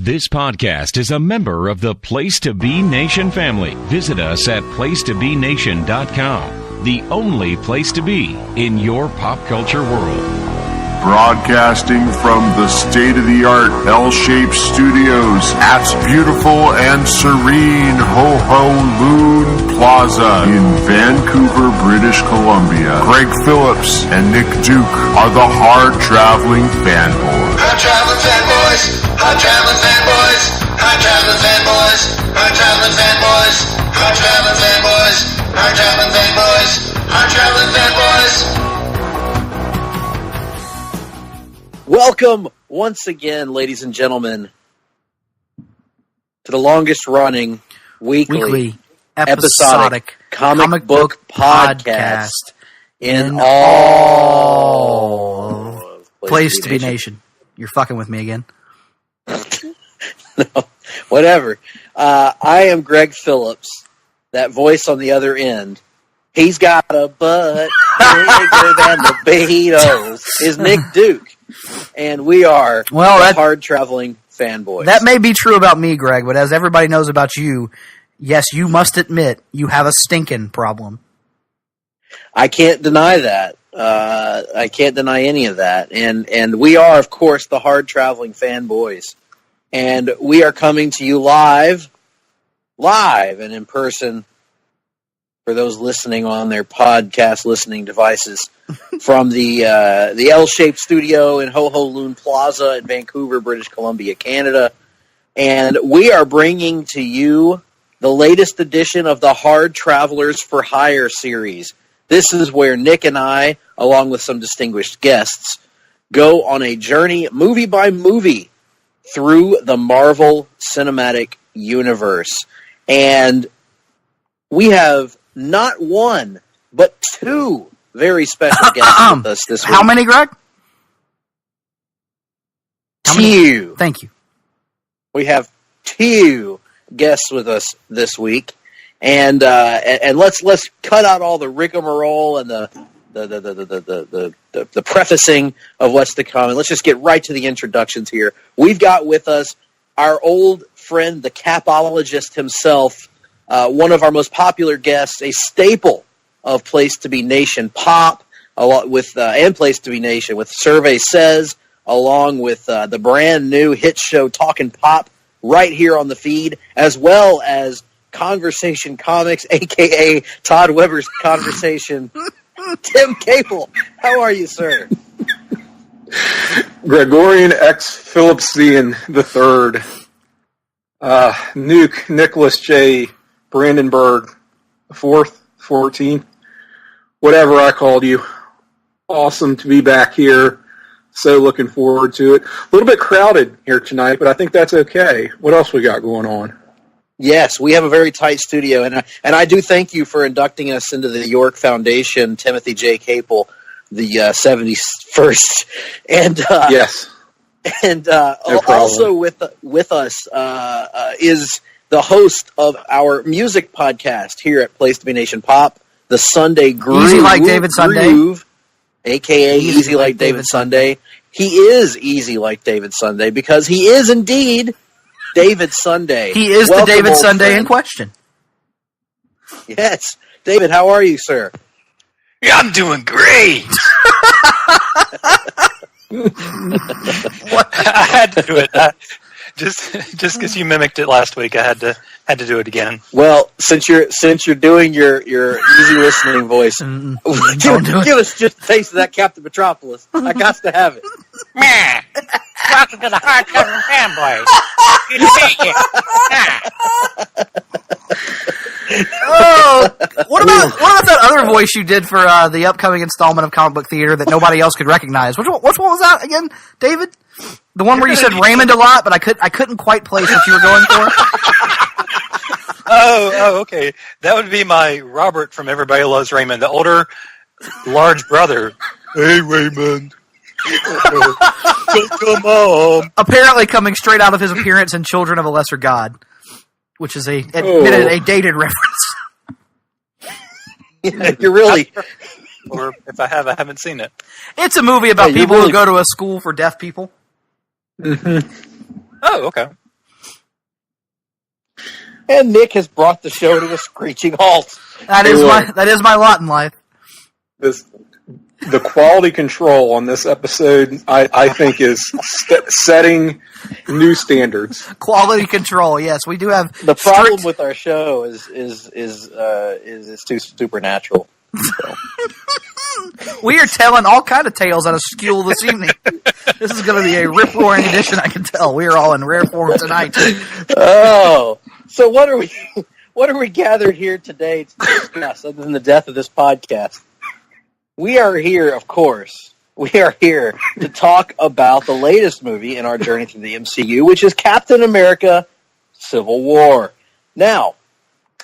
This podcast is a member of the Place to Be Nation family. Visit us at placetobenation.com, the only place to be in your pop culture world. Broadcasting from the state-of-the-art L-shaped studios at beautiful and serene Ho-Ho Loon Plaza in Vancouver, British Columbia. Greg Phillips and Nick Duke are the Hard-Traveling Fanboys. Hard-Traveling Fanboys! Hard-Traveling Fanboys! Hard-Traveling Fanboys! Hard-Traveling Fanboys! Hard-Traveling Fanboys! Hard-Traveling Fanboys! Hard-Traveling Fanboys! Welcome once again, ladies and gentlemen, to the longest running weekly episodic comic book podcast in all Place to Be Nation. You're fucking with me again. No, whatever. I am Greg Phillips, that voice on the other end. He's got a butt bigger than the Beatles. Is Nick Duke. And we are the Hard-Traveling Fanboys. That may be true about me, Greg, but as everybody knows about you, yes, you must admit you have a stinking problem. I can't deny that. I can't deny any of that. And we are, of course, the Hard-Traveling Fanboys. And we are coming to you live and in person for those listening on their podcast listening devices from the L-shaped studio in Ho-Ho Loon Plaza in Vancouver, British Columbia, Canada. And we are bringing to you the latest edition of the Hard Travelers for Hire series. This is where Nick and I, along with some distinguished guests, go on a journey, movie by movie, through the Marvel Cinematic Universe. And we have not one, but two very special guests with us this week. How many, Greg? Two. Thank you. We have two guests with us this week, and let's cut out all the rigmarole and the prefacing of what's to come, and let's just get right to the introductions here. We've got with us our old friend, the capologist himself. One of our most popular guests, a staple of Place to Be Nation Pop, along with and Place to Be Nation with Survey Says, along with the brand new hit show Talkin' Pop right here on the feed, as well as Conversation Comics, a.k.a. Todd Weber's Conversation. Tim Capel, how are you, sir? Gregorian X. Phillipsian III. Nuke Nicholas J. Brandenburg, 4th, 14th, whatever I called you. Awesome to be back here. So looking forward to it. A little bit crowded here tonight, but I think that's okay. What else we got going on? Yes, we have a very tight studio, and I do thank you for inducting us into the York Foundation, Timothy J. Capel, the 71st. And yes. And no also with us is the host of our music podcast here at Place to Be Nation Pop, the Sunday Groove. Easy Like David Sunday. A.k.a. Easy Like David Sunday. He is Easy Like David Sunday because he is indeed David Sunday. He is the David Sunday in question. Yes. David, how are you, sir? Yeah, I'm doing great. I had to do it. Just because you mimicked it last week, I had to do it again. Well, since you're doing your easy listening voice, give us just a taste of that Captain Metropolis. I got to have it. Man, welcome to the Hard-Traveling Fanboys. Good to meet you. Oh, what about that other voice you did for the upcoming installment of Comic Book Theater that nobody else could recognize? Which one was that again, David? The one where you said Raymond a lot, but I couldn't quite place what you were going for. Oh, okay. That would be my Robert from Everybody Loves Raymond, the older, large brother. Hey, Raymond. Come on. Apparently coming straight out of his appearance in Children of a Lesser God, which is a dated reference. Yeah, you're really... Or if I haven't seen it. It's a movie about people who go to a school for deaf people. Mm-hmm. Oh, okay. And Nick has brought the show to a screeching halt. That is my lot in life. The quality control on this episode, I think, is setting new standards. Quality control, yes, we do have. The problem with our show is too supernatural. So. We are telling all kind of tales out of school this evening. This is going to be a rip-roaring edition. I can tell we are all in rare form tonight. Oh, so what are we gathered here today to discuss, other than the death of this podcast? We are here, of course. We are here to talk about the latest movie in our journey through the MCU, which is Captain America: Civil War. Now,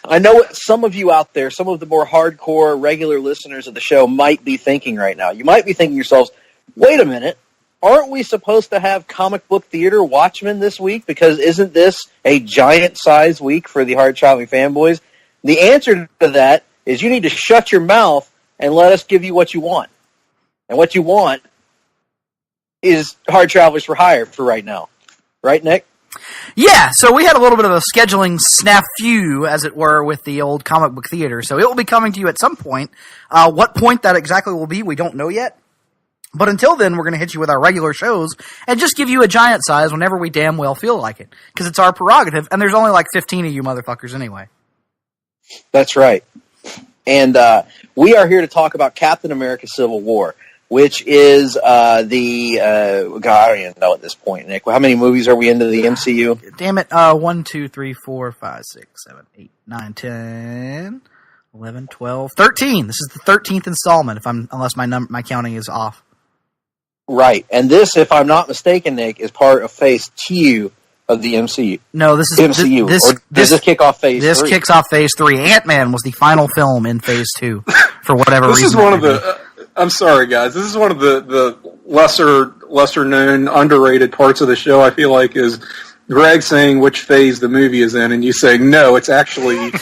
I know some of you out there, some of the more hardcore, regular listeners of the show might be thinking right now. You might be thinking yourselves, wait a minute, aren't we supposed to have comic book theater Watchmen this week? Because isn't this a giant-sized week for the Hard-Traveling Fanboys? The answer to that is you need to shut your mouth and let us give you what you want. And what you want is Hard Travelers for Hire for right now. Right, Nick? Yeah, so we had a little bit of a scheduling snafu, as it were, with the old comic book theater. So it will be coming to you at some point. What point that exactly will be, we don't know yet. But until then, we're going to hit you with our regular shows and just give you a giant size whenever we damn well feel like it. Because it's our prerogative, and there's only like 15 of you motherfuckers anyway. That's right. And we are here to talk about Captain America: Civil War, which is God, I don't even know at this point, Nick. How many movies are we into the MCU? Damn it. 1, 2, 3, 4, 5, 6, 7, 8, 9, 10, 11, 12, 13. This is the 13th installment, unless my counting is off. Right. And this, if I'm not mistaken, Nick, is part of Phase 2 of the MCU. No, this is MCU. Does this kick off Phase 3? This kicks off Phase 3. Ant-Man was the final film in Phase 2 for whatever reason. This is one of the. I'm sorry, guys. This is one of the lesser known, underrated parts of the show. I feel like is Greg saying which phase the movie is in, and you saying no, it's actually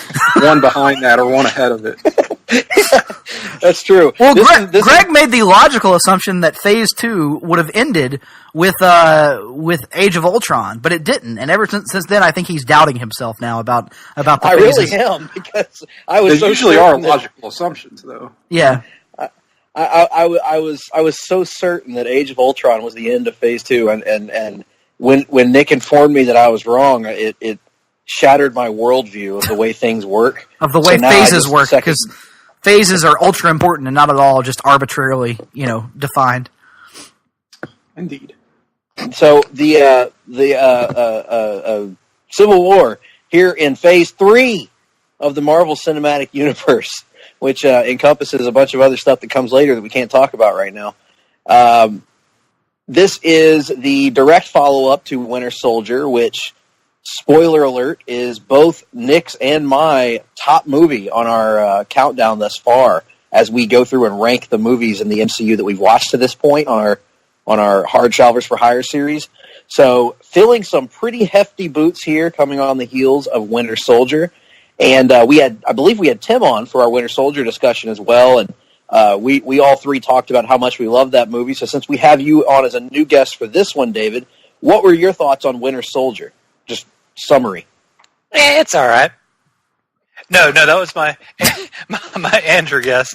one behind that or one ahead of it. That's true. Well, Greg made the logical assumption that Phase 2 would have ended with Age of Ultron, but it didn't. And ever since then, I think he's doubting himself now about the phases. I really am, because I was. They usually are logical assumptions, though. Yeah. I was so certain that Age of Ultron was the end of Phase 2, and when Nick informed me that I was wrong, it shattered my worldview of the way things work. Of the way phases work, because phases are ultra important and not at all just arbitrarily, defined. Indeed. So the Civil War here in Phase 3 of the Marvel Cinematic Universe, which encompasses a bunch of other stuff that comes later that we can't talk about right now. This is the direct follow-up to Winter Soldier, which, spoiler alert, is both Nick's and my top movie on our countdown thus far, as we go through and rank the movies in the MCU that we've watched to this point on our Hard Travelers for Hire series. So, filling some pretty hefty boots here, coming on the heels of Winter Soldier. And I believe we had Tim on for our Winter Soldier discussion as well, and we all three talked about how much we love that movie. So since we have you on as a new guest for this one, David, what were your thoughts on Winter Soldier? Just summary. It's all right. No, that was my Andrew guess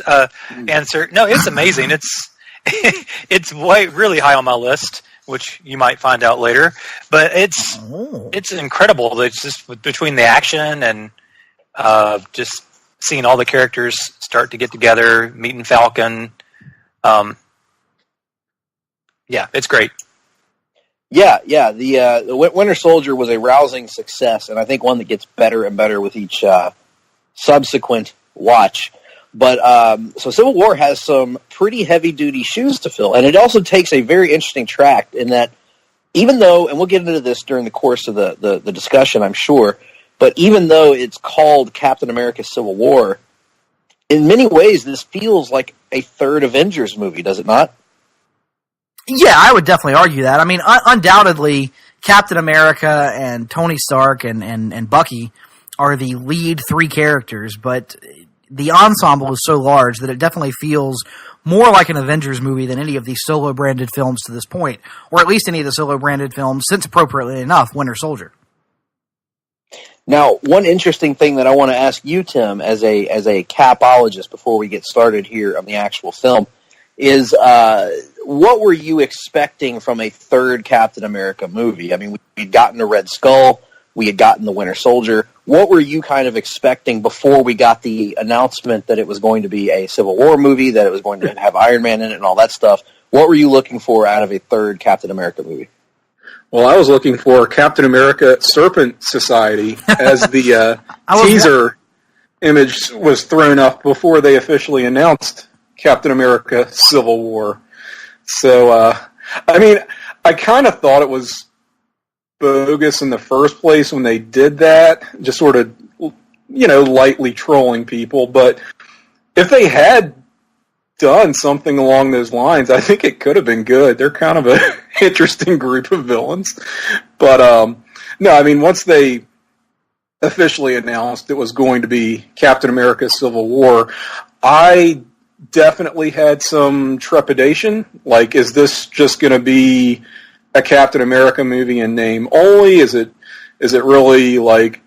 answer. No, it's amazing. It's really high on my list, which you might find out later. But it's incredible. It's just between the action and just seeing all the characters start to get together, meeting Falcon. It's great. Yeah. The Winter Soldier was a rousing success, and I think one that gets better and better with each subsequent watch. But so Civil War has some pretty heavy-duty shoes to fill, and it also takes a very interesting track in that even though, and we'll get into this during the course of the discussion, I'm sure, but even though it's called Captain America Civil War, in many ways this feels like a third Avengers movie, does it not? Yeah, I would definitely argue that. I mean, undoubtedly, Captain America and Tony Stark and Bucky are the lead three characters, but the ensemble is so large that it definitely feels more like an Avengers movie than any of the solo-branded films to this point, or at least any of the solo-branded films since, appropriately enough, Winter Soldier. Now, one interesting thing that I want to ask you, Tim, as a capologist before we get started here on the actual film, is what were you expecting from a third Captain America movie? I mean, we'd gotten the Red Skull, we had gotten the Winter Soldier. What were you kind of expecting before we got the announcement that it was going to be a Civil War movie, that it was going to have Iron Man in it and all that stuff? What were you looking for out of a third Captain America movie? Well, I was looking for Captain America Serpent Society as the teaser image was thrown up before they officially announced Captain America Civil War. So, I mean, I kind of thought it was bogus in the first place when they did that, just sort of, lightly trolling people. But if they had done something along those lines, I think it could have been good. They're kind of an interesting group of villains. But, no, I mean, once they officially announced it was going to be Captain America Civil War, I definitely had some trepidation. Like, is this just going to be a Captain America movie in name only? Is it really like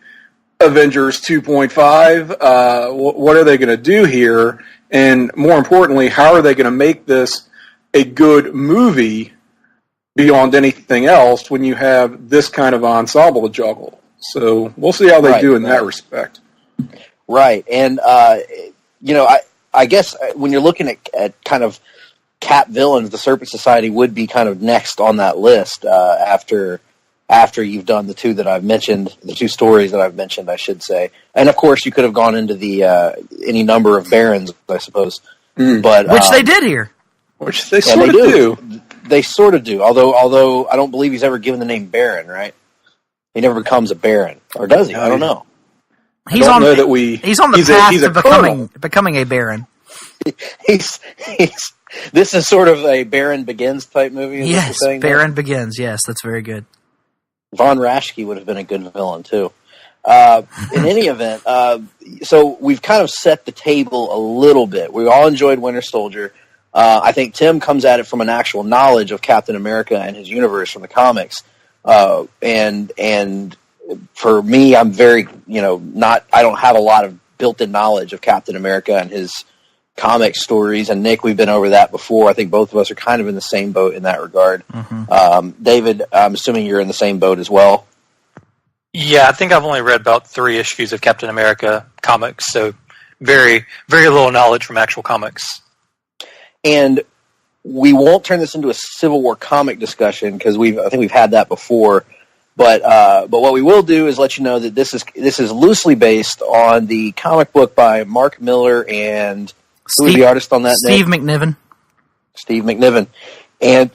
Avengers 2.5? What are they going to do here? And more importantly, how are they going to make this a good movie beyond anything else when you have this kind of ensemble to juggle? So we'll see how they do in that respect. Right. And, I guess when you're looking at kind of Cap villains, the Serpent Society would be kind of next on that list after you've done the two that I've mentioned, the two stories that I've mentioned, I should say. And, of course, you could have gone into the any number of Barons, I suppose. But which they did here. Which they sort of do. They sort of do, although I don't believe he's ever given the name Baron, right? He never becomes a Baron. Or does he? I don't know. He's on the path to becoming a Baron. This is sort of a Baron Begins type movie. Yes, Baron Begins. Yes, that's very good. Von Raschke would have been a good villain, too. In any event, so we've kind of set the table a little bit. We all enjoyed Winter Soldier. I think Tim comes at it from an actual knowledge of Captain America and his universe from the comics. And for me, I'm very, I don't have a lot of built-in knowledge of Captain America and his comic stories. And Nick, we've been over that before. I think both of us are kind of in the same boat in that regard. Mm-hmm. David, I'm assuming you're in the same boat as well. Yeah, I think I've only read about 3 issues of Captain America comics, so very, very little knowledge from actual comics. And we won't turn this into a Civil War comic discussion because I think we've had that before. But what we will do is let you know that this is loosely based on the comic book by Mark Miller and who was the artist on that? Steve McNiven. Steve McNiven, and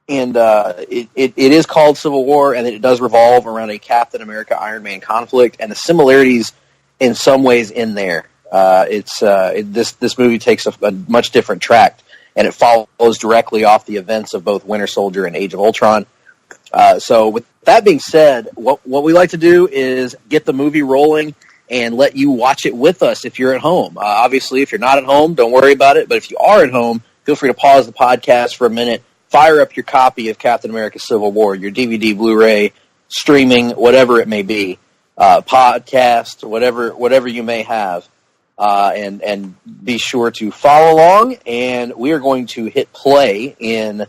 it is called Civil War, and it does revolve around a Captain America Iron Man conflict, and the similarities in some ways in there. This movie takes a much different track, and it follows directly off the events of both Winter Soldier and Age of Ultron. So with that being said, what we like to do is get the movie rolling and let you watch it with us if you're at home. Obviously, if you're not at home, don't worry about it. But if you are at home, feel free to pause the podcast for a minute, fire up your copy of Captain America Civil War, your DVD, Blu-ray, streaming, whatever it may be, podcast, whatever you may have. And be sure to follow along, and we are going to hit play in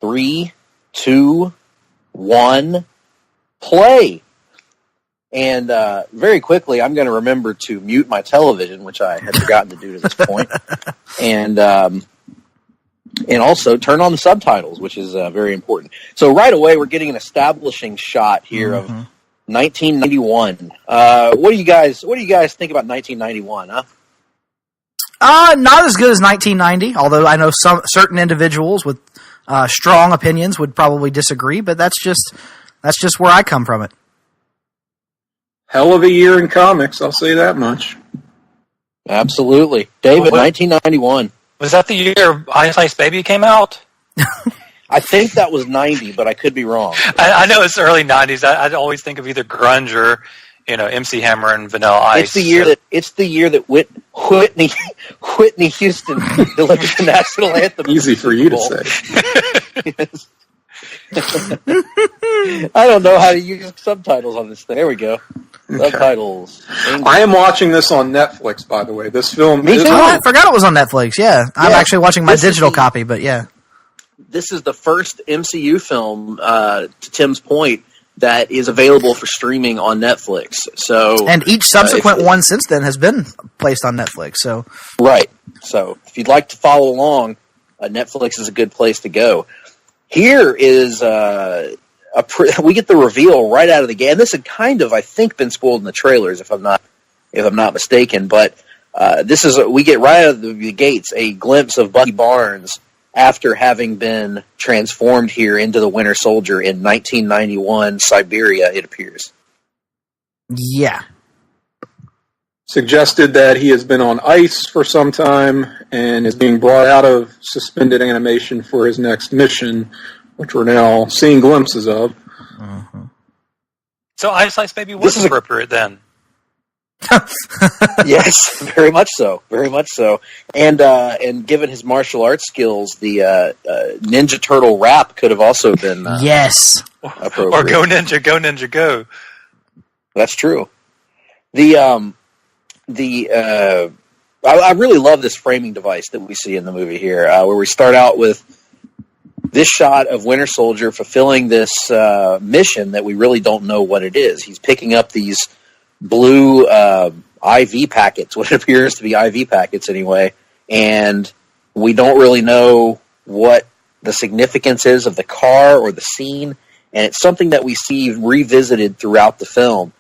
3, 2, 1, play. And very quickly, I'm going to remember to mute my television, which I had forgotten to do to this point, and also turn on the subtitles, which is very important. So right away, we're getting an establishing shot here of 1991. What do you guys think about 1991? Not as good as 1990. Although I know certain individuals with strong opinions would probably disagree, but that's just where I come from it. Hell of a year in comics, I'll say that much. Absolutely, David. 1991. Was that the year Ice Ice Baby came out? I think that was 90, but I could be wrong. I know it's early 90s. I always think of either grunge or, MC Hammer and Vanilla Ice. It's the year that Whitney Houston delivered the national anthem. Easy for you to say. Yes. I don't know how to use subtitles on this thing. There we go. Okay. Subtitles. I am watching this on Netflix, by the way. This film Me is too. Oh, I forgot it was on Netflix. Yeah, I'm actually watching my This is digital the- copy, but yeah. This is the first MCU film, to Tim's point, that is available for streaming on Netflix. So, And each subsequent one since then has been placed on Netflix. So right. So, if you'd like to follow along, Netflix is a good place to go. Here is we get the reveal right out of the gate. And this had kind of, I think, been spoiled in the trailers, if I'm not mistaken. But we get right out of the gates a glimpse of Bucky Barnes after having been transformed here into the Winter Soldier in 1991 Siberia. It appears. yeah, suggested that he has been on ice for some time and is being brought out of suspended animation for his next mission, which we're now seeing glimpses of. So Ice Ice Baby was appropriate then. Yes, very much so. Very much so. And given his martial arts skills, the Ninja Turtle rap could have also been yes. appropriate. Or Go Ninja, Go Ninja, Go. That's true. I really love this framing device that we see in the movie here, where we start out with this shot of Winter Soldier fulfilling this mission that we really don't know what it is. He's picking up these blue IV packets, what appears to be IV packets anyway, and we don't really know what the significance is of the car or the scene, and it's something that we see revisited throughout the film.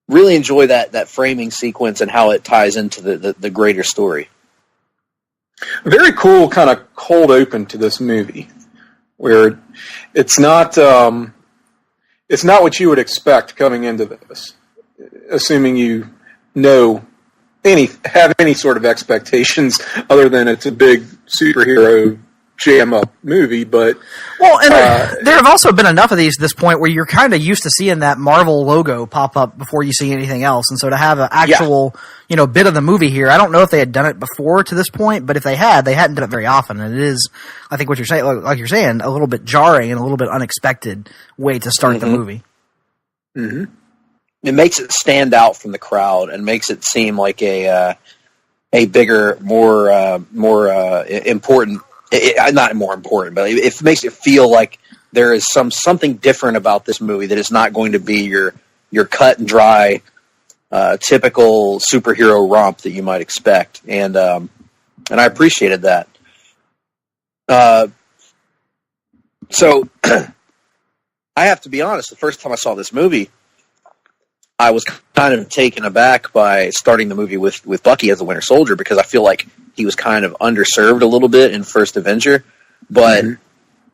Really enjoy that framing sequence and how it ties into the greater story. Very cool kind of cold open to this movie, where it's not what you would expect coming into this, assuming you have any sort of expectations other than it's a big superhero jam up movie. But there have also been enough of these at this point where you're kind of used to seeing that Marvel logo pop up before you see anything else, and so to have an actual bit of the movie here, I don't know if they had done it before to this point, but if they hadn't done it very often, and it is, I think what you're saying, like you're saying, a little bit jarring and a little bit unexpected way to start the movie. Mm-hmm. It makes it stand out from the crowd and makes it seem like a bigger, more important. Not more important, but it makes it feel like there is something different about this movie that is not going to be your cut and dry, typical superhero romp that you might expect, and I appreciated that. So I have to be honest. The first time I saw this movie, I was kind of taken aback by starting the movie with Bucky as the Winter Soldier, because I feel like he was kind of underserved a little bit in First Avenger, but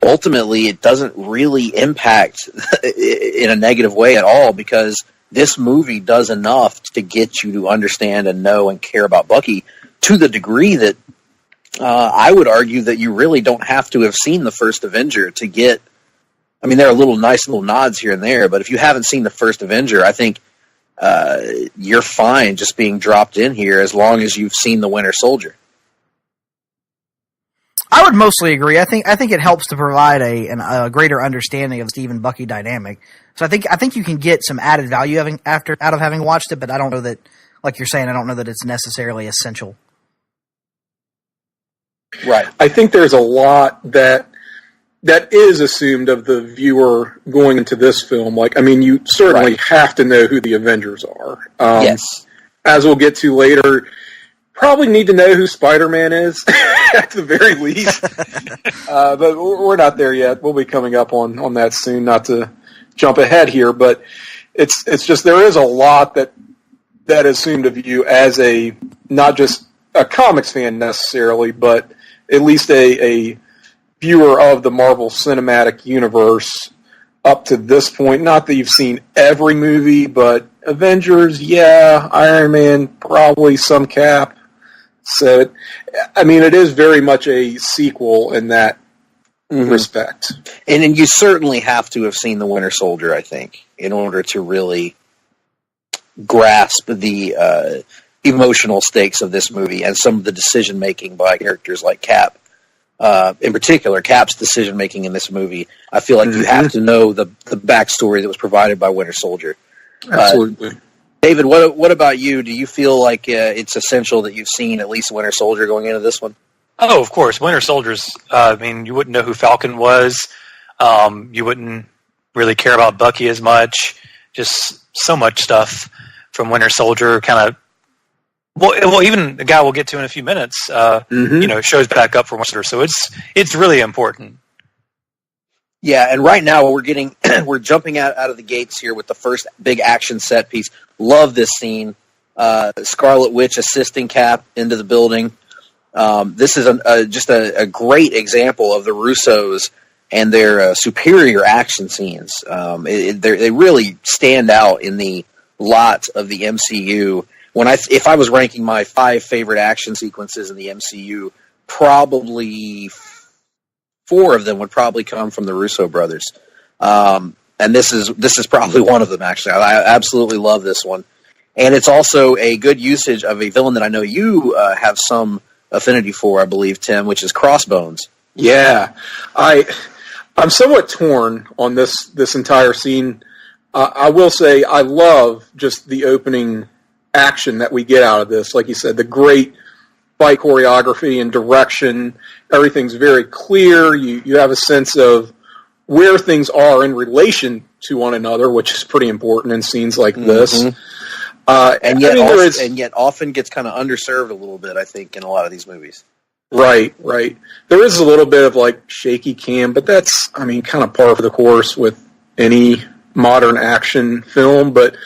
ultimately it doesn't really impact in a negative way at all, because this movie does enough to get you to understand and know and care about Bucky to the degree that I would argue that you really don't have to have seen the First Avenger to get. I mean, there are nice little nods here and there, but if you haven't seen the First Avenger, I think you're fine just being dropped in here as long as you've seen the Winter Soldier. I would mostly agree. I think it helps to provide a greater understanding of the Steve and Bucky dynamic. So I think you can get some added value out of having watched it, but I don't know that, like you're saying, I don't know that it's necessarily essential. Right. I think there's a lot that is assumed of the viewer going into this film. Like, I mean, you certainly have to know who the Avengers are. Yes. As we'll get to later, probably need to know who Spider-Man is, at the very least. But we're not there yet. We'll be coming up on that soon, not to jump ahead here. But it's just there is a lot that is assumed of you as not just a comics fan necessarily, but at least a viewer of the Marvel Cinematic Universe up to this point. Not that you've seen every movie, but Avengers, yeah, Iron Man, probably some Cap. So, I mean, it is very much a sequel in that respect. And then you certainly have to have seen the Winter Soldier, I think, in order to really grasp the emotional stakes of this movie and some of the decision-making by characters like Cap. in particular, Cap's decision making in this movie. I feel like you have to know the backstory that was provided by Winter Soldier. Absolutely. David, what about you? Do you feel like it's essential that you've seen at least Winter Soldier going into this one? Oh, of course. Winter Soldier's, you wouldn't know who Falcon was. You wouldn't really care about Bucky as much. Just so much stuff from Winter Soldier kind of, well, even the guy we'll get to in a few minutes, shows back up for Winter. So it's really important. Yeah, and right now we're jumping out of the gates here with the first big action set piece. Love this scene. Scarlet Witch assisting Cap into the building. This is just a great example of the Russos and their superior action scenes. They really stand out in the lot of the MCU. If I was ranking my 5 favorite action sequences in the MCU, probably 4 of them would probably come from the Russo brothers. And this is probably one of them, actually. I absolutely love this one. And it's also a good usage of a villain that I know you have some affinity for, I believe, Tim, which is Crossbones. Yeah. I'm somewhat torn on this entire scene. I will say I love just the opening action that we get out of this. Like you said, the great fight choreography and direction. Everything's very clear. You have a sense of where things are in relation to one another, which is pretty important in scenes like this. And yet often gets kind of underserved a little bit, I think, in a lot of these movies. Right. There is a little bit of like shaky cam, but that's, kind of par for the course with any modern action film. But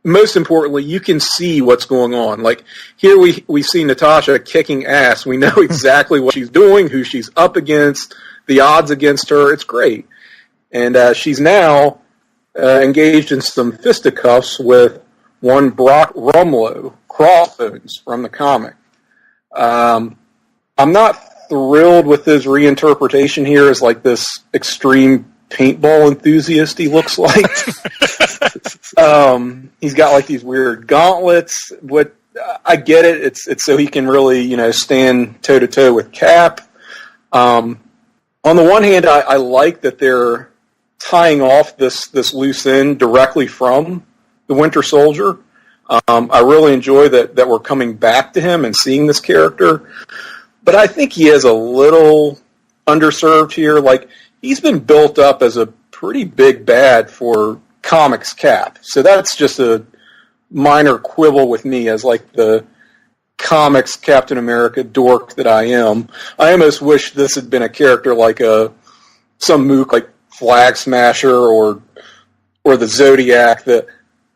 most importantly, you can see what's going on. Like here we see Natasha kicking ass. We know exactly what she's doing, who she's up against, the odds against her. It's great. And she's now engaged in some fisticuffs with one Brock Rumlow, Crossbones, from the comic. I'm not thrilled with his reinterpretation here as like this extreme paintball enthusiast he looks like. He's got like these weird gauntlets. I get it. It's so he can really, stand toe to toe with Cap. On the one hand, I like that they're tying off this loose end directly from the Winter Soldier. I really enjoy that we're coming back to him and seeing this character. But I think he is a little underserved here. Like, he's been built up as a pretty big bad for comics Cap. So that's just a minor quibble with me as like the comics Captain America dork that I am. I almost wish this had been a character like some mook like Flag Smasher or the Zodiac. That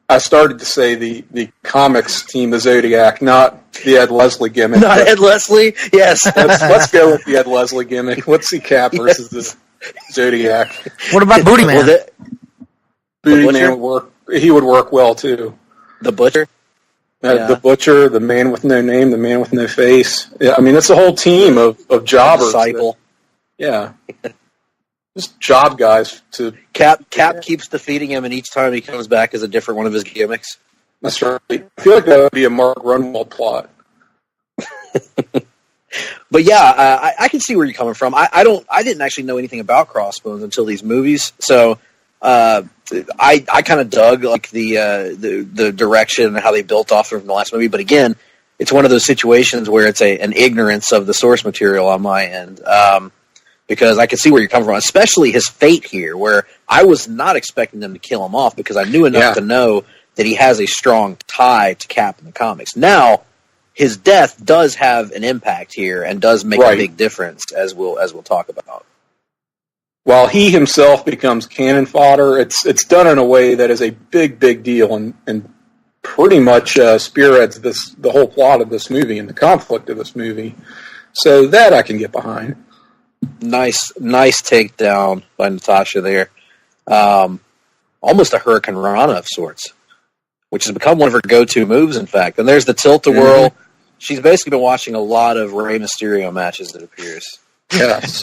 I started to say the comics team, the Zodiac, not the Ed Leslie gimmick. Not Ed Leslie? Yes. Let's go with the Ed Leslie gimmick. Let's see Cap versus the Zodiac. What about Booty Man? Booty Man would work. He would work well, too. The Butcher? The Butcher, the Man with No Name, the Man with No Face. Yeah, it's a whole team of jobbers. Disciple. Yeah. Just job guys to Cap keeps defeating him, and each time he comes back is a different one of his gimmicks. That's right. I feel like that would be a Mark Runwald plot. But yeah, I can see where you're coming from. I didn't actually know anything about Crossbones until these movies, so I kind of dug like the direction and how they built off from the last movie. But again, it's one of those situations where it's an ignorance of the source material on my end. Because I can see where you're coming from, especially his fate here, where I was not expecting them to kill him off because I knew enough to know that he has a strong tie to Cap in the comics. Now, his death does have an impact here and does make a big difference, as we'll talk about. While he himself becomes cannon fodder, it's done in a way that is a big, big deal and pretty much spearheads the whole plot of this movie and the conflict of this movie. So that I can get behind. Nice takedown by Natasha there. Almost a Hurricane Rana of sorts, which has become one of her go-to moves, in fact. And there's the tilt-a-whirl. Mm-hmm. She's basically been watching a lot of Rey Mysterio matches, it appears. Yes.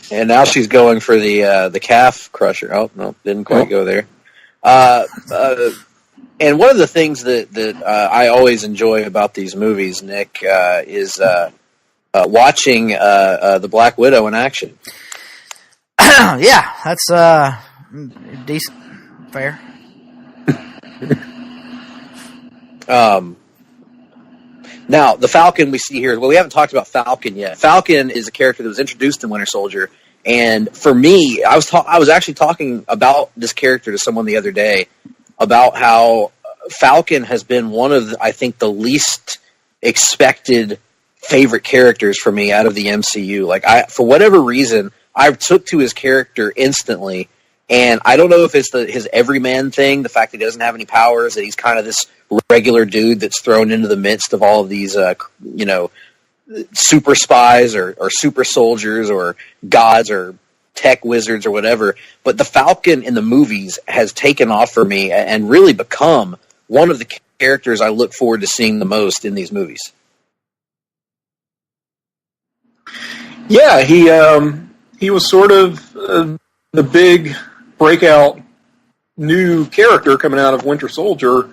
And now she's going for the calf crusher. Oh, no, didn't quite go there. And one of the things that I always enjoy about these movies, Nick, is watching the Black Widow in action. Yeah, that's decent, fair. Now, the Falcon we see here, well, we haven't talked about Falcon yet. Falcon is a character that was introduced in Winter Soldier, and for me, I was actually talking about this character to someone the other day, about how Falcon has been one of, I think, the least expected favorite characters for me out of the MCU. Like, for whatever reason, I took to his character instantly, and I don't know if it's his everyman thing, the fact that he doesn't have any powers, that he's kind of this regular dude that's thrown into the midst of all of these, super spies or super soldiers or gods or tech wizards or whatever. But the Falcon in the movies has taken off for me and really become one of the characters I look forward to seeing the most in these movies. Yeah, he was sort of the big breakout new character coming out of Winter Soldier.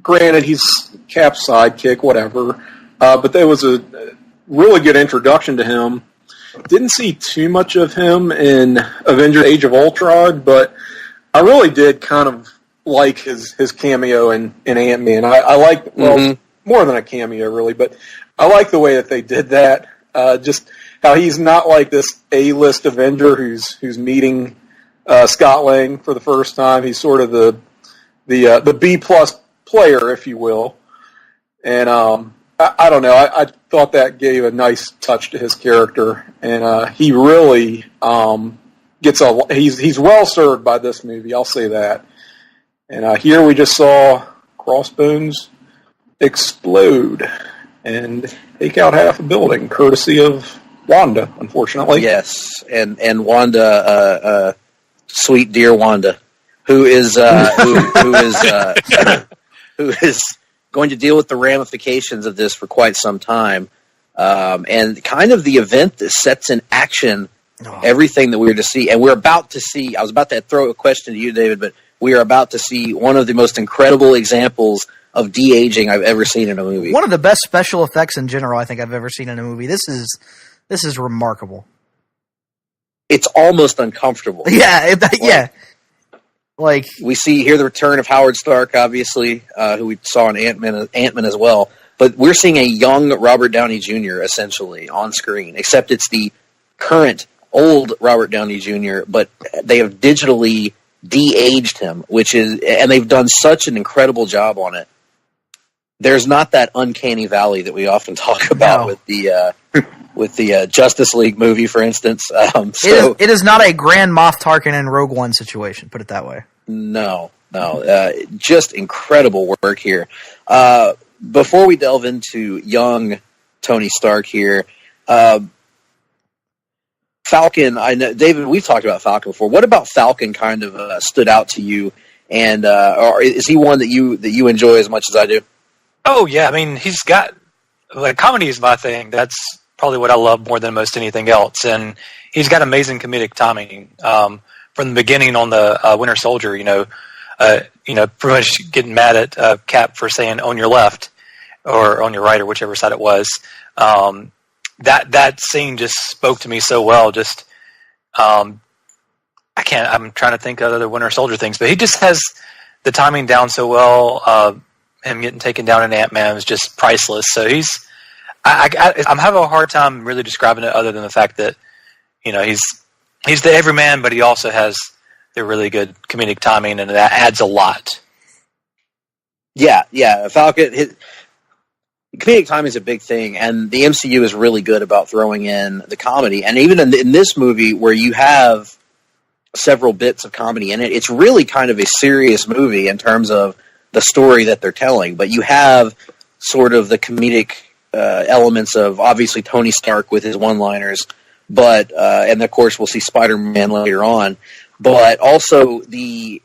Granted, he's Cap's sidekick, whatever, but there was a really good introduction to him. Didn't see too much of him in Avengers Age of Ultron, but I really did kind of like his cameo in Ant-Man. I like, well, more than a cameo, really, but I like the way that they did that. Just how he's not like this A-list Avenger who's meeting Scott Lang for the first time. He's sort of the B-plus player, if you will. And I don't know. I thought that gave a nice touch to his character, and he really gets he's well served by this movie. I'll say that. And here we just saw Crossbones explode and take out half a building, courtesy of Wanda, unfortunately. Yes, and Wanda, sweet dear Wanda, who is who is going to deal with the ramifications of this for quite some time, and kind of the event that sets in action everything that we were to see. And we're about to see, I was about to throw a question to you, David, but we are about to see one of the most incredible examples of de-aging I've ever seen in a movie. One of the best special effects in general I think I've ever seen in a movie. This is remarkable. It's almost uncomfortable. Yeah, yeah. Like, we see here the return of Howard Stark, obviously, who we saw in Ant-Man as well. But we're seeing a young Robert Downey Jr. essentially on screen, except it's the current old Robert Downey Jr., but they have digitally de-aged him, and they've done such an incredible job on it. There's not that uncanny valley that we often talk about with the Justice League movie, for instance. It is not a Grand Moff Tarkin and Rogue One situation, put it that way. No. Just incredible work here. Before we delve into young Tony Stark here, Falcon, I know, David, we've talked about Falcon before. What about Falcon kind of stood out to you, and or is he one that you enjoy as much as I do? Oh, yeah. I mean, he's got, like, comedy is my thing. That's probably what I love more than most anything else. And he's got amazing comedic timing. From the beginning on the Winter Soldier, pretty much getting mad at Cap for saying on your left or on your right or whichever side it was. That scene just spoke to me so well. Just, I'm trying to think of other Winter Soldier things, but he just has the timing down so well. Him getting taken down in Ant-Man is just priceless. So I'm having a hard time really describing it other than the fact that, he's the everyman, but he also has the really good comedic timing, and that adds a lot. Yeah. Falcon, comedic timing is a big thing, and the MCU is really good about throwing in the comedy. And even in this movie, where you have several bits of comedy in it, it's really kind of a serious movie in terms of the story that they're telling. But you have sort of the comedic elements of, obviously, Tony Stark with his one-liners, but and of course we'll see Spider-Man later on, but also the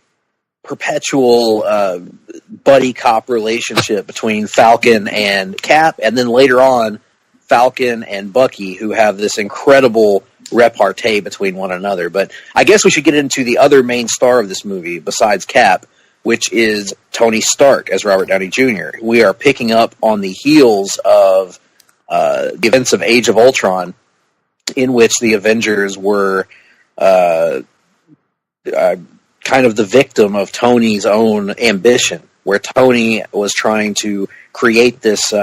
perpetual buddy cop relationship between Falcon and Cap, and then later on Falcon and Bucky, who have this incredible repartee between one another. But I guess we should get into the other main star of this movie besides Cap, which is Tony Stark as Robert Downey Jr. We are picking up on the heels of the events of Age of Ultron, in which the Avengers were kind of the victim of Tony's own ambition, where Tony was trying to create this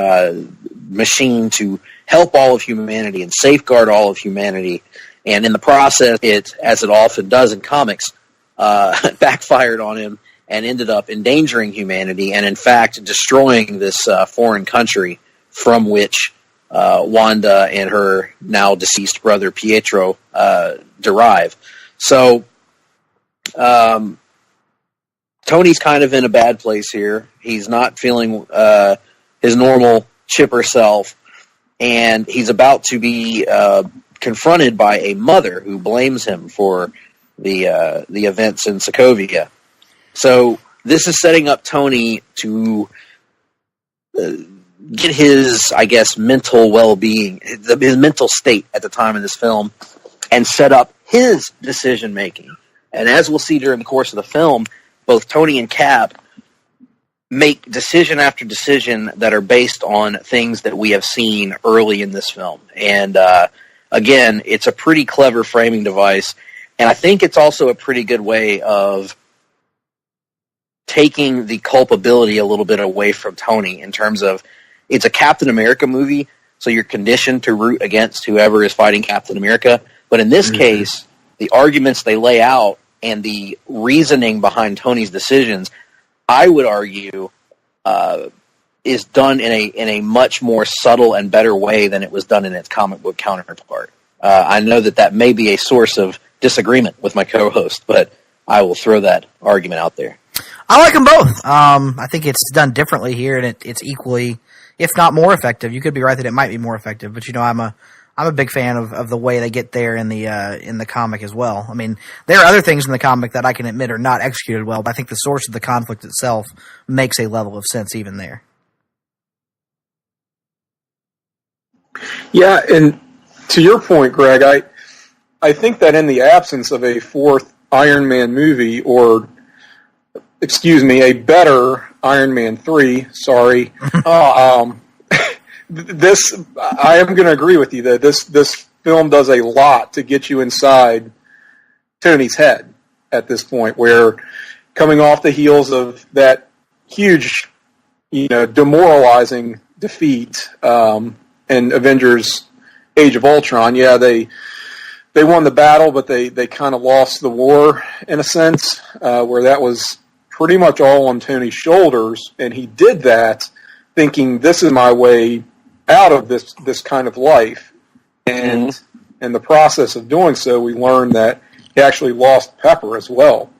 machine to help all of humanity and safeguard all of humanity. And in the process, it, as it often does in comics, backfired on him and ended up endangering humanity and, in fact, destroying this foreign country from which Wanda and her now deceased brother Pietro derive. So Tony's kind of in a bad place here. He's not feeling his normal chipper self, and he's about to be confronted by a mother who blames him for the events in Sokovia. So this is setting up Tony to get his, I guess, mental well-being, his mental state at the time of this film, and set up his decision-making. And as we'll see during the course of the film, both Tony and Cap make decision after decision that are based on things that we have seen early in this film. And again, it's a pretty clever framing device, and I think it's also a pretty good way of taking the culpability a little bit away from Tony, in terms of, it's a Captain America movie, so you're conditioned to root against whoever is fighting Captain America. But in this case, the arguments they lay out and the reasoning behind Tony's decisions, I would argue, is done in a much more subtle and better way than it was done in its comic book counterpart. I know that may be a source of disagreement with my co-host, but I will throw that argument out there. I like them both. I think it's done differently here, and it's equally, if not more effective. You could be right that it might be more effective, but I'm a big fan of the way they get there in the comic as well. I mean, there are other things in the comic that I can admit are not executed well, but I think the source of the conflict itself makes a level of sense even there. Yeah, and to your point, Greg, I think that in the absence of a fourth Iron Man movie, or a better Iron Man 3, sorry, this, I am going to agree with you that this film does a lot to get you inside Tony's head at this point, where coming off the heels of that huge, demoralizing defeat in Avengers Age of Ultron, they won the battle, but they kind of lost the war in a sense, where that was pretty much all on Tony's shoulders, and he did that thinking, this is my way out of this kind of life. And in the process of doing so, we learned that he actually lost Pepper as well.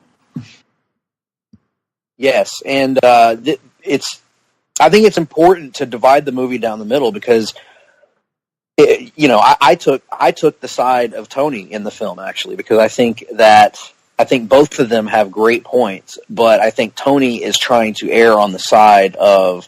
Yes, and I think it's important to divide the movie down the middle, because I took the side of Tony in the film, actually, because I think both of them have great points, but I think Tony is trying to err on the side of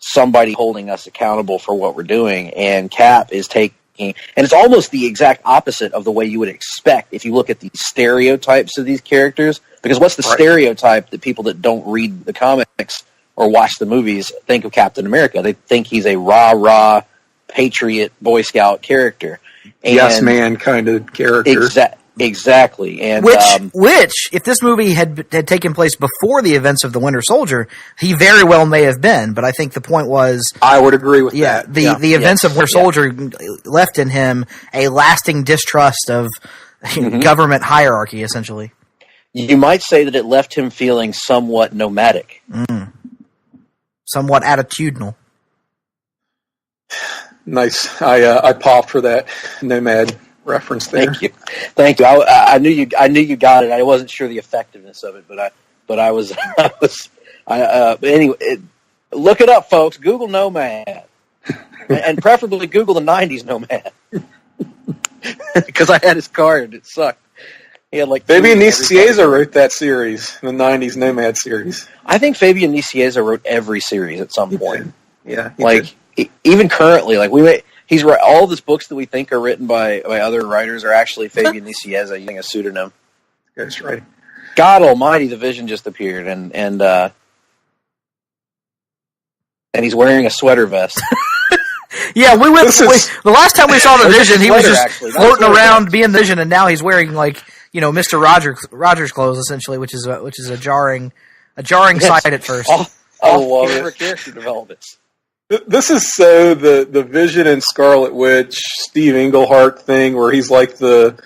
somebody holding us accountable for what we're doing, and Cap is taking, and it's almost the exact opposite of the way you would expect if you look at the stereotypes of these characters, because what's the stereotype that people that don't read the comics or watch the movies think of Captain America? They think he's a rah-rah patriot Boy Scout character. And yes man kind of character. Exactly. And which, if this movie had taken place before the events of the Winter Soldier, he very well may have been. But I think the point was, I would agree with that. The events of Winter Soldier left in him a lasting distrust of government hierarchy, essentially. You might say that it left him feeling somewhat nomadic. Somewhat attitudinal. Nice. I popped for that nomad reference there. Thank you. I knew you got it. I wasn't sure the effectiveness of it, but I was. But anyway, look it up, folks. Google Nomad, and preferably Google the '90s Nomad, because I had his card. It sucked. He had Fabian Nicieza wrote that series, the '90s Nomad series. I think Fabian Nicieza wrote every series at some point. Yeah, even currently, he's all of his books that we think are written by other writers are actually Fabian Nicieza using a pseudonym. That's right. God Almighty, the Vision just appeared, and he's wearing a sweater vest. Yeah, the last time we saw the Vision, he was just actually. floating around being Vision, and now he's wearing Mr. Rogers clothes essentially, which is a jarring sight at first. All character developments. This is so the Vision and Scarlet Witch, Steve Englehart thing, where he's like the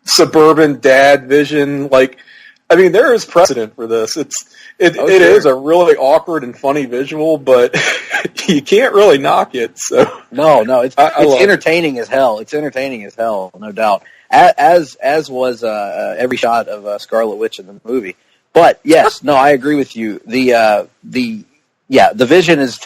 suburban dad Vision. Like, I mean, there is precedent for this. It is a really awkward and funny visual, but you can't really knock it. So no, it's entertaining as hell. It's entertaining as hell, no doubt. As was every shot of Scarlet Witch in the movie. But yes, no, I agree with you. The Vision is.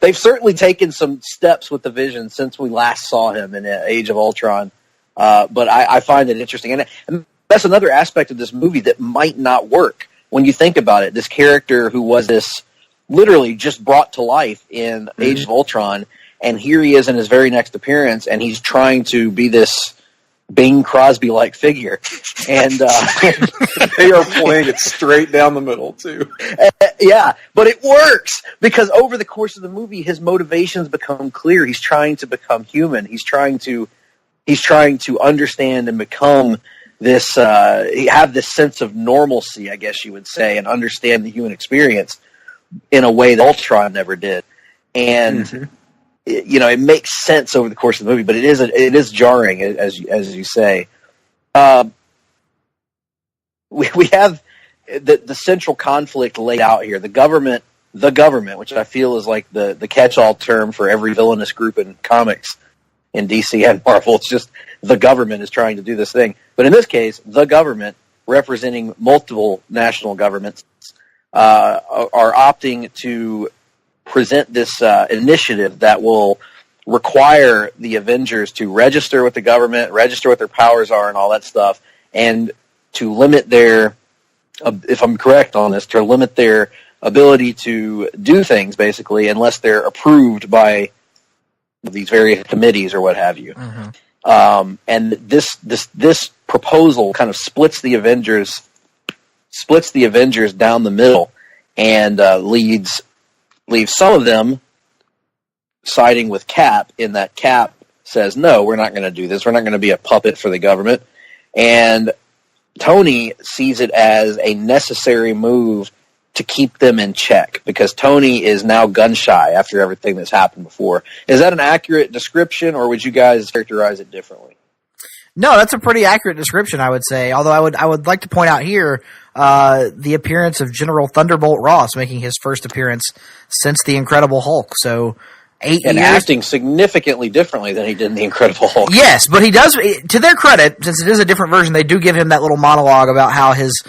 They've certainly taken some steps with the Vision since we last saw him in Age of Ultron. But I find it interesting, and that's another aspect of this movie that might not work when you think about it. This character who was this literally just brought to life in Age of Ultron, and here he is in his very next appearance, and he's trying to be this Bing Crosby-like figure, and they are playing it straight down the middle too. Yeah, but it works because over the course of the movie, his motivations become clear. He's trying to become human. He's trying to understand and become this. Have this sense of normalcy, I guess you would say, and understand the human experience in a way that Ultron never did, and. It makes sense over the course of the movie, but it is jarring, as you say. We have the central conflict laid out here. The government, which I feel is like the catch-all term for every villainous group in comics in DC and Marvel. It's just the government is trying to do this thing. But in this case, the government, representing multiple national governments, are opting to present this initiative that will require the Avengers to register with the government, register what their powers are and all that stuff, and to limit their, if I'm correct on this, to limit their ability to do things, basically, unless they're approved by these various committees or what have you. And this proposal kind of splits the Avengers down the middle and leaves some of them siding with Cap, in that Cap says, no, we're not going to do this. We're not going to be a puppet for the government. And Tony sees it as a necessary move to keep them in check, because Tony is now gun shy after everything that's happened before. Is that an accurate description, or would you guys characterize it differently? No, that's a pretty accurate description, I would say. Although I would like to point out here the appearance of General Thunderbolt Ross, making his first appearance since the Incredible Hulk. So 8 and years. Acting significantly differently than he did in the Incredible Hulk. Yes, but he does. To their credit, since it is a different version, they do give him that little monologue about how his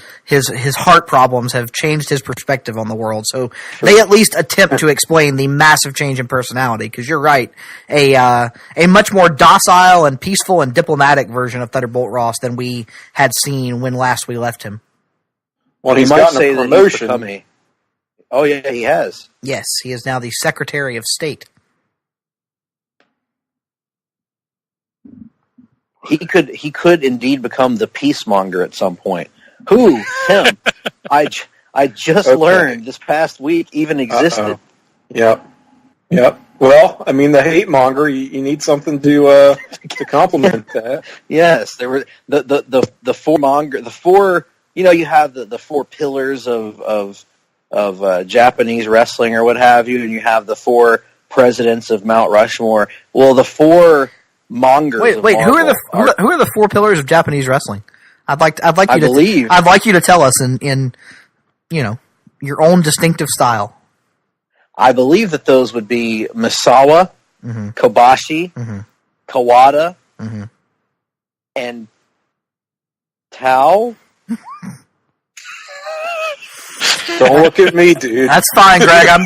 heart problems have changed his perspective on the world. So they at least attempt to explain the massive change in personality. Because you're right, a much more docile and peaceful and diplomatic version of Thunderbolt Ross than we had seen when last we left him. Well, He he's might gotten say a that he's promotion. become oh yeah, he has. Yes, he is now the Secretary of State. He could indeed become the peacemonger at some point. Who? Him. I just learned this past week even existed. Yep. Well, I mean, the hate monger. You need something to complement that. Yes, there were the four monger. The four. You have the four pillars of Japanese wrestling or what have you, and you have the four presidents of Mount Rushmore. Well, the four mongers. Wait, who are the four pillars of Japanese wrestling? I'd like you to tell us in your own distinctive style. I believe that those would be Misawa, Kobashi, Kawada, and Tao. Don't look at me, dude. That's fine, Greg. I'm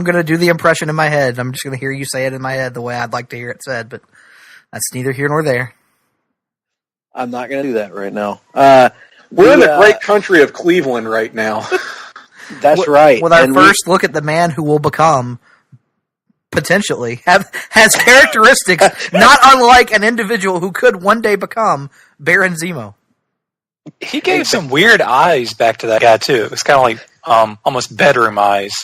gonna do the impression in my head. I'm just gonna hear you say it in my head the way I'd like to hear it said, but that's neither here nor there. I'm not gonna do that right now. We're in the great country of Cleveland right now. That's right. With our first look at the man who will become, potentially, has characteristics not unlike an individual who could one day become Baron Zemo. He gave some weird eyes back to that guy too. It was kind of like almost bedroom eyes.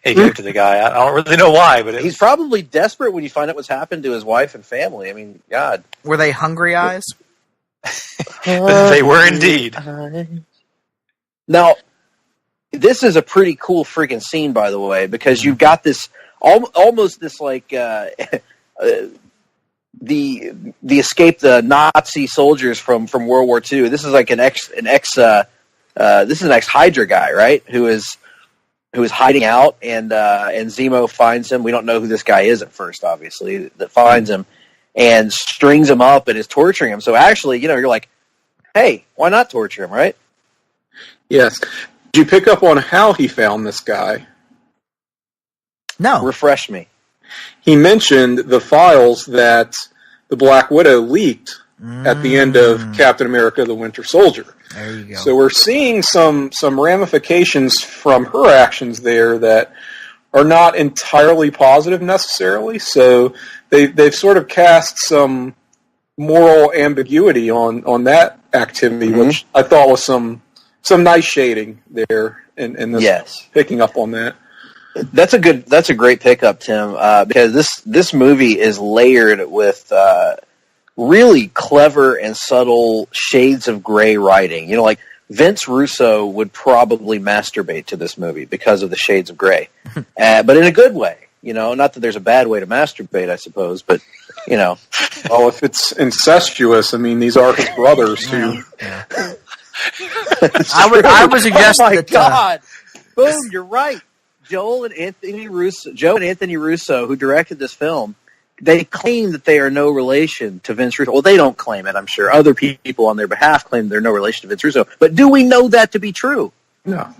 he gave to the guy. I don't really know why, but He's probably desperate when you find out what's happened to his wife and family. I mean, God. Were they hungry eyes? they were indeed. Now, this is a pretty cool freaking scene, by the way, because you've got this almost this like the escaped Nazi soldiers from World War II. This is like an ex Hydra guy, right? Who is hiding out, and Zemo finds him. We don't know who this guy is at first, obviously, that finds him and strings him up and is torturing him. So actually, you're like, hey, why not torture him, right? Yes. Did you pick up on how he found this guy? No. Refresh me. He mentioned the files that the Black Widow leaked at the end of Captain America: The Winter Soldier. There you go. So we're seeing some ramifications from her actions there that are not entirely positive necessarily. So they've sort of cast some moral ambiguity on that activity, which I thought was some nice shading there in this, picking up on that. That's a great pickup, Tim, because this movie is layered with really clever and subtle shades of gray writing. Like Vince Russo would probably masturbate to this movie because of the shades of gray, but in a good way. Not that there's a bad way to masturbate, I suppose, but Well, if it's incestuous, I mean, these are his brothers who. I would suggest oh my that. God! Boom! You're right. Joe and Anthony Russo, who directed this film, they claim that they are no relation to Vince Russo. Well, they don't claim it, I'm sure. Other people on their behalf claim they're no relation to Vince Russo. But do we know that to be true? No.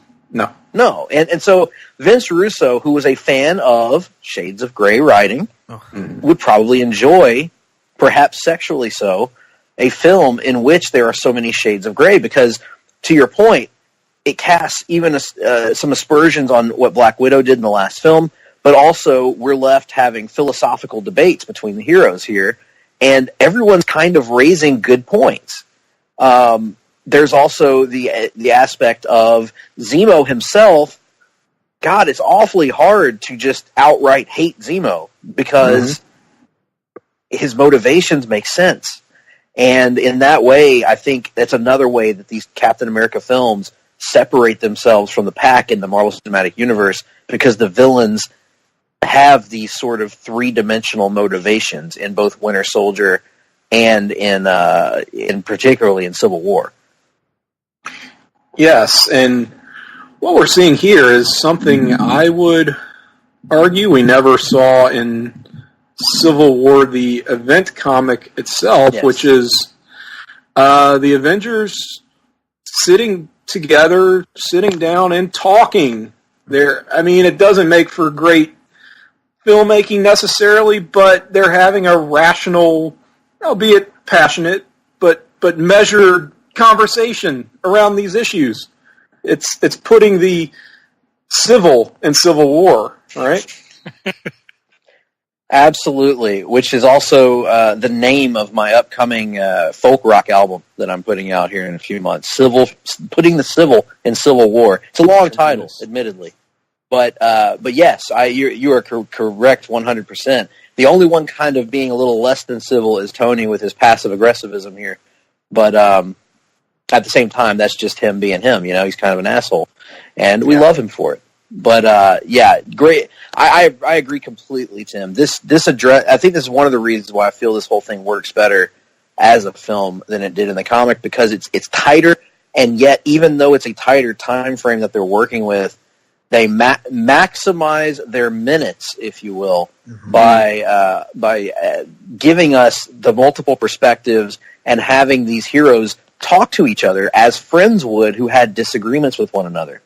And so Vince Russo, who was a fan of shades of gray writing, would probably enjoy, perhaps sexually so, a film in which there are so many shades of gray. Because, to your point, it casts even some aspersions on what Black Widow did in the last film, but also we're left having philosophical debates between the heroes here, and everyone's kind of raising good points. There's also the aspect of Zemo himself. God, it's awfully hard to just outright hate Zemo because his motivations make sense. And in that way, I think that's another way that these Captain America films separate themselves from the pack in the Marvel Cinematic Universe, because the villains have these sort of three-dimensional motivations in both Winter Soldier and in particularly in Civil War. Yes, and what we're seeing here is something I would argue we never saw in Civil War, the event comic itself, which is the Avengers sitting together, sitting down and talking. I mean, it doesn't make for great filmmaking necessarily, but they're having a rational, albeit passionate, but measured conversation around these issues. It's putting the civil in Civil War, right? Absolutely, which is also the name of my upcoming folk rock album that I'm putting out here in a few months. Putting the civil in Civil War. It's a long title, admittedly, but yes, you are correct 100%. The only one kind of being a little less than civil is Tony with his passive aggressivism here, but at the same time, that's just him being him. He's kind of an asshole, and we love him for it. But great. I agree completely, Tim. This address. I think this is one of the reasons why I feel this whole thing works better as a film than it did in the comic, because it's tighter, and yet even though it's a tighter time frame that they're working with, they maximize their minutes, if you will, by giving us the multiple perspectives and having these heroes talk to each other as friends would who had disagreements with one another.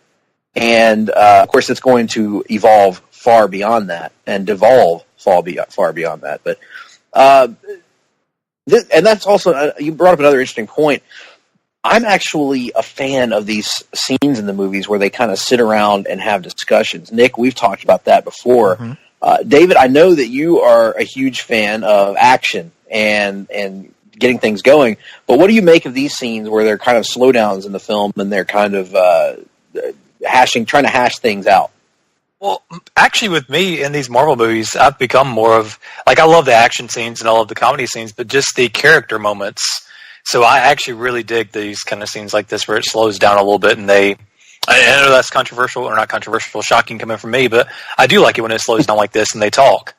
And, of course, it's going to evolve far beyond that and devolve far beyond that. But and that's also, you brought up another interesting point. I'm actually a fan of these scenes in the movies where they kind of sit around and have discussions. Nick, we've talked about that before. David, I know that you are a huge fan of action and getting things going, but what do you make of these scenes where they're kind of slowdowns in the film and they're kind of trying to hash things out? Well, actually, with me in these Marvel movies, I've become more of like I love the action scenes and all of the comedy scenes, but just the character moments. So I actually really dig these kind of scenes like this where it slows down a little bit, and I know that's controversial or not controversial, shocking coming from me, but I do like it when it slows down like this and they talk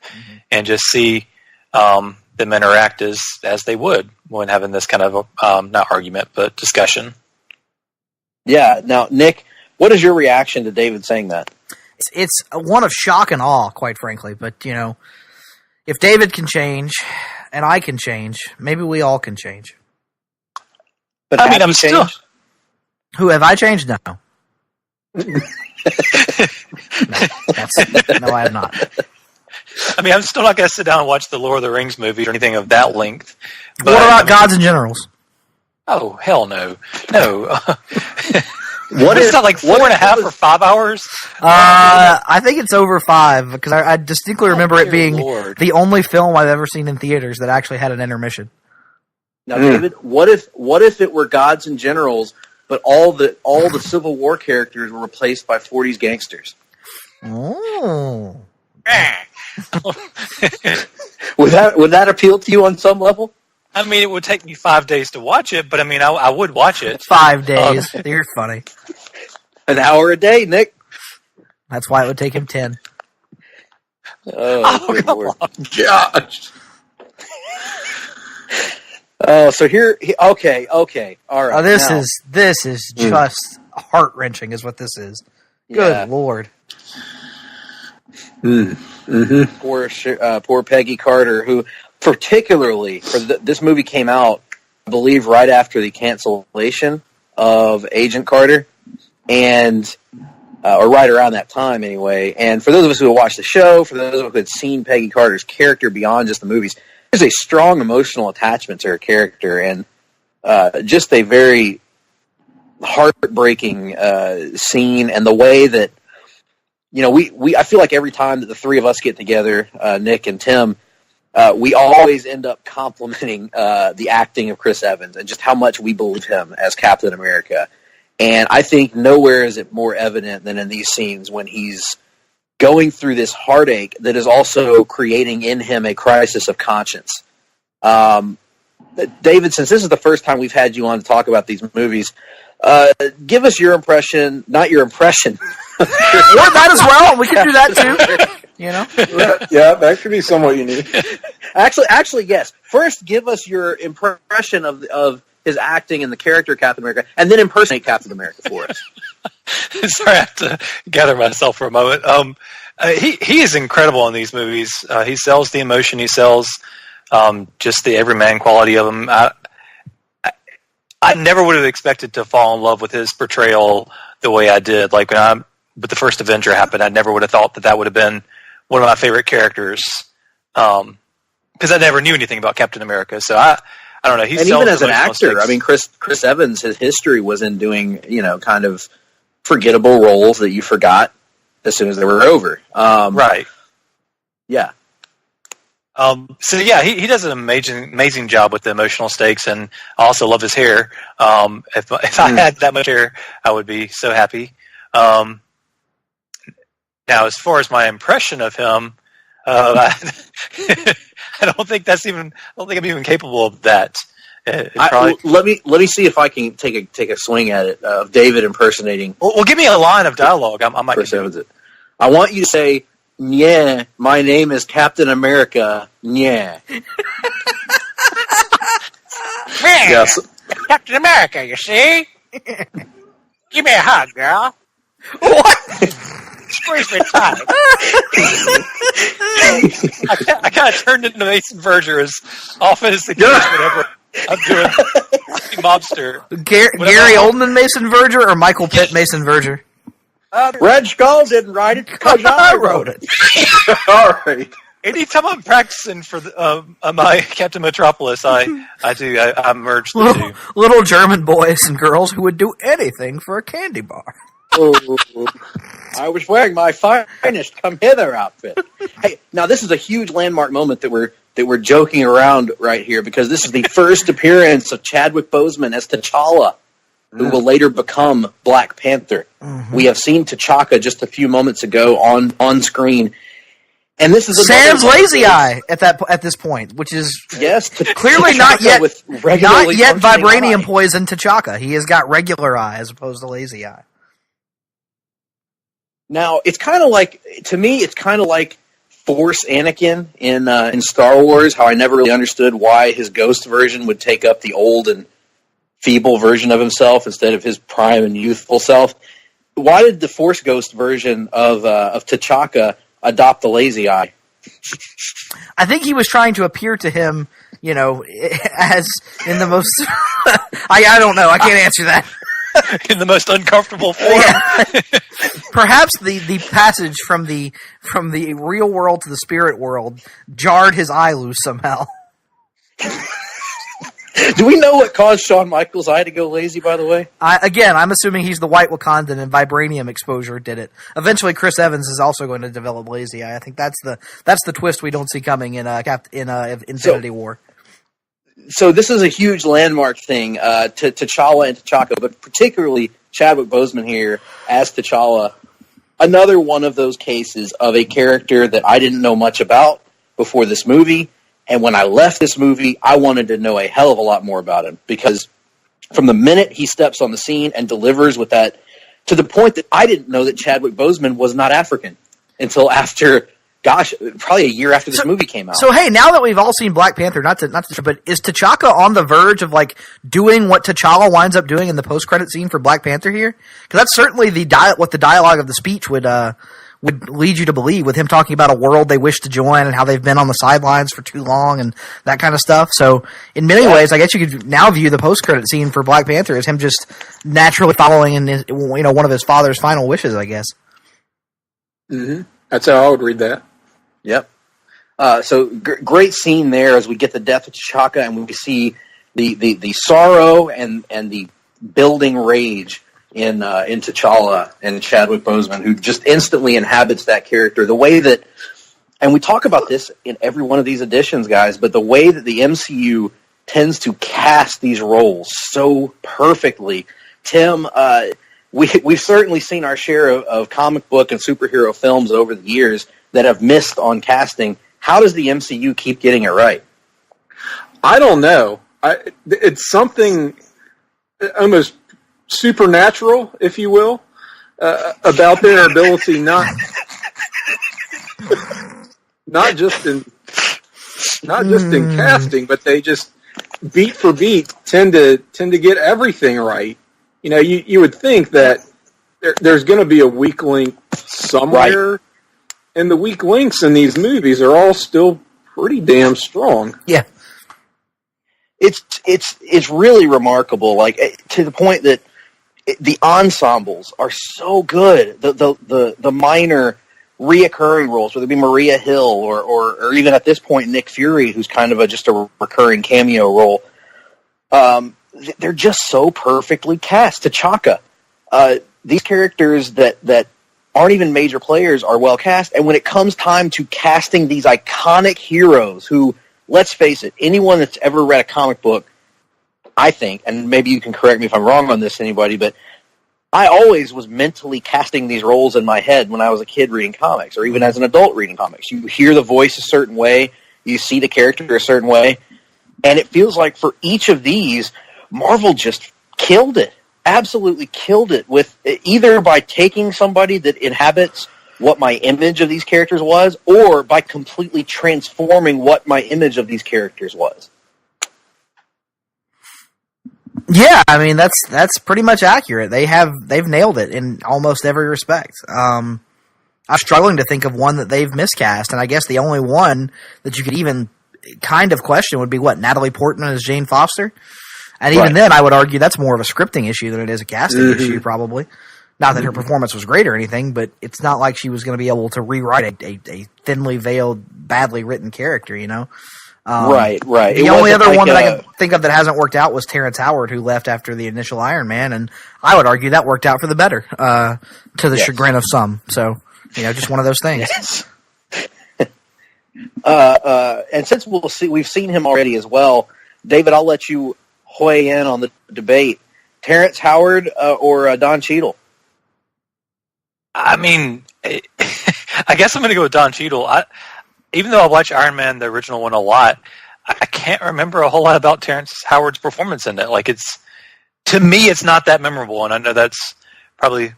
and just see them interact as they would when having this kind of not argument but discussion. Yeah. Now, Nick, what is your reaction to David saying that? It's one of shock and awe, quite frankly. But, you know, if David can change and I can change, maybe we all can change. But I mean, I'm still... Who, have I changed? No. No, I have not. I mean, I'm still not going to sit down and watch the Lord of the Rings movie or anything of that length. But, what about Gods and Generals? Oh, hell no. No. What is is that, like 4.5 or 5 hours? I think it's over 5, because I distinctly remember it being the only film I've ever seen in theaters that actually had an intermission. Now, David, what if it were Gods and Generals, but all the Civil War characters were replaced by 40s gangsters? Oh. Would that appeal to you on some level? I mean, it would take me 5 days to watch it, but I mean, I would watch it. 5 days. You're funny. An hour a day, Nick. That's why it would take him 10. Oh, come on. Gosh. Oh, so okay, all right. This is just heart wrenching, is what this is. Good Lord. Poor Peggy Carter, who particularly for this movie came out, I believe, right after the cancellation of Agent Carter, and or right around that time anyway. And for those of us who have watched the show, for those of us who had seen Peggy Carter's character beyond just the movies, there's a strong emotional attachment to her character, and just a very heartbreaking scene, and the way that, you know, I feel like every time that the three of us get together, Nick and Tim, we always end up complimenting the acting of Chris Evans and just how much we believe him as Captain America. And I think nowhere is it more evident than in these scenes when he's going through this heartache that is also creating in him a crisis of conscience. David, since this is the first time we've had you on to talk about these movies, give us your impression, not your impression. Or that as well. We can do that too. You know? Yeah, that could be somewhat unique. Actually, yes. First, give us your impression of his acting and the character Captain America, and then impersonate Captain America for us. Sorry, I have to gather myself for a moment. He is incredible in these movies. He sells the emotion. He sells just the everyman quality of him. I never would have expected to fall in love with his portrayal the way I did. Like when but the first Avenger happened, I never would have thought that would have been one of my favorite characters. Because I never knew anything about Captain America. So I don't know. And even as an actor, I mean, Chris Evans, his history was in doing, kind of forgettable roles that you forgot as soon as they were over. Right. Yeah. So yeah, he does an amazing job with the emotional stakes, and I also love his hair. If I had that much hair, I would be so happy. Now, as far as my impression of him, I don't think I'm even capable of that. Let me see if I can take a swing at it of David impersonating. Well, give me a line of dialogue. I might do it. I want you to say, "Yeah, my name is Captain America." Yeah. Yes. Captain America, you see? Give me a hug, girl. What? Squeeze me tight. I kind of turned into Mason Verger as often as the case whenever I'm doing mobster. Gary Oldman Mason Verger or Michael Pitt Mason Verger? Red Skull didn't write it because I wrote it. All right. Anytime I'm practicing for my Captain Metropolis, I merge the two. Little German boys and girls who would do anything for a candy bar. Oh, I was wearing my finest come hither outfit. Hey, now this is a huge landmark moment that we're joking around right here, because this is the first appearance of Chadwick Boseman as T'Challa. who will later become Black Panther. Mm-hmm. We have seen T'Chaka just a few moments ago on screen. And this is Sans lazy eye at this point, which is yes, clearly not yet functioning vibranium eye. poison T'Chaka. He has got regular eye as opposed to lazy eye. Now it's kind of like, to me, it's kind of like Force Anakin in Star Wars. How I never really understood why his Ghost version would take up the old and feeble version of himself instead of his prime and youthful self. Why did the Force Ghost version of T'Chaka adopt the lazy eye? I think he was trying to appear to him, as in the most. I don't know. I can't answer that. In the most uncomfortable form. Perhaps the passage from the real world to the spirit world jarred his eye loose somehow. Do we know what caused Shawn Michaels' eye to go lazy, by the way? I'm assuming he's the white Wakandan and vibranium exposure did it. Eventually, Chris Evans is also going to develop lazy eye. I think that's the twist we don't see coming in Infinity War. So this is a huge landmark thing to T'Challa and T'Chaka, but particularly Chadwick Boseman here as T'Challa. Another one of those cases of a character that I didn't know much about before this movie. And when I left this movie, I wanted to know a hell of a lot more about him, because from the minute he steps on the scene and delivers with that, to the point that I didn't know that Chadwick Boseman was not African until after, probably a year after this movie came out. So hey, now that we've all seen Black Panther, but is T'Chaka on the verge of doing what T'Challa winds up doing in the post-credit scene for Black Panther here? Because that's certainly what the dialogue of the speech would lead you to believe, with him talking about a world they wish to join and how they've been on the sidelines for too long and that kind of stuff. So in many ways, I guess you could now view the post-credit scene for Black Panther as him just naturally following in his, one of his father's final wishes, I guess. Mm-hmm. That's how I would read that. Yep. So great scene there as we get the death of T'Chaka and we see the sorrow and the building rage in T'Challa and Chadwick Boseman, who just instantly inhabits that character. The way that, and we talk about this in every one of these editions, guys, but the way that the MCU tends to cast these roles so perfectly. Tim, we've certainly seen our share of comic book and superhero films over the years that have missed on casting. How does the MCU keep getting it right? I don't know. It's something almost supernatural, if you will, about their ability not just in casting, but they just beat for beat tend to get everything right. You would think that there's going to be a weak link somewhere, right, and the weak links in these movies are all still pretty damn strong. Yeah, it's really remarkable, to the point that the ensembles are so good. The minor reoccurring roles, whether it be Maria Hill or even at this point Nick Fury, who's kind of just a recurring cameo role, they're just so perfectly cast. T'Chaka, these characters that aren't even major players are well cast, and when it comes time to casting these iconic heroes who, let's face it, anyone that's ever read a comic book, I think, and maybe you can correct me if I'm wrong on this, anybody, but I always was mentally casting these roles in my head when I was a kid reading comics, or even as an adult reading comics. You hear the voice a certain way, you see the character a certain way, and it feels like for each of these, Marvel just killed it, absolutely killed it, with either by taking somebody that inhabits what my image of these characters was, or by completely transforming what my image of these characters was. Yeah, I mean that's pretty much accurate. They've nailed it in almost every respect. I'm struggling to think of one that they've miscast, and I guess the only one that you could even kind of question would be Natalie Portman as Jane Foster. And even then, I would argue that's more of a scripting issue than it is a casting issue, probably. Not that her performance was great or anything, but it's not like she was going to be able to rewrite a thinly veiled, badly written character, Right. The only other one that I can think of that hasn't worked out was Terrence Howard, who left after the initial Iron Man, and I would argue that worked out for the better, to the chagrin of some. So, just one of those things. Yes. And since we've seen him already as well, David, I'll let you weigh in on the debate. Terrence Howard or Don Cheadle? I mean, I guess I'm going to go with Don Cheadle. Even though I watch Iron Man, the original one, a lot, I can't remember a whole lot about Terrence Howard's performance in it. Like, to me, it's not that memorable, and I know that's probably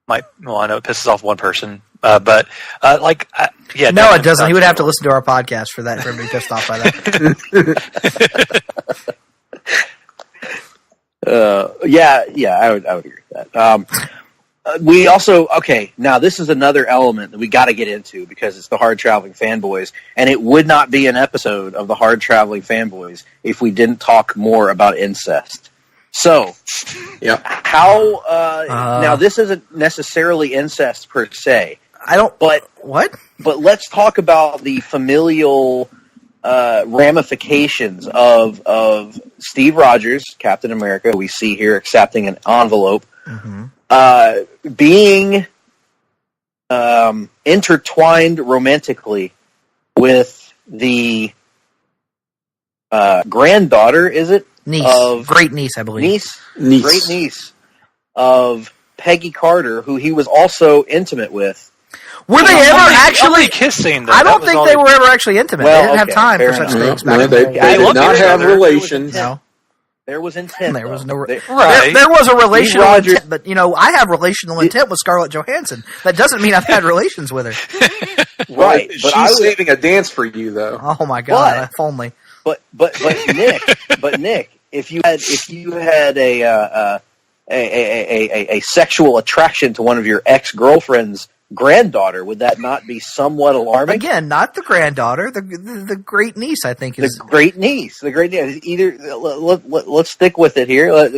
I know it pisses off one person, but yeah. No, it doesn't. He would have to listen to our podcast for that, for him to be pissed off by that. I would agree with that. We also, now this is another element that we got to get into because it's the Hard-Traveling Fanboys, and it would not be an episode of the Hard-Traveling Fanboys if we didn't talk more about incest. So, how, now this isn't necessarily incest per se. What? But let's talk about the familial ramifications of Steve Rogers, Captain America, we see here accepting an envelope, being intertwined romantically with the granddaughter, is it? Great niece, I believe. Great niece of Peggy Carter, who he was also intimate with. Were they ever actually kissing? I don't think they were ever actually intimate. They didn't have time for such things. They did not have relations. There was intent. There was no there was a relational intent, but I have relational intent with Scarlett Johansson. That doesn't mean I've had relations with her. Right, but she's saving a dance for you, though. Oh my God! If only. But Nick, if you had a sexual attraction to one of your ex-girlfriend's granddaughter, would that not be somewhat alarming? Again, not the granddaughter, the great niece. I think is the great niece. Either let's stick with it here. Let's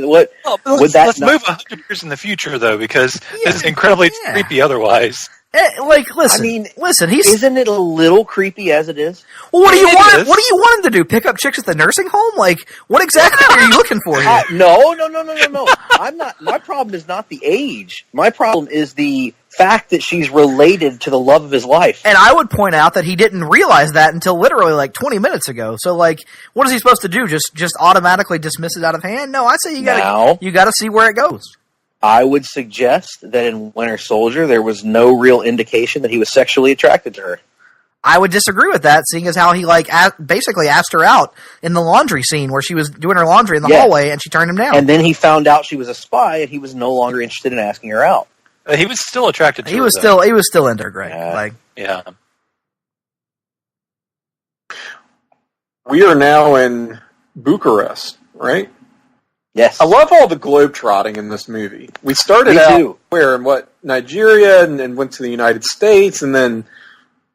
move 100 years in the future though, because this is incredibly creepy otherwise. Listen. Isn't it a little creepy as it is? Well, what do you want? What do you want him to do? Pick up chicks at the nursing home? Like, what exactly are you looking for here? No. I'm not. My problem is not the age. My problem is the fact that she's related to the love of his life. And I would point out that he didn't realize that until literally like 20 minutes ago. So, like, what is he supposed to do? Just automatically dismiss it out of hand? No, I say you gotta see where it goes. I would suggest that in Winter Soldier, there was no real indication that he was sexually attracted to her. I would disagree with that, seeing as how he basically asked her out in the laundry scene where she was doing her laundry in the hallway and she turned him down. And then he found out she was a spy and he was no longer interested in asking her out. He was still attracted to her. He was still into her, Greg. Yeah. We are now in Bucharest, right? Yes. I love all the globetrotting in this movie. We started out in Nigeria, and went to the United States, and then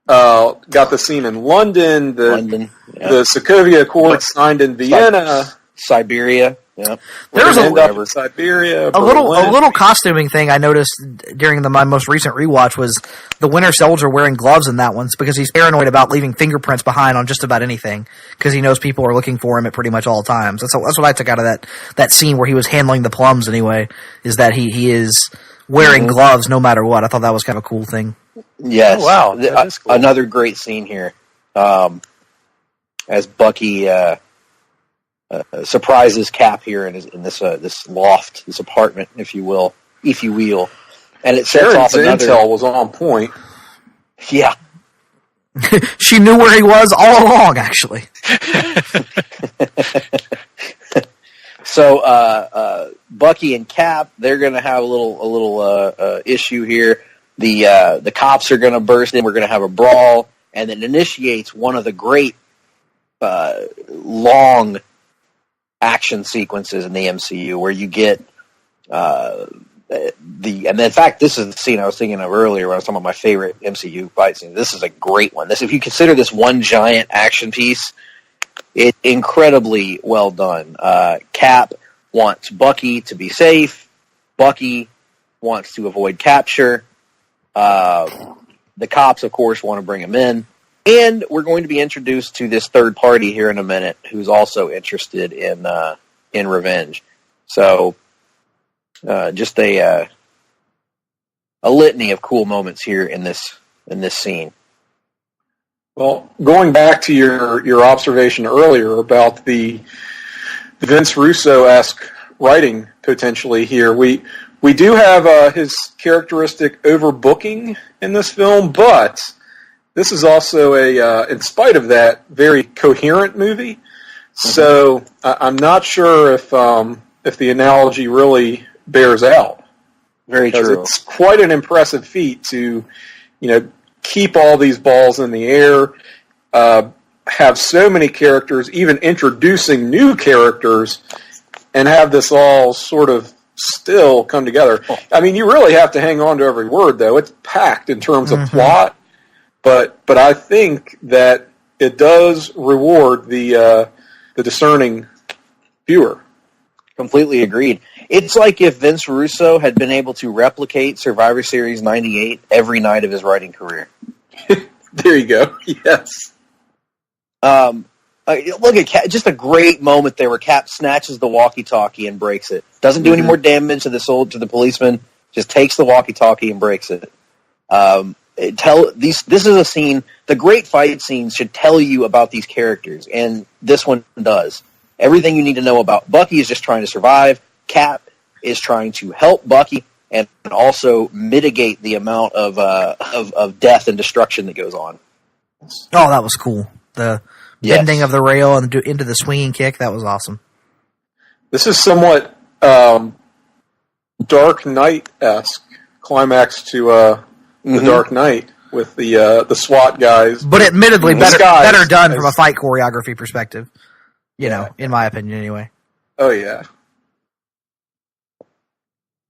got the scene in London. The Sokovia Accord signed in Vienna, Siberia. Yeah, there was Siberia. A little costuming thing I noticed during my most recent rewatch was the Winter Soldier wearing gloves in that one because he's paranoid about leaving fingerprints behind on just about anything because he knows people are looking for him at pretty much all times. That's what I took out of that scene where he was handling the plums anyway, is that he is wearing gloves no matter what. I thought that was kind of a cool thing. Yes. Oh, wow. That is cool. Another great scene here. As Bucky surprises Cap here in this loft, this apartment, if you will, and it sets off another. Intel was on point. Yeah, she knew where he was all along, actually. So Bucky and Cap, they're going to have a little issue here. The cops are going to burst in. We're going to have a brawl, and it initiates one of the great long action sequences in the MCU where you get and in fact, this is the scene I was thinking of earlier when I was talking about my favorite MCU fight scene. This is a great one. If you consider this one giant action piece, it's incredibly well done. Cap wants Bucky to be safe. Bucky wants to avoid capture. The cops, of course, want to bring him in. And we're going to be introduced to this third party here in a minute who's also interested in revenge. So just a litany of cool moments here in this scene. Well, going back to your observation earlier about the Vince Russo-esque writing potentially here. We do have his characteristic overbooking in this film, but this is also in spite of that, very coherent movie. So I'm not sure if the analogy really bears out. Very true. It's quite an impressive feat to, keep all these balls in the air, have so many characters, even introducing new characters, and have this all sort of still come together. I mean, you really have to hang on to every word, though. It's packed in terms of plot, but I think that it does reward the discerning viewer. Completely agreed. It's like if Vince Russo had been able to replicate Survivor Series 98 every night of his writing career. There you go. Yes. Look at Cap, just a great moment there where Cap snatches the walkie-talkie and breaks it. Doesn't do any more damage to the policeman. Just takes the walkie-talkie and breaks it. This is a scene. The great fight scenes should tell you about these characters, and this one does. Everything you need to know about Bucky is just trying to survive. Cap is trying to help Bucky and also mitigate the amount of death and destruction that goes on. Oh, that was cool. The bending of the rail and into the swinging kick, that was awesome. This is somewhat Dark Knight-esque climax to the Dark Knight with the SWAT guys. But admittedly, better done from a fight choreography perspective. In my opinion, anyway. Oh, yeah.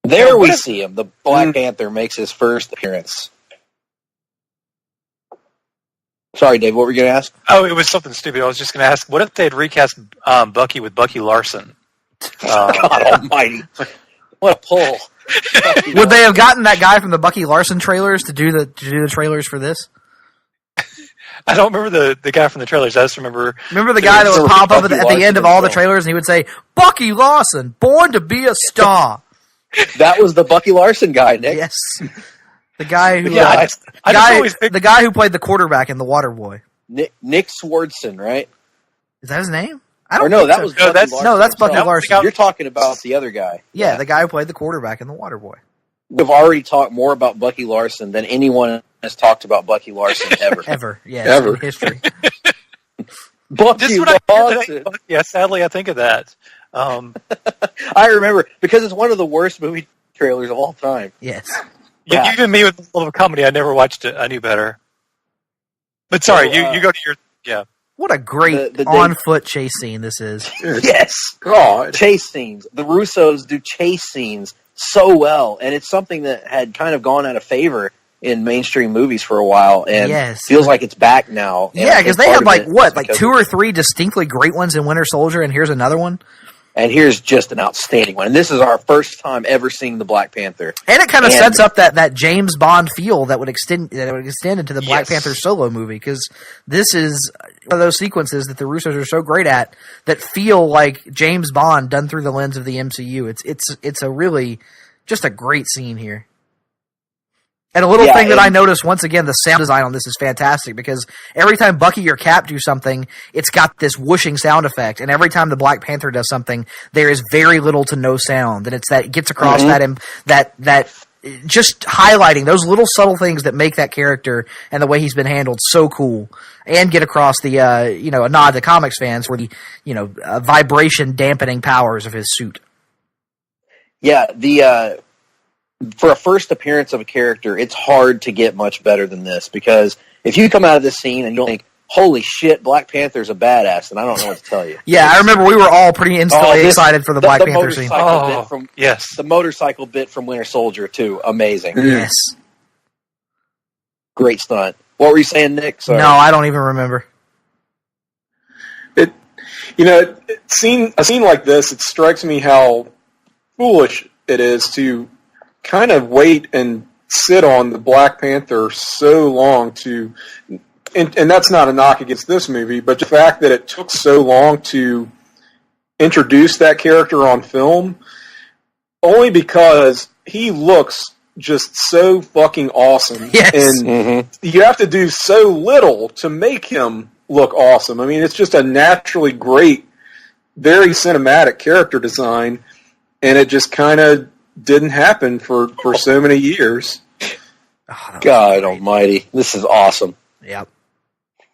There we see him. The Black Panther makes his first appearance. Sorry, Dave, what were you going to ask? Oh, it was something stupid. I was just going to ask, what if they'd recast Bucky with Bucky Larson? God almighty. What a pull. Would they have gotten that guy from the Bucky Larson trailers to do the trailers for this? I don't remember the guy from the trailers. I just remember the guy that would pop up at the end of all the trailers, and he would say, "Bucky Larson, born to be a star." That was the Bucky Larson guy, Nick. Yes, the guy who the guy who played the quarterback in The Waterboy. Nick Swardson, right? Is that his name? That's Bucky Larson. You're talking about the other guy. Yeah, the guy who played the quarterback in The Waterboy. We've already talked more about Bucky Larson than anyone has talked about Bucky Larson ever. In history. Bucky Larson. Yeah, sadly, I think of that. I remember, because it's one of the worst movie trailers of all time. Yes. Yeah. Even me with a little comedy, I never watched it. I knew better. But sorry, you go to your... Yeah. What a great on-foot chase scene this is. Yes. God. Chase scenes. The Russos do chase scenes so well, and it's something that had kind of gone out of favor in mainstream movies for a while, and feels like it's back now. Yeah, because they had like 2 or 3 distinctly great ones in Winter Soldier, and here's another one. And here's just an outstanding one. And this is our first time ever seeing the Black Panther. And it kind of sets up that James Bond feel that would extend into the Black Panther solo movie, because this is one of those sequences that the Russos are so great at that feel like James Bond done through the lens of the MCU. It's a really just a great scene here. And a little thing that I noticed, once again, the sound design on this is fantastic, because every time Bucky or Cap do something, it's got this whooshing sound effect, and every time the Black Panther does something, there is very little to no sound, and it gets across that just highlighting those little subtle things that make that character and the way he's been handled so cool, and get across the a nod to comics fans for the vibration dampening powers of his suit. Yeah, for a first appearance of a character, it's hard to get much better than this, because if you come out of this scene and you don't think, holy shit, Black Panther's a badass, then I don't know what to tell you. Yeah, I remember we were all pretty instantly excited for the Black Panther scene. The motorcycle bit from Winter Soldier, too. Amazing. Yes. Great stunt. What were you saying, Nick? Sorry. No, I don't even remember. A scene like this, it strikes me how foolish it is to kind of wait and sit on the Black Panther so long and that's not a knock against this movie, but the fact that it took so long to introduce that character on film, only because he looks just so fucking awesome. Yes. And you have to do so little to make him look awesome. I mean, it's just a naturally great, very cinematic character design. and it just kind of didn't happen for so many years. God almighty. This is awesome. Yep.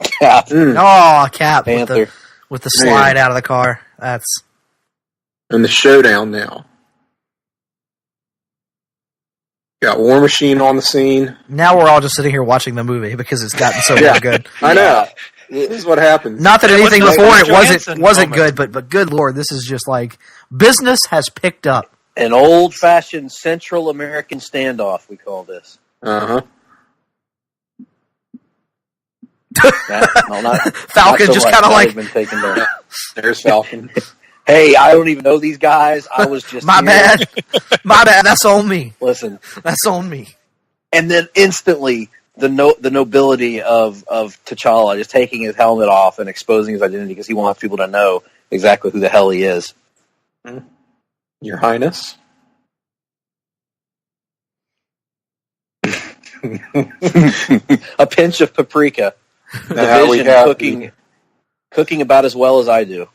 Cap. Oh, Cap Panther. with the slide out of the car. That's... And the showdown now. Got War Machine on the scene. Now we're all just sitting here watching the movie because it's gotten so good. I know. This is what happens. Not that anything before it wasn't moment. good, but good Lord, this is just like business has picked up. An old-fashioned Central American standoff, we call this. Uh-huh. Falcon not so just much. kind of That like... has been taken down. There's Falcon. Hey, I don't even know these guys. I was just My here. bad. My bad. That's on me. Listen, That's on me. and then instantly the nobility of T'Challa just taking his helmet off and exposing his identity because he wants people to know exactly who the hell he is. Your Highness. A pinch of paprika. Now we Vision have cooking about as well as I do.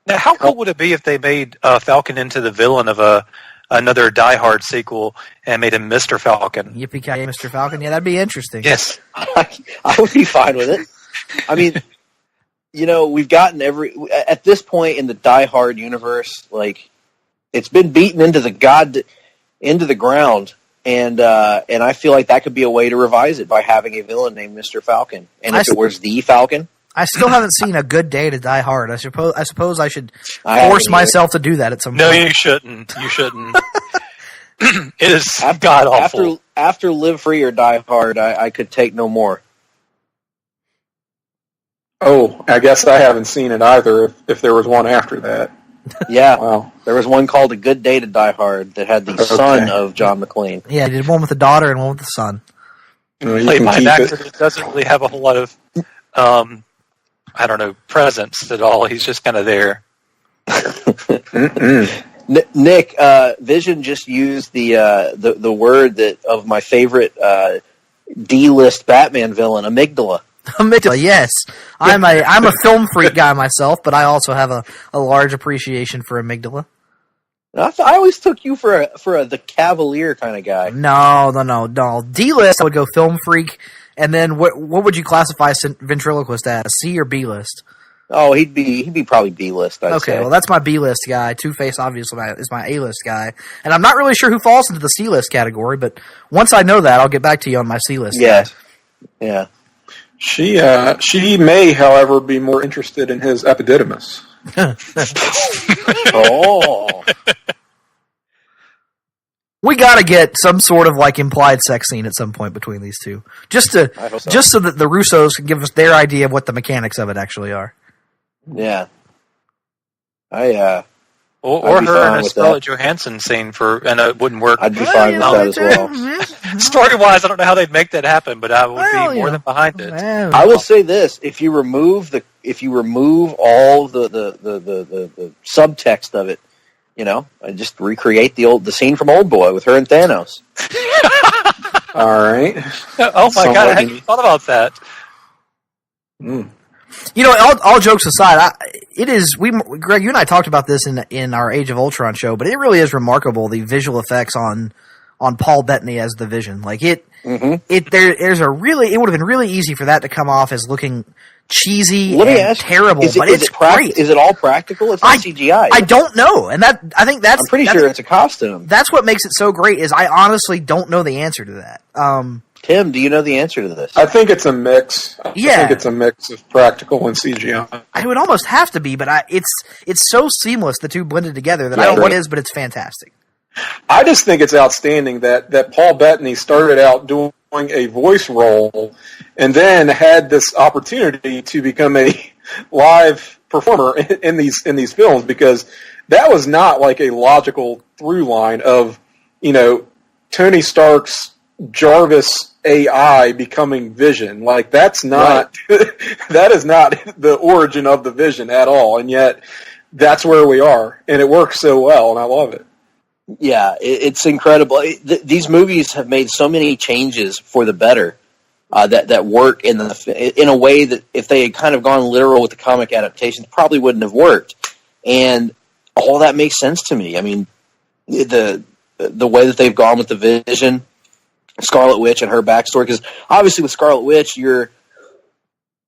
Now, how cool would it be if they made Falcon into the villain of another Die Hard sequel and made him Mr. Falcon? Yippee-ki-yay, Mr. Falcon. Yeah, that'd be interesting. Yes. I would be fine with it. I mean, we've gotten at this point in the Die Hard universe, like it's been beaten into the ground, and I feel like that could be a way to revise it by having a villain named Mr. Falcon. And if it was the Falcon, I still haven't seen A Good Day to Die Hard. I suppose I should I haven't force either. myself to do that at some No, point. you shouldn't. You shouldn't. It is god awful. After Live Free or Die Hard, I could take no more. Oh, I guess I haven't seen it either, if there was one after that. Yeah, Wow. there was one called A Good Day to Die Hard that had the son of John McClane. Yeah, I did one with the daughter and one with the son. You Played can by an keep actor it. that doesn't really have a whole lot of, I don't know, presence at all. He's just kind of there. Nick, Vision just used the word that of my favorite D-list Batman villain, Amygdala. Amygdala, yes. I'm a film freak guy myself, but I also have a large appreciation for Amygdala. I always took you for the Cavalier kind of guy. No. D-list, I would go film freak, and then what would you classify ventriloquist as? C or B-list? Oh, he'd be probably B-list. I'd Okay, say. well that's my B-list guy. Two-Face obviously is my A-list guy, and I'm not really sure who falls into the C-list category. But once I know that, I'll get back to you on my C-list. Yeah, guys. yeah. She may, however, be more interested in his epididymis. Oh, We got to get some sort of like implied sex scene at some point between these two, just so that the Russos can give us their idea of what the mechanics of it actually are. yeah. Or I'd be her fine in a with Scarlett Johansson scene and it wouldn't work. I'd be fine with that as well. Story-wise, I don't know how they'd make that happen, but I would Well, be more than behind it. Well, I will say this: if you remove all the subtext of it, and just recreate the scene from Old Boy with her and Thanos. All right. Oh my god, I hadn't even thought about that. all jokes aside, Greg, you and I talked about this in our Age of Ultron show, but it really is remarkable the visual effects on Paul Bettany as the Vision. Like it would have been really easy for that to come off as looking cheesy and terrible, but it's great. Is it all practical? It's not CGI. I don't know, and I think I'm pretty sure it's a costume. That's what makes it so great. Is I honestly don't know the answer to that. Tim, do you know the answer to this? I think it's a mix. Yeah. I think it's a mix of practical and CGI. It would almost have to be, but it's so seamless, the two blended together, that I Yeah, don't know what right. it is, but it's fantastic. I just think it's outstanding that Paul Bettany started out doing a voice role and then had this opportunity to become a live performer in these films, because that was not like a logical through line of, Tony Stark's Jarvis AI becoming Vision. Like that's not that is not the origin of the Vision at all, and yet that's where we are, and it works so well, and I love it. Yeah, it's incredible. These movies have made so many changes for the better that work in a way that if they had kind of gone literal with the comic adaptations, probably wouldn't have worked. And all that makes sense to me. I mean, the way that they've gone with the Vision, Scarlet Witch, and her backstory. Because obviously with Scarlet Witch, you're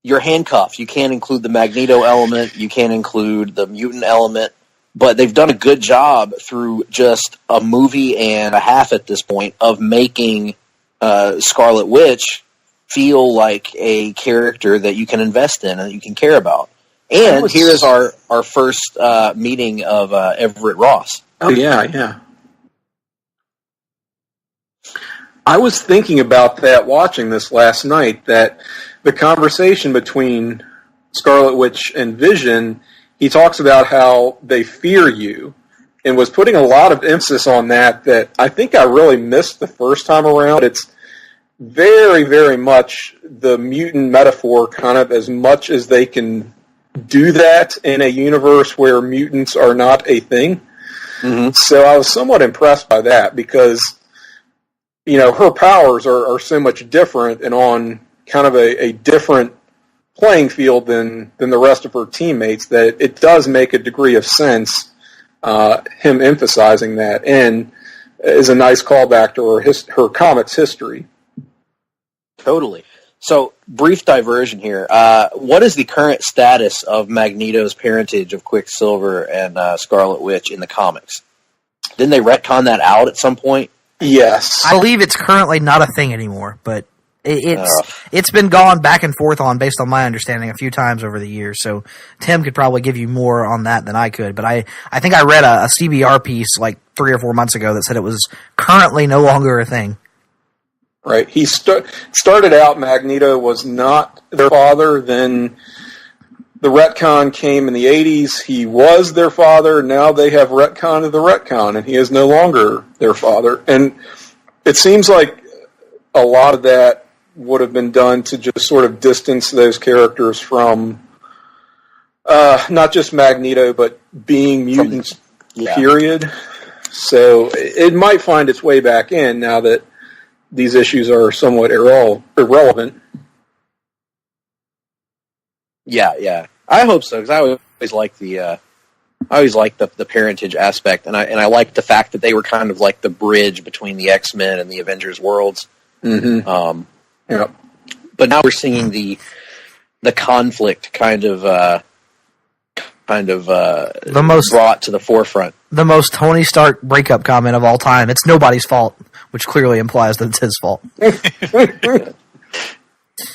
handcuffed. You can't include the Magneto element. You can't include the mutant element. But they've done a good job through just a movie and a half at this point of making Scarlet Witch feel like a character that you can invest in and that you can care about. And here is our first meeting of Everett Ross. Oh, yeah. I was thinking about that watching this last night, that the conversation between Scarlet Witch and Vision, he talks about how they fear you, and was putting a lot of emphasis on that I think I really missed the first time around. It's very, very much the mutant metaphor, kind of as much as they can do that in a universe where mutants are not a thing. Mm-hmm. So I was somewhat impressed by that, because, her powers are so much different and on kind of a different playing field than the rest of her teammates, that it does make a degree of sense, him emphasizing that, and is a nice callback to her comics history. Totally. So, brief diversion here. What is the current status of Magneto's parentage of Quicksilver and Scarlet Witch in the comics? Didn't they retcon that out at some point? Yes. I believe it's currently not a thing anymore, but it's been gone back and forth on, based on my understanding, a few times over the years. So Tim could probably give you more on that than I could. But I think I read a CBR piece like 3 or 4 months ago that said it was currently no longer a thing. Right. He started out, Magneto was not their father. Then the retcon came in the 80s. He was their father. Now they have retcon of the retcon, and he is no longer their father. And it seems like a lot of that would have been done to just sort of distance those characters from not just Magneto, but being mutants, period. So it might find its way back in now that these issues are somewhat irrelevant. Yeah. I hope so, because I always like the parentage aspect, and I like the fact that they were kind of like the bridge between the X-Men and the Avengers worlds. Mm-hmm. But now we're seeing the conflict kind of the most brought to the forefront. The most Tony Stark breakup comment of all time. It's nobody's fault, which clearly implies that it's his fault.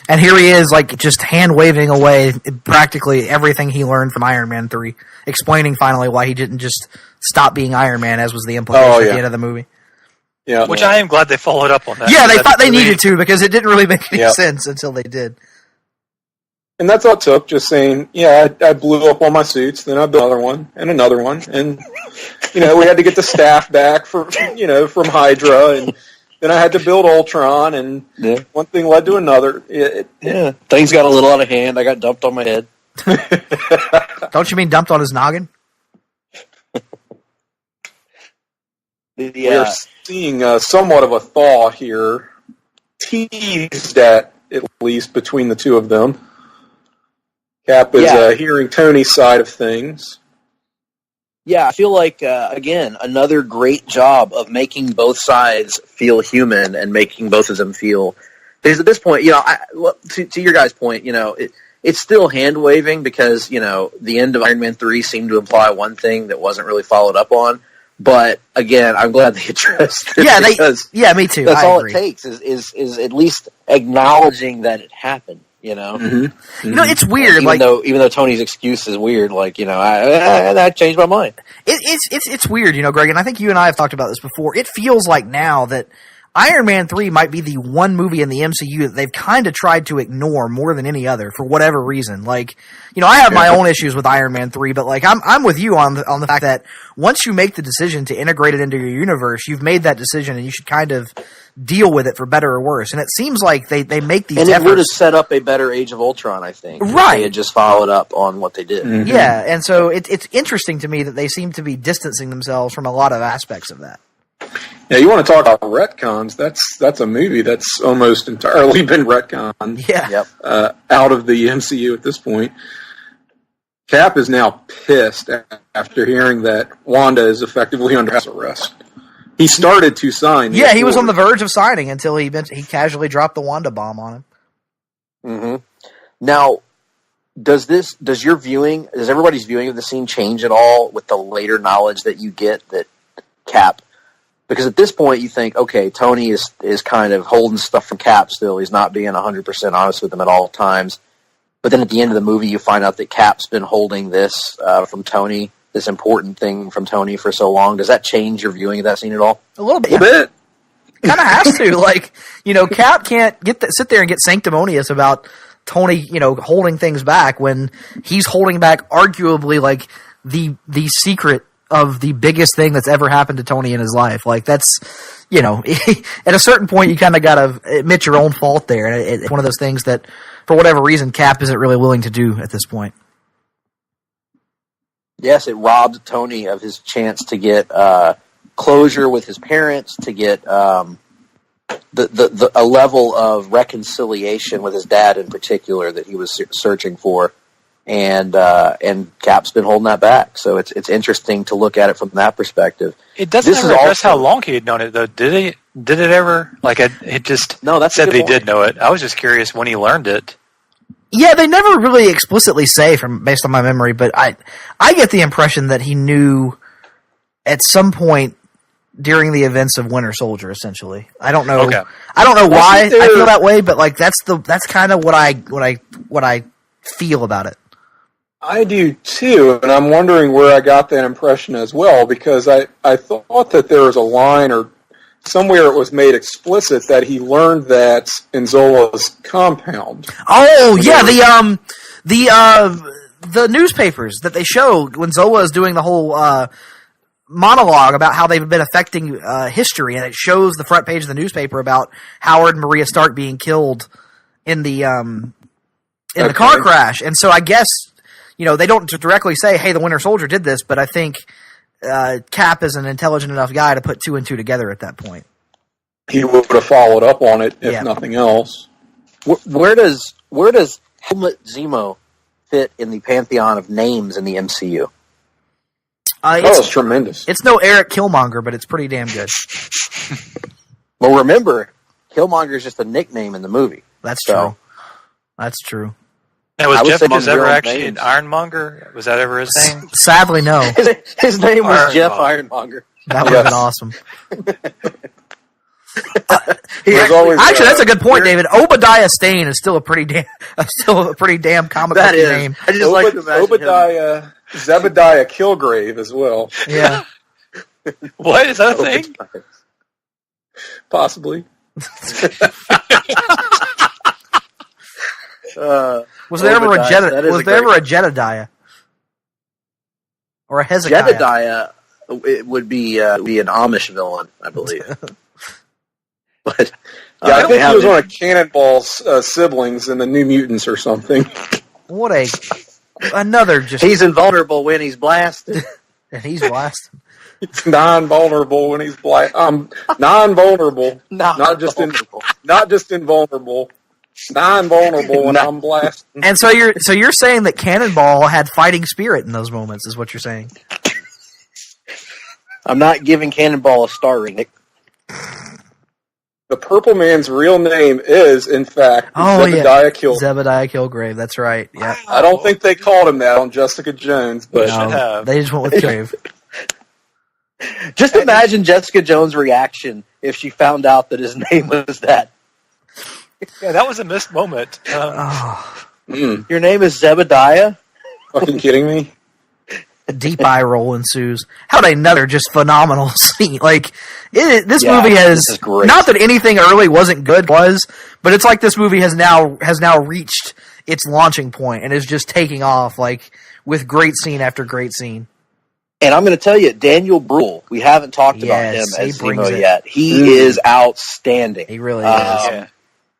And here he is, like, just hand-waving away practically everything he learned from Iron Man 3, explaining finally why he didn't just stop being Iron Man, as was the implication at the end of the movie. Yeah, Which I am glad they followed up on that. Yeah, they thought they needed to, because it didn't really make any sense until they did. And that's all it took, just saying, I blew up all my suits, then I built another one, and another one, and, we had to get the staff back from Hydra, and then I had to build Ultron, and one thing led to another. Things got a little out of hand. I got dumped on my head. Don't you mean dumped on his noggin? We are seeing somewhat of a thaw here, teased at least between the two of them. Cap is hearing Tony's side of things. Yeah, I feel like, again, another great job of making both sides feel human and making both of them feel... Because at this point, to your guys' point, it's still hand-waving because, the end of Iron Man 3 seemed to imply one thing that wasn't really followed up on. But, again, I'm glad they addressed it. Yeah, me too. That's all it takes is at least acknowledging that it happened. Mm-hmm. It's weird. Even though Tony's excuse is weird, I changed my mind. It's weird, Greg, and I think you and I have talked about this before. It feels like now that Iron Man 3 might be the one movie in the MCU that they've kind of tried to ignore more than any other for whatever reason. I have my own issues with Iron Man 3, but I'm with you on the fact that once you make the decision to integrate it into your universe, you've made that decision and you should kind of deal with it for better or worse. And it seems like they make these efforts. And it would have set up a better Age of Ultron, I think. Right. If they had just followed up on what they did. Mm-hmm. Yeah, and so it's interesting to me that they seem to be distancing themselves from a lot of aspects of that. Yeah, you want to talk about retcons? That's a movie that's almost entirely been retconned. Yeah. Out of the MCU at this point. Cap is now pissed after hearing that Wanda is effectively under house arrest. He started to sign. Yeah, he was on the verge of signing until he casually dropped the Wanda bomb on him. Mm-hmm. Now, does everybody's viewing of the scene change at all with the later knowledge that you get that Cap? Because at this point you think, okay, Tony is kind of holding stuff from Cap still. He's not being 100% honest with him at all times. But then at the end of the movie, you find out that Cap's been holding this from Tony, this important thing from Tony for so long. Does that change your viewing of that scene at all? A little bit. Kind of has to. Like, Cap can't sit there and get sanctimonious about Tony, holding things back when he's holding back arguably like the secret of the biggest thing that's ever happened to Tony in his life. Like, that's, at a certain point you kind of got to admit your own fault there. And it's one of those things that, for whatever reason, Cap isn't really willing to do at this point. Yes, it robbed Tony of his chance to get closure with his parents, to get a level of reconciliation with his dad in particular that he was searching for, and Cap's been holding that back. So it's interesting to look at it from that perspective. It doesn't ever address how long he had known it, though. Did it? Did it ever? Like, it just said that he did know it. I was just curious when he learned it. Yeah, they never really explicitly say, based on my memory, but I get the impression that he knew at some point during the events of Winter Soldier. Essentially, I don't know. Okay. I don't know why I feel that way, but like that's kind of what I feel about it. I do too, and I'm wondering where I got that impression as well, because I thought that there was a line or somewhere it was made explicit that he learned that in Zola's compound. Oh yeah, the newspapers that they show when Zola is doing the whole monologue about how they've been affecting history, and it shows the front page of the newspaper about Howard and Maria Stark being killed in the car crash. And so I guess they don't directly say, "Hey, the Winter Soldier did this," but I think Cap is an intelligent enough guy to put two and two together at that point. He would have followed up on it if nothing else. Where does Helmut Zemo fit in the pantheon of names in the MCU? It's tremendous. It's no Eric Killmonger, but it's pretty damn good. Well, remember, Killmonger is just a nickname in the movie. That's true. That's true. Now, was Jeff Bridges ever actually an Ironmonger? Was that ever his name? Sadly, no. His name was Jeff Ironmonger. That would have been awesome. Actually, that's a good point, David. Obadiah Stane is still a pretty damn comic book name. I just like to imagine Zebediah Kilgrave as well. Yeah. What is that a thing? Possibly. Was there ever a Jedediah? Or a Hezekiah? Jedediah would be an Amish villain, I believe. But I think he was one of Cannonball's siblings in the New Mutants or something. What another just... He's invulnerable when he's blasted. And he's blasted. He's non-vulnerable when he's blasted. Non-vulnerable. Not just invulnerable. Non-vulnerable when I'm blasted. And so you're saying that Cannonball had fighting spirit in those moments, is what you're saying? I'm not giving Cannonball a star ring, Nick. The Purple Man's real name is, in fact, Zebediah Kilgrave. Zebediah Kilgrave, that's right. Yeah. I don't think they called him that on Jessica Jones, but they just went with Kilgrave. Just imagine Jessica Jones' reaction if she found out that his name was that. Yeah, that was a missed moment. Your name is Zebediah? Fucking kidding me? A deep eye roll ensues. How about another just phenomenal scene? Like, this movie has, not that anything early wasn't good, but it's like this movie has now reached its launching point and is just taking off, like, with great scene after great scene. And I'm going to tell you, Daniel Bruhl, we haven't talked about him as Zemo yet. He is outstanding. He really is. Yeah.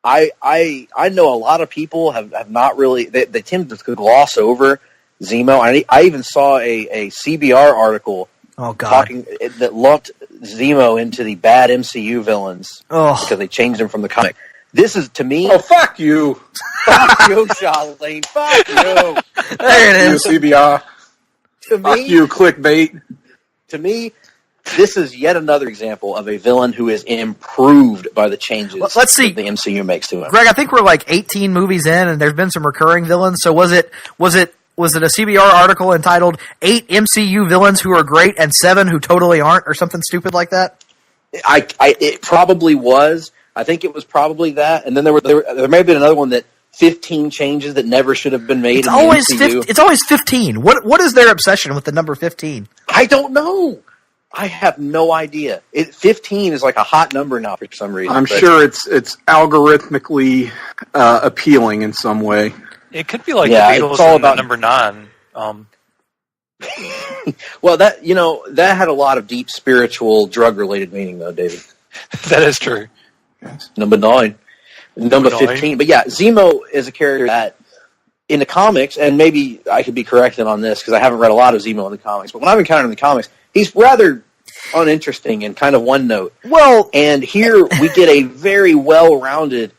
I know a lot of people have not really, they tend to gloss over Zemo. I even saw a CBR article that lumped Zemo into the bad MCU villains because they changed him from the comic. This is, to me... Oh, fuck you! Fuck you, Charlene. Fuck you. There it You is. CBI. To Fuck me, you, clickbait. to me, this is yet another example of a villain who is improved by the changes Let's see. that the MCU makes to him. Greg, I think we're like 18 movies in, and there's been some recurring villains. So was it a CBR article entitled 8 MCU villains who are great and 7 who totally aren't, or something stupid like that? It probably was. I think it was probably that. And then there may have been another one that 15 changes that never should have been made It's in always the MCU. it's always 15. What is their obsession with the number 15? I don't know. I have no idea. 15 is like a hot number now for some reason. I'm sure it's algorithmically appealing in some way. It could be like Yeah, the Beatles it's all and about- number 9. Well, that had a lot of deep spiritual drug-related meaning, though, David. That is true. Number 9. Number 9. 15. But yeah, Zemo is a character that, in the comics, and maybe I could be corrected on this because I haven't read a lot of Zemo in the comics, but when I've encountered him in the comics, he's rather uninteresting and kind of one note. Well, And here we get a very well-rounded,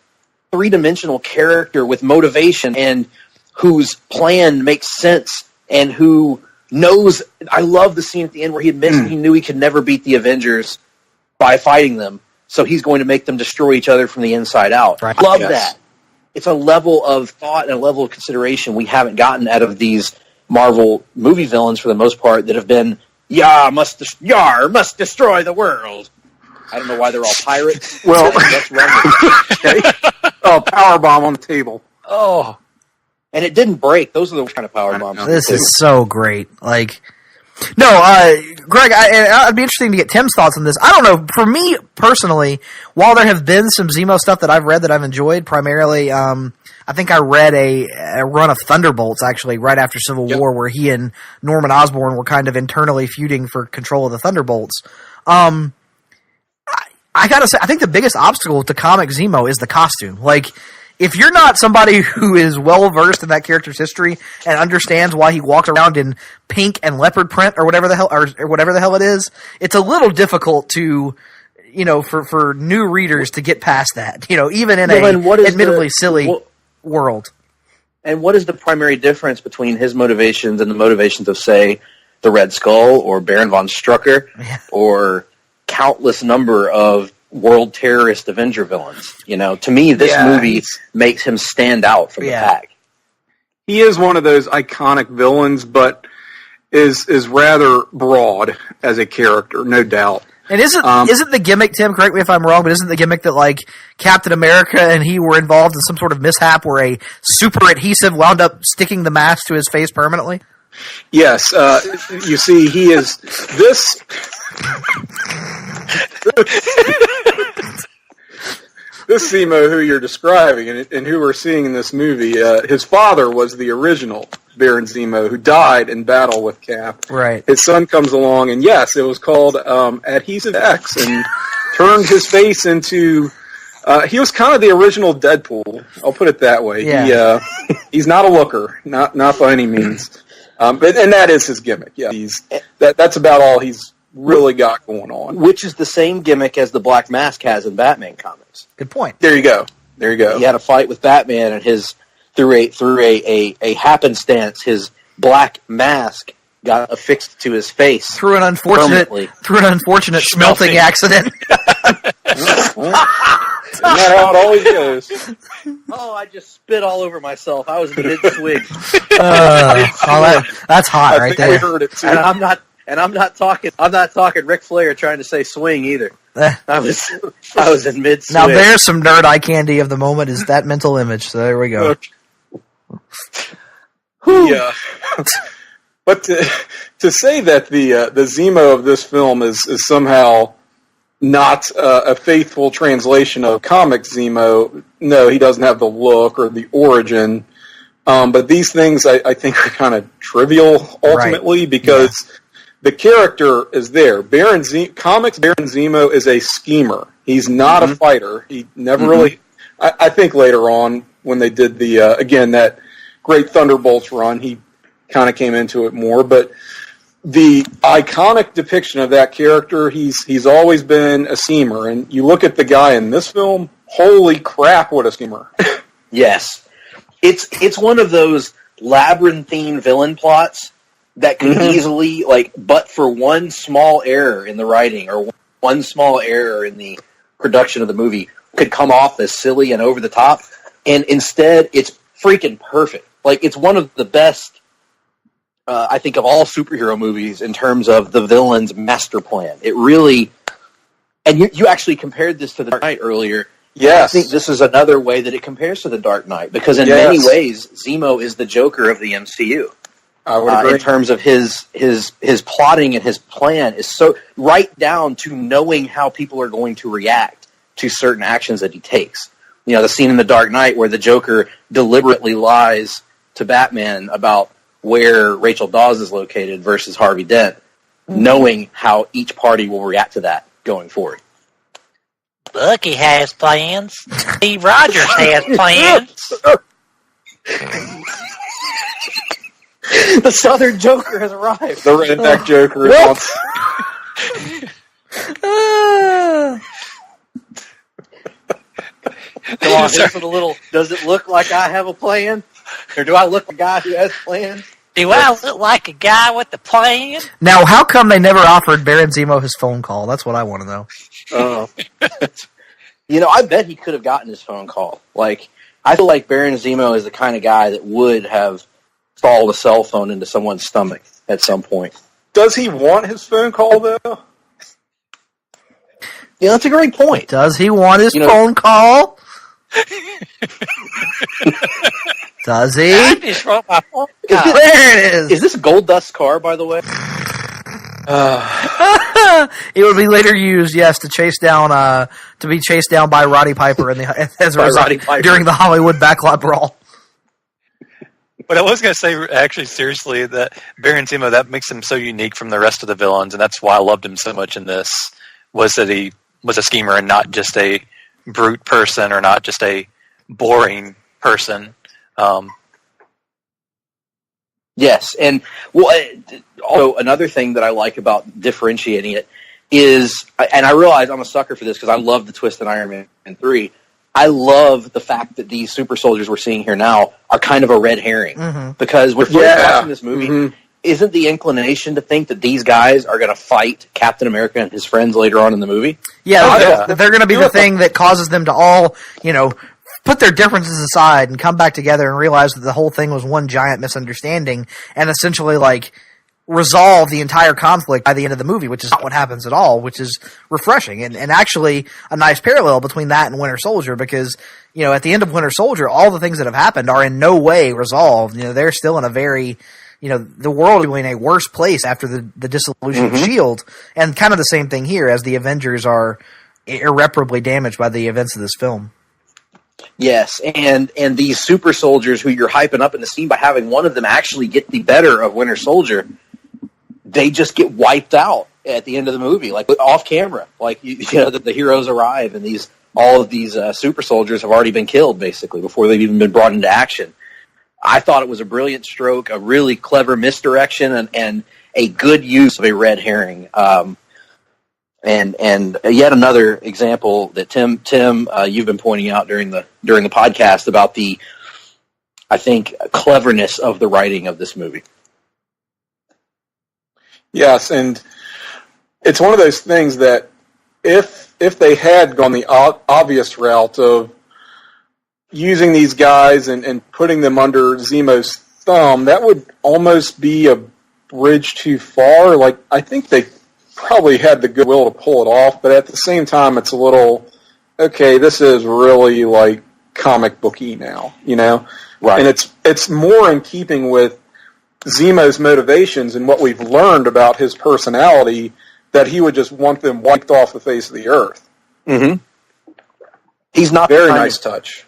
three-dimensional character with motivation and whose plan makes sense and who knows. I love the scene at the end where he admits that he knew he could never beat the Avengers by fighting them, so he's going to make them destroy each other from the inside out. Right. Love Yes. that. It's a level of thought and a level of consideration we haven't gotten out of these Marvel movie villains for the most part that have been, Yar must destroy the world. I don't know why they're all pirates. Well- That's right. Oh, power bomb on the table. Oh, And it didn't break. Those are the kind of power bombs. this is so great. Like, no, Greg, I'd be interesting to get Tim's thoughts on this. I don't know. For me personally, while there have been some Zemo stuff that I've read that I've enjoyed, primarily, I think I read a run of Thunderbolts actually right after Civil War, where he and Norman Osborn were kind of internally feuding for control of the Thunderbolts. I gotta say, I think the biggest obstacle to comic Zemo is the costume. Like, if you're not somebody who is well versed in that character's history and understands why he walks around in pink and leopard print or whatever the hell it is, it's a little difficult to, for new readers to get past that. Even in admittedly silly world. And what is the primary difference between his motivations and the motivations of, say, the Red Skull or Baron von Strucker or countless number of world terrorist Avenger villains? To me, this movie makes him stand out from the pack. He is one of those iconic villains, but is rather broad as a character, no doubt. And isn't the gimmick, Tim, correct me if I'm wrong, but isn't the gimmick that, like, Captain America and he were involved in some sort of mishap where a super adhesive wound up sticking the mask to his face permanently? Yes, you see, he is this. This Zemo who you're describing and who we're seeing in this movie, his father was the original Baron Zemo who died in battle with Cap. Right. His son comes along, and yes, it was called Adhesive X, and turned his face into. He was kind of the original Deadpool. I'll put it that way. Yeah. He's not a looker, not by any means. And that is his gimmick. Yeah, that's about all he's really got going on. Which is the same gimmick as the Black Mask has in Batman comics. Good point. There you go. He had a fight with Batman, and through a happenstance, his black mask got affixed to his face Through an unfortunate smelting accident. Isn't that how it always goes? Oh, I just spit all over myself. I was mid-swig. That's hot I right think we there. heard it too. And I'm not talking Ric Flair trying to say swing either. I was in mid-swig. Now there's some nerd eye candy of the moment is that mental image. So there we go. Yeah. But to say that the Zemo of this film is somehow not a faithful translation of comic Zemo, no, he doesn't have the look or the origin. But these things I think are kind of trivial ultimately because the character is there. Comics Baron Zemo is a schemer. He's not a fighter. He never really. I think later on when they did the again that great Thunderbolts run, he kind of came into it more. But the iconic depiction of that character, he's always been a schemer. And you look at the guy in this film, holy crap, what a schemer. Yes. It's one of those labyrinthine villain plots that could easily, but for one small error in the writing or one small error in the production of the movie, could come off as silly and over the top. And instead, it's freaking perfect. Like, it's one of the best, I think, of all superhero movies in terms of the villain's master plan. It really... And you actually compared this to The Dark Knight earlier. Yes. I think this is another way that it compares to The Dark Knight, because in many ways, Zemo is the Joker of the MCU. I would agree. In terms of his plotting and his plan is so right down to knowing how people are going to react to certain actions that he takes. You know, the scene in The Dark Knight where the Joker deliberately lies to Batman about where Rachel Dawes is located versus Harvey Dent, knowing how each party will react to that going forward. Bucky has plans. Steve Rogers has plans. The Southern Joker has arrived. The redneck Joker is on. Come on, hit us with a little. Does it look like I have a plan, or do I look like a guy who has plans? Do I look like a guy with a plan? Now, how come they never offered Baron Zemo his phone call? That's what I want to know. You know, I bet he could have gotten his phone call. Like, I feel like Baron Zemo is the kind of guy that would have installed a cell phone into someone's stomach at some point. Does he want his phone call, though? Yeah, that's a great point. Does he want his phone call? Does he? I just wrote my phone. There it is. Is this Gold Dust's car, by the way? It would be later used, yes, to chase down, to be chased down by Roddy Piper as a result during the Hollywood backlot brawl. But I was going to say, actually, seriously, that Baron Zemo, that makes him so unique from the rest of the villains, and that's why I loved him so much in this, was that he was a schemer and not just a brute person or not just a boring person. Yes, and also another thing that I like about differentiating it is, and I realize I'm a sucker for this because I love the twist in Iron Man 3. I love the fact that these super soldiers we're seeing here now are kind of a red herring, because we're watching this movie. Isn't the inclination to think that these guys are going to fight Captain America and his friends later on in the movie? Yeah, they're going to be the thing that causes them to all, put their differences aside and come back together and realize that the whole thing was one giant misunderstanding and essentially, resolve the entire conflict by the end of the movie, which is not what happens at all, which is refreshing. And actually a nice parallel between that and Winter Soldier, because, at the end of Winter Soldier, all the things that have happened are in no way resolved. They're still in a very... the world is in a worse place after the dissolution of S.H.I.E.L.D. And kind of the same thing here, as the Avengers are irreparably damaged by the events of this film. Yes, and these super soldiers who you're hyping up in the scene by having one of them actually get the better of Winter Soldier, they just get wiped out at the end of the movie, off camera. The heroes arrive and all of these super soldiers have already been killed, basically, before they've even been brought into action. I thought it was a brilliant stroke, a really clever misdirection, and a good use of a red herring. And yet another example that Tim, you've been pointing out during the podcast about the, I think, cleverness of the writing of this movie. Yes, and it's one of those things that if they had gone the obvious route of using these guys and putting them under Zemo's thumb, that would almost be a bridge too far. I think they probably had the goodwill to pull it off, but at the same time, it's a little, okay, this is really comic booky now, Right. And it's more in keeping with Zemo's motivations and what we've learned about his personality, that he would just want them wiped off the face of the earth. Mm-hmm. He's not very nice touch.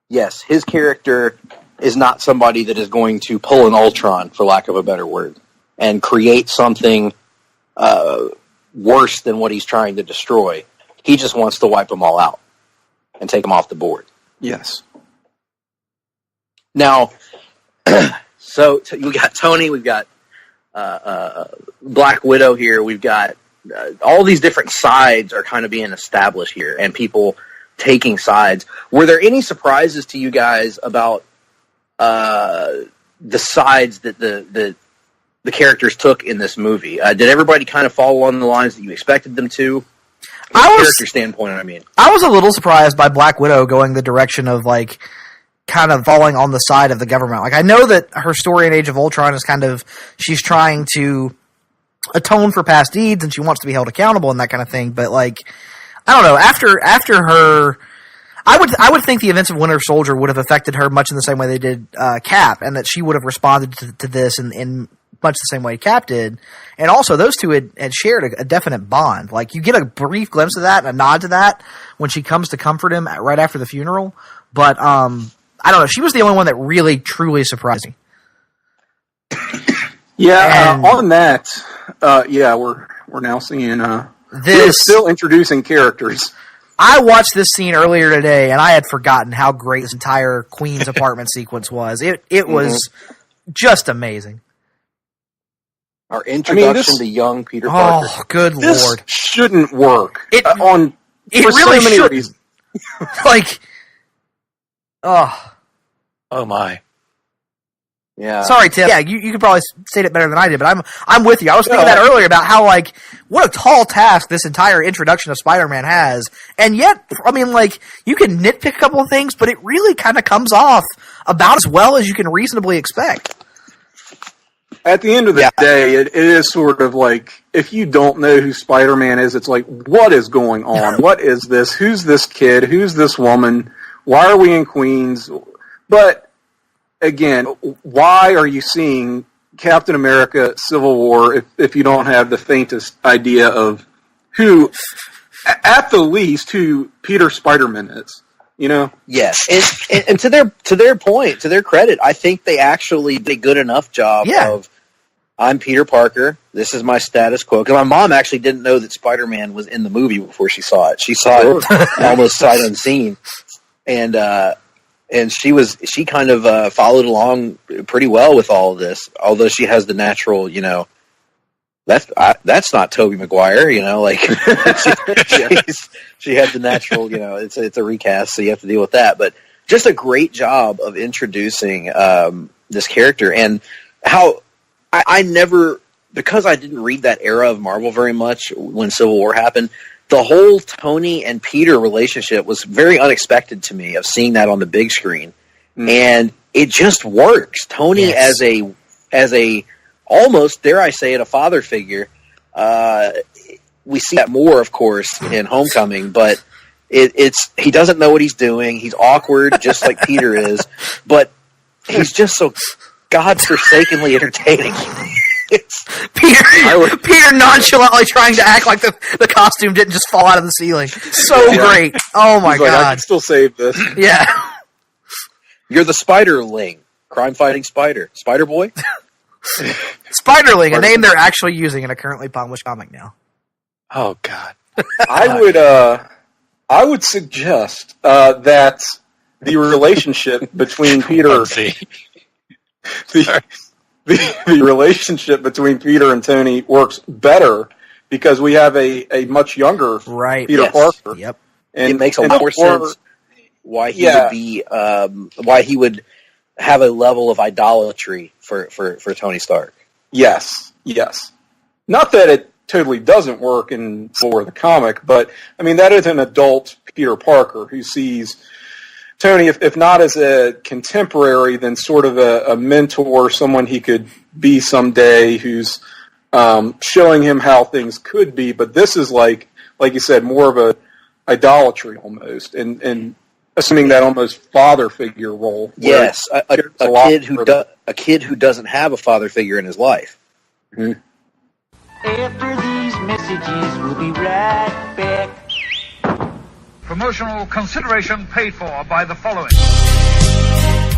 Yes, his character is not somebody that is going to pull an Ultron, for lack of a better word, and create something worse than what he's trying to destroy. He just wants to wipe them all out and take them off the board. Yes. Now, so we got Tony, we've got Black Widow here, we've got all these different sides are kind of being established here, and people taking sides. Were there any surprises to you guys about the sides that the characters took in this movie? Did everybody kind of follow along the lines that you expected them to? Character standpoint, I mean. I was a little surprised by Black Widow going the direction of, like, kind of falling on the side of the government. Like, I know that her story in Age of Ultron is kind of, she's trying to atone for past deeds and she wants to be held accountable and that kind of thing, but, like, I don't know, after her, I would think the events of Winter Soldier would have affected her much in the same way they did Cap, and that she would have responded to this in much the same way Cap did. And also, those two had shared a definite bond. Like, you get a brief glimpse of that and a nod to that when she comes to comfort him right after the funeral. But, I don't know. She was the only one that really, truly surprised me. Yeah, on that, we're now seeing, we're still introducing characters. I watched this scene earlier today, and I had forgotten how great this entire Queen's apartment sequence was. It was just amazing. Our introduction to young Peter Parker. Oh, good this Lord. Shouldn't work. It really so many reasons. Like, oh my. Yeah. Sorry, Tim. Yeah, you could probably state it better than I did, but I'm with you. I was thinking that earlier about how, like, what a tall task this entire introduction of Spider-Man has. And yet, I mean, like, you can nitpick a couple of things, but it really kind of comes off about as well as you can reasonably expect. At the end of the day, it is sort of like, if you don't know who Spider-Man is, it's like, what is going on? What is this? Who's this kid? Who's this woman? Why are we in Queens? But, again, why are you seeing Captain America Civil War if you don't have the faintest idea of who, at the least, who Peter Spider-Man is? You know? Yes, and to their point, to their credit, I think they actually did a good enough job of, I'm Peter Parker, this is my status quo. Because my mom actually didn't know that Spider-Man was in the movie before she saw it. She saw it almost sight unseen. And she kind of followed along pretty well with all of this, although she has the natural, you know, that's not Tobey Maguire, you know, like she had the natural, you know, it's a recast, so you have to deal with that. But just a great job of introducing this character, and how I never, because I didn't read that era of Marvel very much when Civil War happened, the whole Tony and Peter relationship was very unexpected to me, of seeing that on the big screen. And it just works. Tony as a almost, dare I say it, a father figure. We see that more, of course, in Homecoming, but he doesn't know what he's doing. He's awkward, just like Peter is, but he's just so godforsakenly entertaining. Peter nonchalantly trying to act like the costume didn't just fall out of the ceiling. So great. Oh my God. I can still save this. Yeah. You're the Spiderling, crime-fighting spider. Spider Boy? Spiderling, a name they're actually using in a currently published comic now. Oh God. I would suggest that the relationship between Peter the relationship between Peter and Tony works better because we have a much younger Peter Parker. Yep. And it makes a lot more sense why he would be why he would have a level of idolatry for Tony Stark. Yes. Not that it totally doesn't work in the comic, but I mean that is an adult Peter Parker who sees Tony, if not as a contemporary, then sort of a mentor, someone he could be someday, who's showing him how things could be. But this is like you said, more of a idolatry almost, and assuming that almost father figure role. Yes, a kid who doesn't have a father figure in his life. Mm-hmm. After these messages, we'll be right back. Promotional consideration paid for by the following.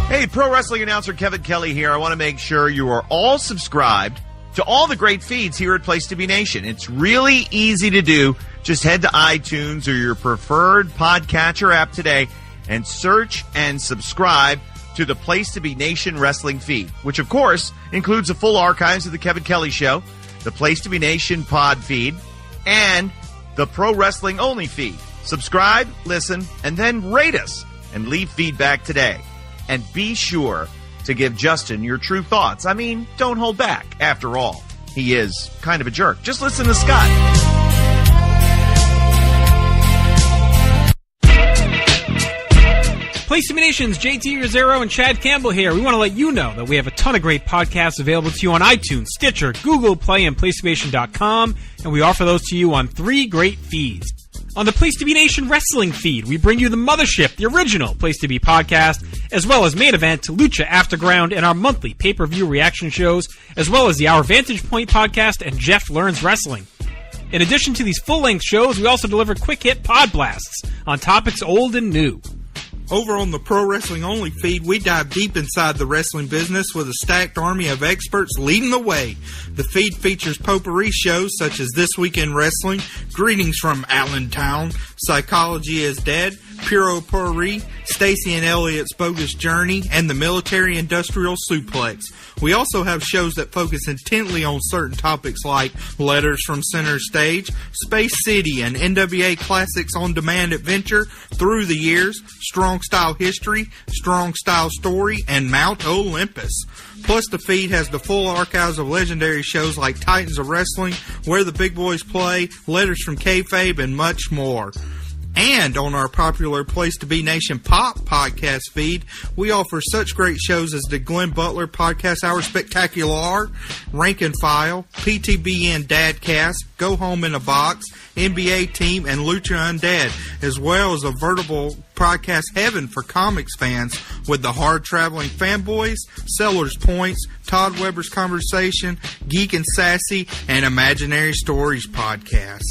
Hey, pro wrestling announcer Kevin Kelly here. I want to make sure you are all subscribed to all the great feeds here at Place to Be Nation. It's really easy to do. Just head to iTunes or your preferred podcatcher app today and search and subscribe to the Place to Be Nation wrestling feed, which of course includes the full archives of the Kevin Kelly Show, the Place to Be Nation pod feed, and the Pro Wrestling Only feed. Subscribe, listen, and then rate us and leave feedback today. And be sure to give Justin your true thoughts. I mean, don't hold back. After all, he is kind of a jerk. Just listen to Scott. Place to Be Nation's JT Rosero and Chad Campbell here. We want to let you know that we have a ton of great podcasts available to you on iTunes, Stitcher, Google Play, and PlaceToBeNation.com, and we offer those to you on 3 great feeds. On the Place to Be Nation Wrestling feed, we bring you the Mothership, the original Place to Be podcast, as well as Main Event, Lucha Afterground, and our monthly pay-per-view reaction shows, as well as the Our Vantage Point podcast and Jeff Learns Wrestling. In addition to these full-length shows, we also deliver quick-hit pod blasts on topics old and new. Over on the Pro Wrestling Only feed, we dive deep inside the wrestling business with a stacked army of experts leading the way. The feed features potpourri shows such as This Week in Wrestling, Greetings from Allentown, Psychology is Dead, Puro Potpourri, Stacy and Elliot's Bogus Journey, and the Military Industrial Suplex. We also have shows that focus intently on certain topics like Letters from Center Stage, Space City, and NWA Classics On Demand Adventure, Through the Years, Strong Style History, Strong Style Story, and Mount Olympus. Plus, the feed has the full archives of legendary shows like Titans of Wrestling, Where the Big Boys Play, Letters from Kayfabe, and much more. And on our popular Place to Be Nation Pop podcast feed, we offer such great shows as the Glenn Butler Podcast Hour Spectacular, Rank and File, PTBN Dadcast, Go Home in a Box, NBA Team, and Lucha Undead, as well as a veritable podcast heaven for comics fans with the Hard-Traveling Fanboys, Sellers Points, Todd Weber's Conversation, Geek and Sassy, and Imaginary Stories podcasts.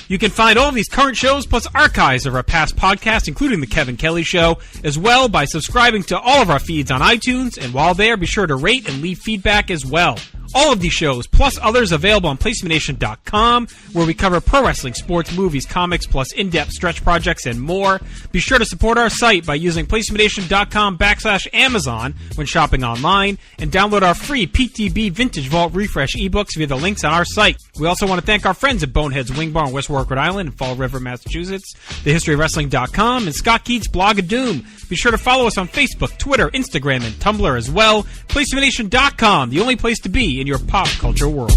You can find all of these current shows plus archives of our past podcasts, including The Kevin Kelly Show, as well by subscribing to all of our feeds on iTunes, and while there, be sure to rate and leave feedback as well. All of these shows, plus others, available on PlaceToBeNation.com, where we cover pro wrestling, sports, movies, comics, plus in-depth stretch projects and more. Be sure to support our site by using PlaceToBeNation.com/Amazon when shopping online, and download our free PTB Vintage Vault Refresh ebooks via the links on our site. We also want to thank our friends at Bonehead's Wing Bar in West Warwick, Rhode Island, and Fall River, Massachusetts, TheHistoryOfWrestling.com, and Scott Keats' Blog of Doom. Be sure to follow us on Facebook, Twitter, Instagram, and Tumblr as well. PlaceToBeNation.com, the only place to be in your pop culture world.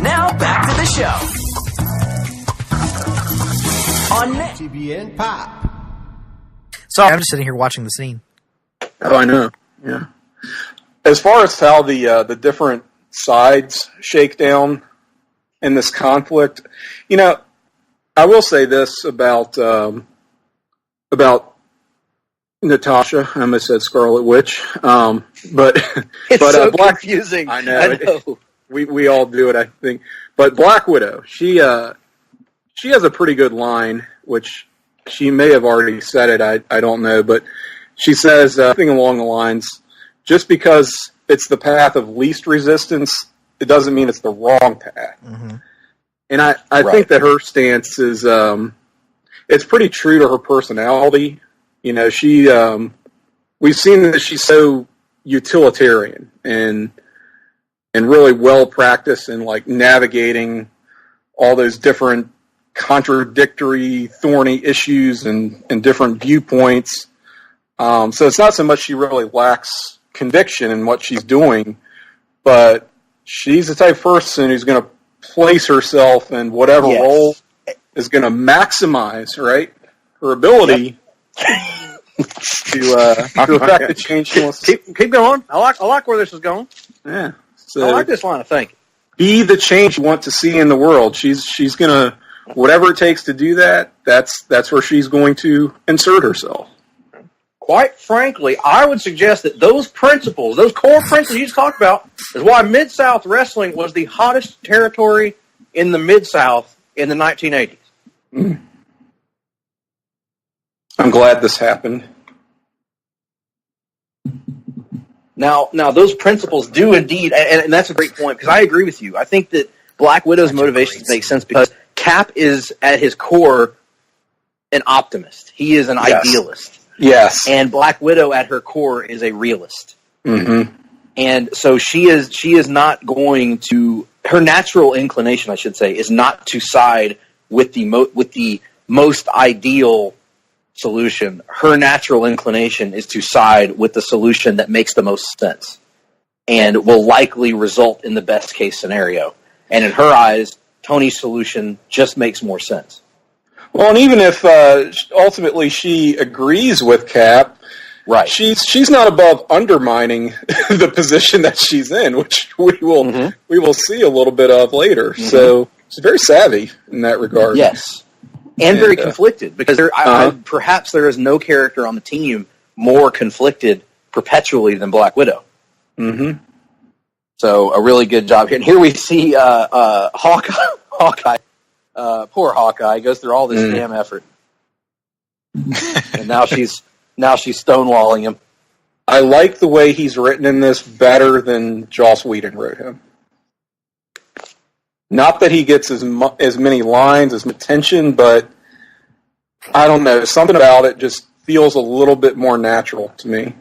Now back to the show. On PTBN Pop. So I'm just sitting here watching the scene. Oh, I know. Yeah. As far as how the different sides shake down in this conflict, you know, I will say this about Natasha. I almost said Scarlet Witch, but it's so Black, confusing. I know. We all do it, I think. But Black Widow, she has a pretty good line, which she may have already said it. I don't know, but she says something along the lines: just because it's the path of least resistance, it doesn't mean it's the wrong path. Mm-hmm. And I think that her stance is it's pretty true to her personality. You know, we've seen that she's so utilitarian and really well practiced in like navigating all those different contradictory, thorny issues and different viewpoints. So it's not so much she really lacks conviction in what she's doing, but she's the type of person who's going to place herself in whatever role is going to maximize, right, her ability to affect the change she wants to keep going. I like where this is going. Yeah. So I like this line of thinking. Be the change you want to see in the world. She's gonna, whatever it takes to do that, that's where she's going to insert herself. Quite frankly, I would suggest that those principles, those core principles you just talked about, is why Mid-South Wrestling was the hottest territory in the Mid-South in the 1980s. Mm. I'm glad this happened. Now, those principles do indeed, and that's a great point, because I agree with you. I think that Black Widow's motivations make sense because Cap is, at his core, an optimist. He is an idealist. Yes. And Black Widow, at her core, is a realist. Mm-hmm. And so she is not going to, her natural inclination, I should say, is not to side with the most ideal solution. Her natural inclination is to side with the solution that makes the most sense and will likely result in the best case scenario. And in her eyes, Tony's solution just makes more sense. Well, and even if ultimately she agrees with Cap, right? She's not above undermining the position that she's in, which we will see a little bit of later. Mm-hmm. So she's very savvy in that regard. Yes, and very conflicted, because perhaps there is no character on the team more conflicted perpetually than Black Widow. Mm-hmm. So a really good job here. And here we see Hawkeye. Poor Hawkeye goes through all this damn effort, and now she's stonewalling him. I like the way he's written in this better than Joss Whedon wrote him. Not that he gets as many lines, as much attention, but I don't know. Something about it just feels a little bit more natural to me.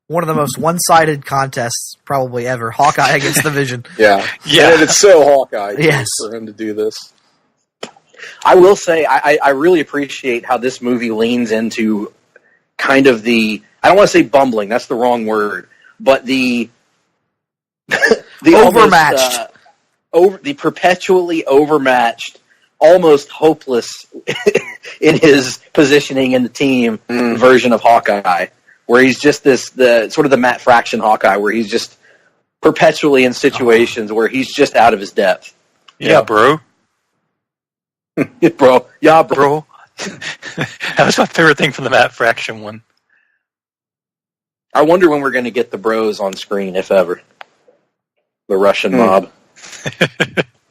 One of the most one-sided contests probably ever. Hawkeye against the Vision. Yeah. And it's so Hawkeye for him to do this. I will say, I really appreciate how this movie leans into kind of the, I don't want to say bumbling, that's the wrong word, but the overmatched. The perpetually overmatched, almost hopeless in his positioning in the team version of Hawkeye, where he's just the sort of the Matt Fraction Hawkeye, where he's just perpetually in situations where he's just out of his depth. Yeah, bro. Bro. Yeah, bro. That was my favorite thing from the Matt Fraction one. I wonder when we're going to get the bros on screen, if ever. The Russian mob.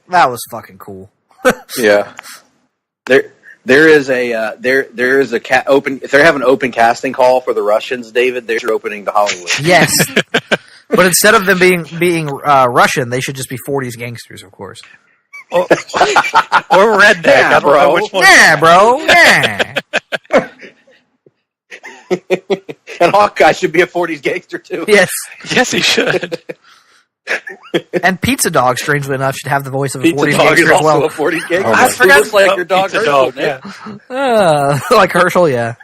That was fucking cool. Yeah. There is a open. If they're having an open casting call for the Russians, David, they're opening to Hollywood. Yes, but instead of them being Russian, they should just be 40s gangsters, of course. Or redneck. Yeah, bro. Yeah, bro. Yeah. And Hawkeye should be a 40s gangster too. Yes. Yes, he should. And Pizza Dog, strangely enough, should have the voice of a 40s Dog gangster is as well. also a 40s gangster. I forgot. Looks like your dog Pizza Herschel. Dog, yeah. Like Herschel, yeah.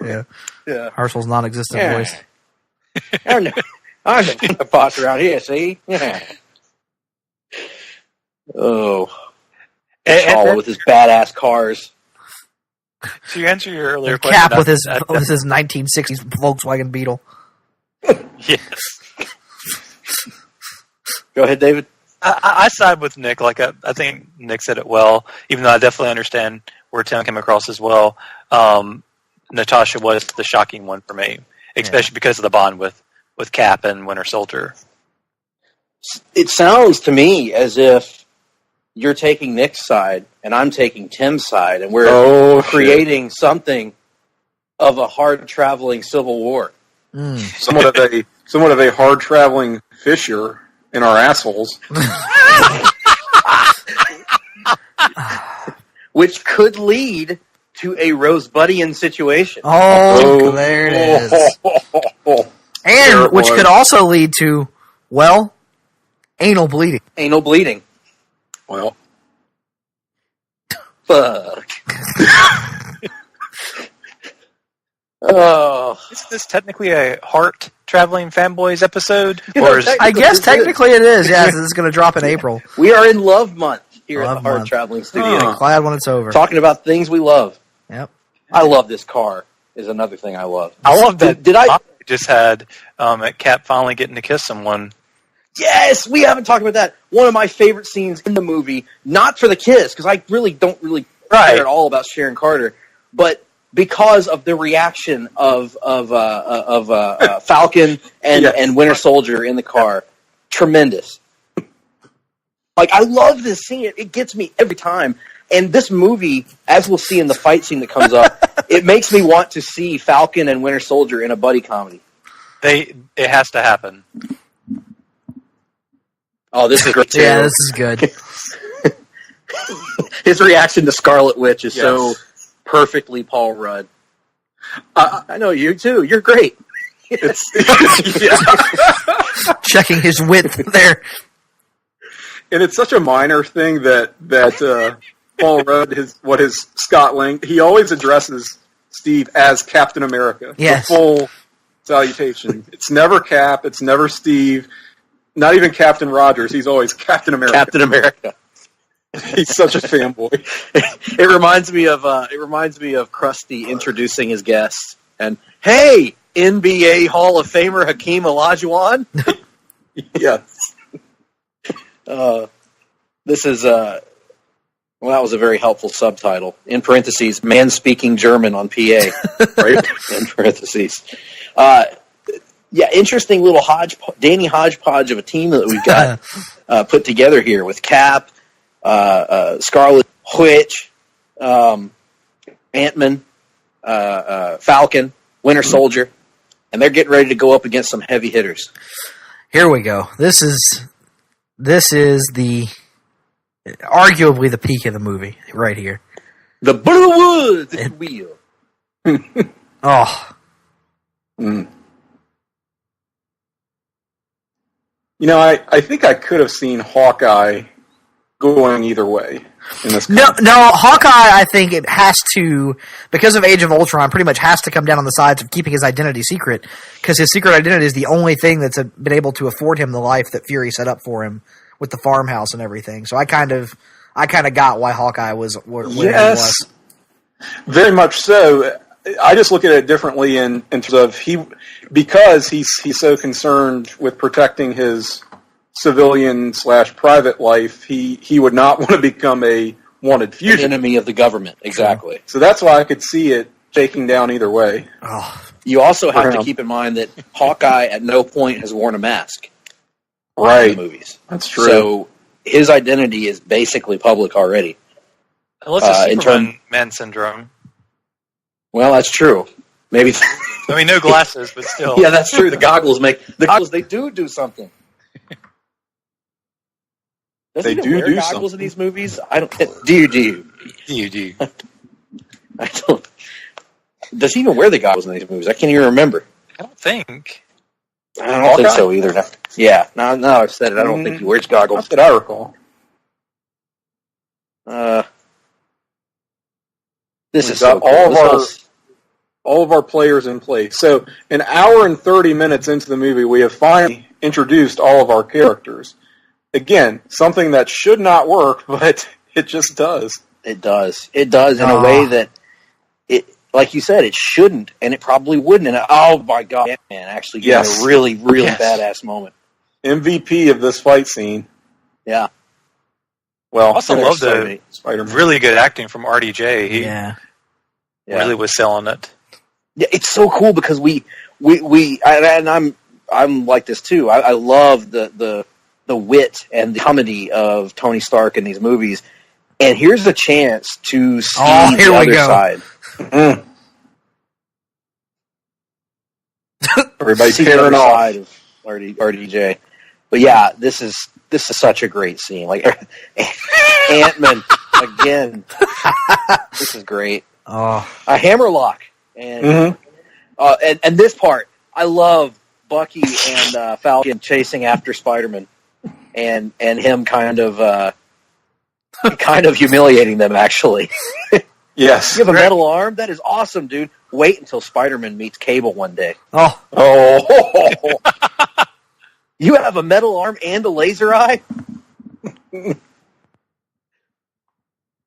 Herschel's non-existent voice. I'm the boss around here, see? Yeah. Oh. Shaw with his badass cars. To answer your earlier And question, Cap with his 1960s Volkswagen Beetle. Yes. Go ahead, David. I side with Nick. Like I think Nick said it well, even though I definitely understand where Tim came across as well. Natasha was the shocking one for me, especially because of the bond with Cap and Winter Soldier. It sounds to me as if you're taking Nick's side and I'm taking Tim's side, and we're creating something of a hard-traveling civil war. Somewhat of a hard-traveling fissure in our assholes. Which could lead to a Rosebudian situation. Oh, there it is. And which could also lead to, well, anal bleeding. Anal bleeding. Well. Fuck. Oh. Is this technically a Hard-Traveling Fanboys episode? Or I guess technically it is, yeah. It's going to drop in April. We are in Love Month here at the Hard-Traveling Studio. Glad when it's over. Talking about things we love. Yep. I love this car is another thing I love. I love that. Did I just had at Cap finally getting to kiss someone? Yes, we haven't talked about that. One of my favorite scenes in the movie, not for the kiss, because I really don't care at all about Sharon Carter, but because of the reaction of Falcon and Winter Soldier in the car. Tremendous. Like, I love this scene. It gets me every time. And this movie, as we'll see in the fight scene that comes up, it makes me want to see Falcon and Winter Soldier in a buddy comedy. It has to happen. Oh, this is great too. Yeah, this is good. His reaction to Scarlet Witch is so perfectly Paul Rudd. I know you too. You're great. checking his width there. And it's such a minor thing that Paul Rudd, his Scott Lang, he always addresses Steve as Captain America. Yes. The full salutation. It's never Cap. It's never Steve. Not even Captain Rogers. He's always Captain America. Captain America. He's such a fanboy. It reminds me of Krusty introducing his guests. And hey, NBA Hall of Famer Hakeem Olajuwon. Yes. This is well, that was a very helpful subtitle. In parentheses, man speaking German on PA. Right? In parentheses. Yeah, interesting little Danny hodgepodge of a team that we've got put together here with Cap, Scarlet Witch, Ant-Man, Falcon, Winter Soldier, and they're getting ready to go up against some heavy hitters. Here we go. This is the arguably the peak of the movie right here. The Blue Woods, if you will. Oh. Mm. You know, I think I could have seen Hawkeye going either way in this. No, Hawkeye, I think it has to, because of Age of Ultron, pretty much has to come down on the sides of keeping his identity secret, because his secret identity is the only thing that's been able to afford him the life that Fury set up for him with the farmhouse and everything. So I kind of got why Hawkeye was where he was. Very much so. I just look at it differently in terms of because he's so concerned with protecting his civilian/private life, he would not want to become a wanted fugitive. An enemy of the government, exactly. So that's why I could see it shaking down either way. Oh. You also have to keep in mind that Hawkeye at no point has worn a mask. Right. In the movies. That's true. So his identity is basically public already. Unless it's Superman Man syndrome. Well, that's true. Maybe. I mean, no glasses, but still. Yeah, that's true. The goggles they do something. Does they he wear goggles in these movies? I don't. Do you? I don't. Does he even wear the goggles in these movies? I can't even remember. I don't think. I don't think so either. Yeah. Now I've said it. I don't think he wears goggles. Not that I recall. This is got so cool. all of our players in place. So an hour and 30 minutes into the movie, we have finally introduced all of our characters. Again, something that should not work, but it just does. It does. It does in a way that it, like you said, it shouldn't, and it probably wouldn't. And oh my God, man, actually got a really, really badass moment. MVP of this fight scene. Yeah. Well, I also love the Spider-Man. Really good acting from RDJ. He really was selling it. Yeah, it's so cool because I'm like this too. I love the wit and the comedy of Tony Stark in these movies. And here's a chance to see the other side. Mm. Everybody's see the other side of RDJ. But yeah, this is such a great scene. Like Ant-Man again. This is great. A hammerlock and this part I love Bucky and Falcon chasing after Spider-Man and him kind of humiliating them actually. Yes. You have a metal arm? That is awesome, dude. Wait until Spider-Man meets Cable one day. Oh. You have a metal arm and a laser eye?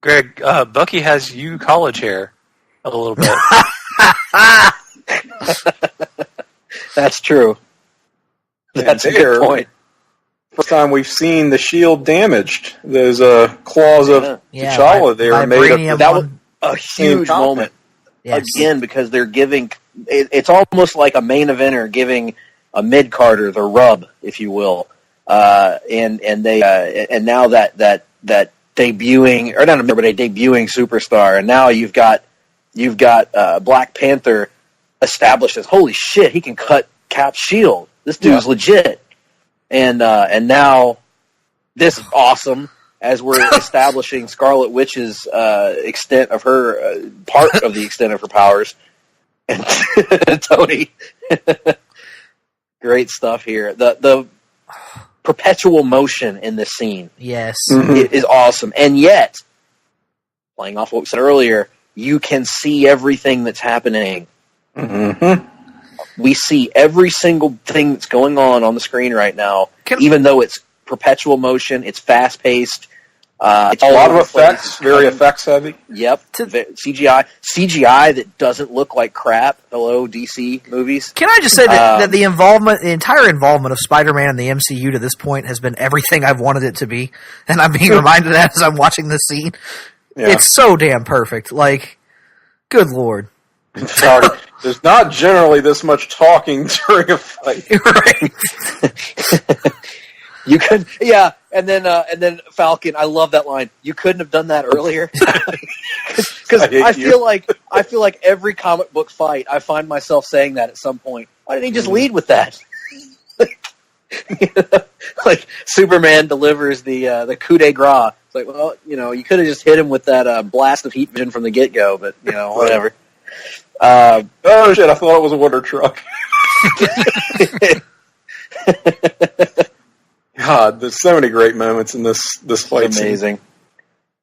Greg, Bucky has you college hair a little bit. That's true. That's a good point. First time we've seen the shield damaged. Those claws of T'Challa there made up. That was a huge moment. Yes. Again, because they're giving it's almost like a main eventer giving a mid-carder the rub, if you will. And now that debuting, or not a but a debuting superstar, and now you've got Black Panther established as holy shit, he can cut Cap's shield. This dude's legit. And now this is awesome as we're establishing Scarlet Witch's extent of her part of the extent of her powers, and Tony. Great stuff here. The perpetual motion in this scene, yes, is awesome. And yet, playing off what we said earlier, you can see everything that's happening. Mm-hmm. We see every single thing that's going on the screen right now, even though it's perpetual motion, it's fast-paced. It's a lot of effects, very effects heavy. Yep, CGI that doesn't look like crap. Hello, DC movies. Can I just say that the entire involvement of Spider-Man in the MCU to this point has been everything I've wanted it to be, and I'm being reminded of that as I'm watching this scene. Yeah. It's so damn perfect. Like, good lord. Sorry, there's not generally this much talking during a fight. Right. You could, yeah, and then Falcon. I love that line. You couldn't have done that earlier, because I feel like every comic book fight, I find myself saying that at some point. Why didn't he just lead with that? Like Superman delivers the coup de grace. It's like, well, you could have just hit him with that blast of heat vision from the get go, but whatever. Oh shit! I thought it was a wonder truck. God, there's so many great moments in this fight. It's amazing.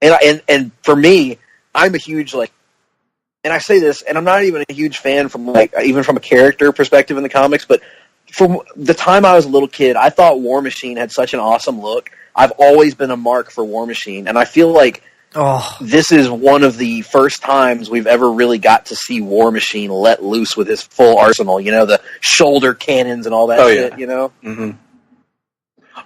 And for me, I'm a huge and I say this, and I'm not even a huge fan from even from a character perspective in the comics, but from the time I was a little kid, I thought War Machine had such an awesome look. I've always been a mark for War Machine, and I feel like this is one of the first times we've ever really got to see War Machine let loose with his full arsenal. The shoulder cannons and all that shit. Mm-hmm.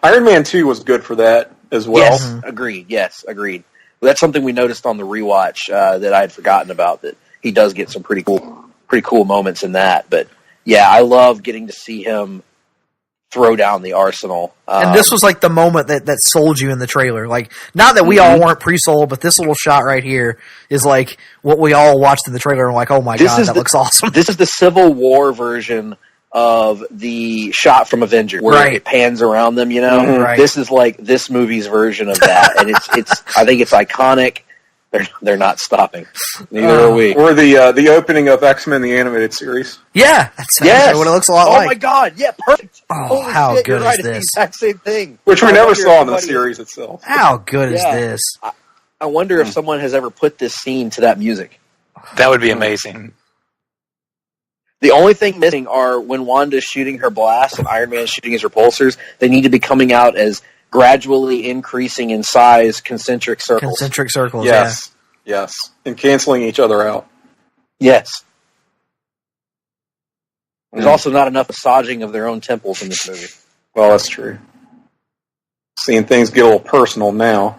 Iron Man 2 was good for that as well. Yes, agreed. Yes, agreed. Well, that's something we noticed on the rewatch that I had forgotten about. That he does get some pretty cool moments in that. But yeah, I love getting to see him throw down the arsenal. And this was like the moment that sold you in the trailer. Like, not that we all weren't pre-sold, but this little shot right here is like what we all watched in the trailer and like, oh my god, that looks awesome. This is the Civil War version of the shot from Avengers where it pans around them, Right. This is like this movie's version of that, and it's I think it's iconic. They're not stopping. Neither are we. Or the opening of X-Men the animated series. Yeah, that's what it looks a lot like. Oh my god, yeah, perfect. Oh, holy how shit, good you're right, is it's this? the exact same thing. Which we never saw in the series itself. How good is this? I wonder if someone has ever put this scene to that music. That would be amazing. The only thing missing are when Wanda's shooting her blast and Iron Man's shooting his repulsors, they need to be coming out as gradually increasing in size concentric circles. Concentric circles, yes. Yes. And canceling each other out. Yes. There's also not enough massaging of their own temples in this movie. Well, that's true. Seeing things get a little personal now.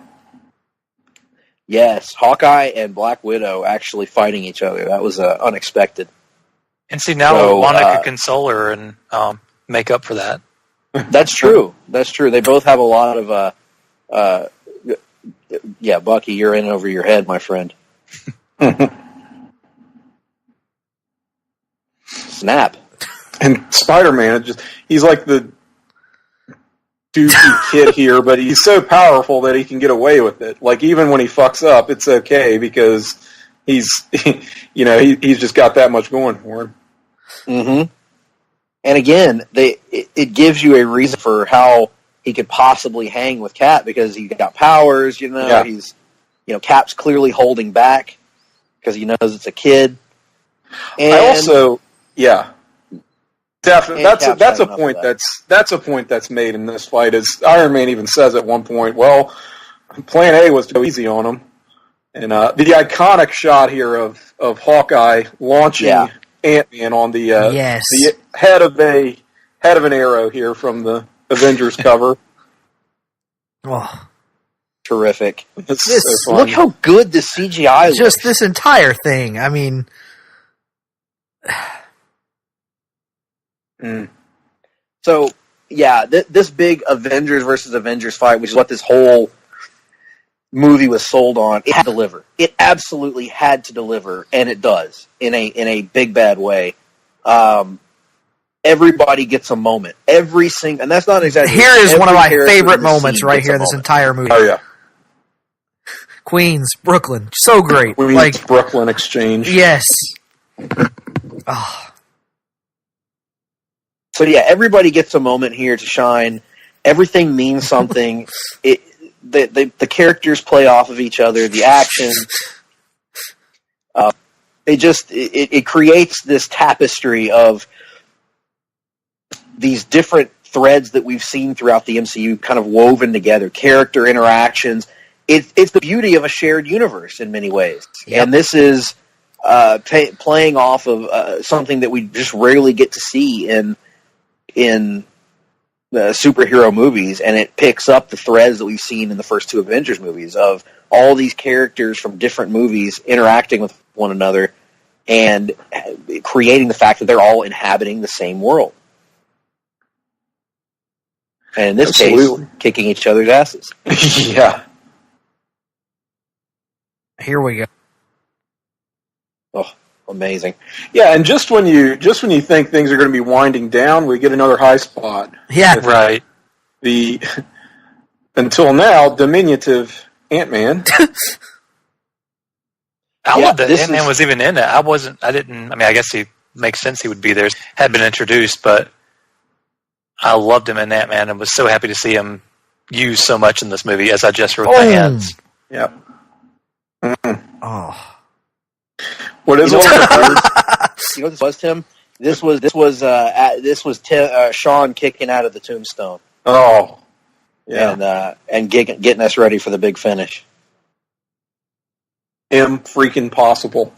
Yes, Hawkeye and Black Widow actually fighting each other. That was unexpected. And see, now Wanda could console her and make up for that. That's true. That's true. They both have a lot of... yeah, Bucky, you're in over your head, my friend. Snap. And Spider-Man, he's like the doofy kid here, but he's so powerful that he can get away with it. Like, even when he fucks up, it's okay because he's just got that much going for him. Mm-hmm. And again, it gives you a reason for how he could possibly hang with Cap because he's got powers, he's, Cap's clearly holding back because he knows it's a kid. And I also, definitely, that's a point that's a point that's made in this fight. Is Iron Man even says at one point, well, Plan A was to go easy on him, and the iconic shot here of Hawkeye launching Ant-Man on the head of an arrow here from the Avengers cover. Oh, terrific! Look how good the CGI looks. Just this entire thing. I mean, so this big Avengers versus Avengers fight, which is what this whole movie was sold on, it had to deliver. It absolutely had to deliver, and it does in a big bad way. Everybody gets a moment. And that's not exactly. Here is one of my favorite moments right here in this entire movie. Oh yeah, Queens, Brooklyn, so great. Queens, Brooklyn exchange. Yes. Oh. So But yeah, everybody gets a moment here to shine. Everything means something. The characters play off of each other. The action. It creates this tapestry of these different threads that we've seen throughout the MCU kind of woven together, character interactions. It's the beauty of a shared universe in many ways. Yep. And this is playing off of something that we just rarely get to see in the superhero movies, and it picks up the threads that we've seen in the first two Avengers movies of all these characters from different movies interacting with one another and creating the fact that they're all inhabiting the same world. And in this case, kicking each other's asses. Yeah. Here we go. Oh, amazing. Yeah, and just when you think things are going to be winding down, we get another high spot. Yeah. Right. The until now diminutive Ant-Man. I love that Ant-Man was even in it. I guess he makes sense he would be there. Had been introduced, but I loved him in Ant-Man and was so happy to see him used so much in this movie, as I just wrote my hands. Yep. Mm-hmm. Oh. What is you know what this was, Tim? This was Sean kicking out of the tombstone. Oh. Yeah. And getting us ready for the big finish. Freaking possible.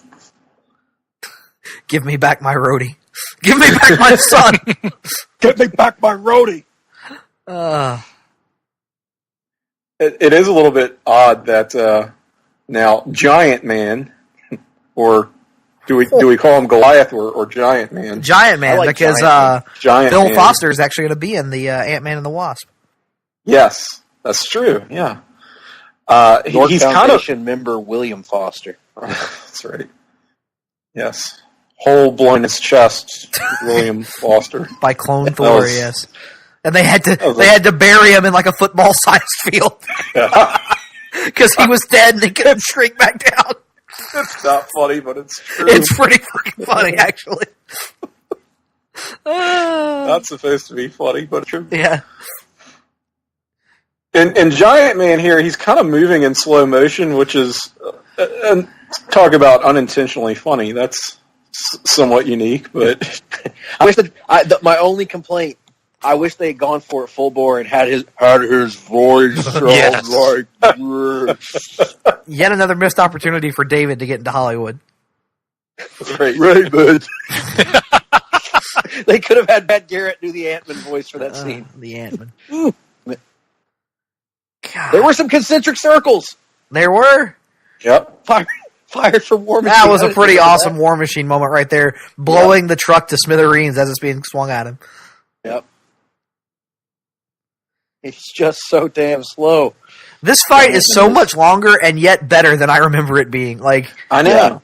Give me back my roadie. Give me back my son. Give me back my roadie. It is a little bit odd that now Giant Man, or do we call him Goliath or Giant Man? Giant Man, like because Giant Bill Man. Foster is actually going to be in the Ant-Man and the Wasp. Yes, that's true. Yeah, he's Foundation member William Foster. That's right. Yes. Hole blown in his chest, William Foster. By Clone Thor, yes. And they had to bury him in like a football-sized field. Because he was dead and they couldn't shrink back down. It's not funny, but it's true. It's pretty freaking funny, actually. Not supposed to be funny, but true. Yeah. And Giant Man here, he's kind of moving in slow motion, which is, talk about unintentionally funny. That's somewhat unique, but I wish my only complaint, I wish they had gone for it full bore and had his voice like yet another missed opportunity for David to get into Hollywood. Right, bud. They could have had Matt Garrett do the Ant-Man voice for that scene. The Ant-Man. There were some concentric circles. There were. Yep. Fired from War Machine. That was a pretty awesome War Machine moment right there, blowing the truck to smithereens as it's being swung at him. Yep. It's just so damn slow. This fight is so much longer and yet better than I remember it being. Like, I know. Yeah.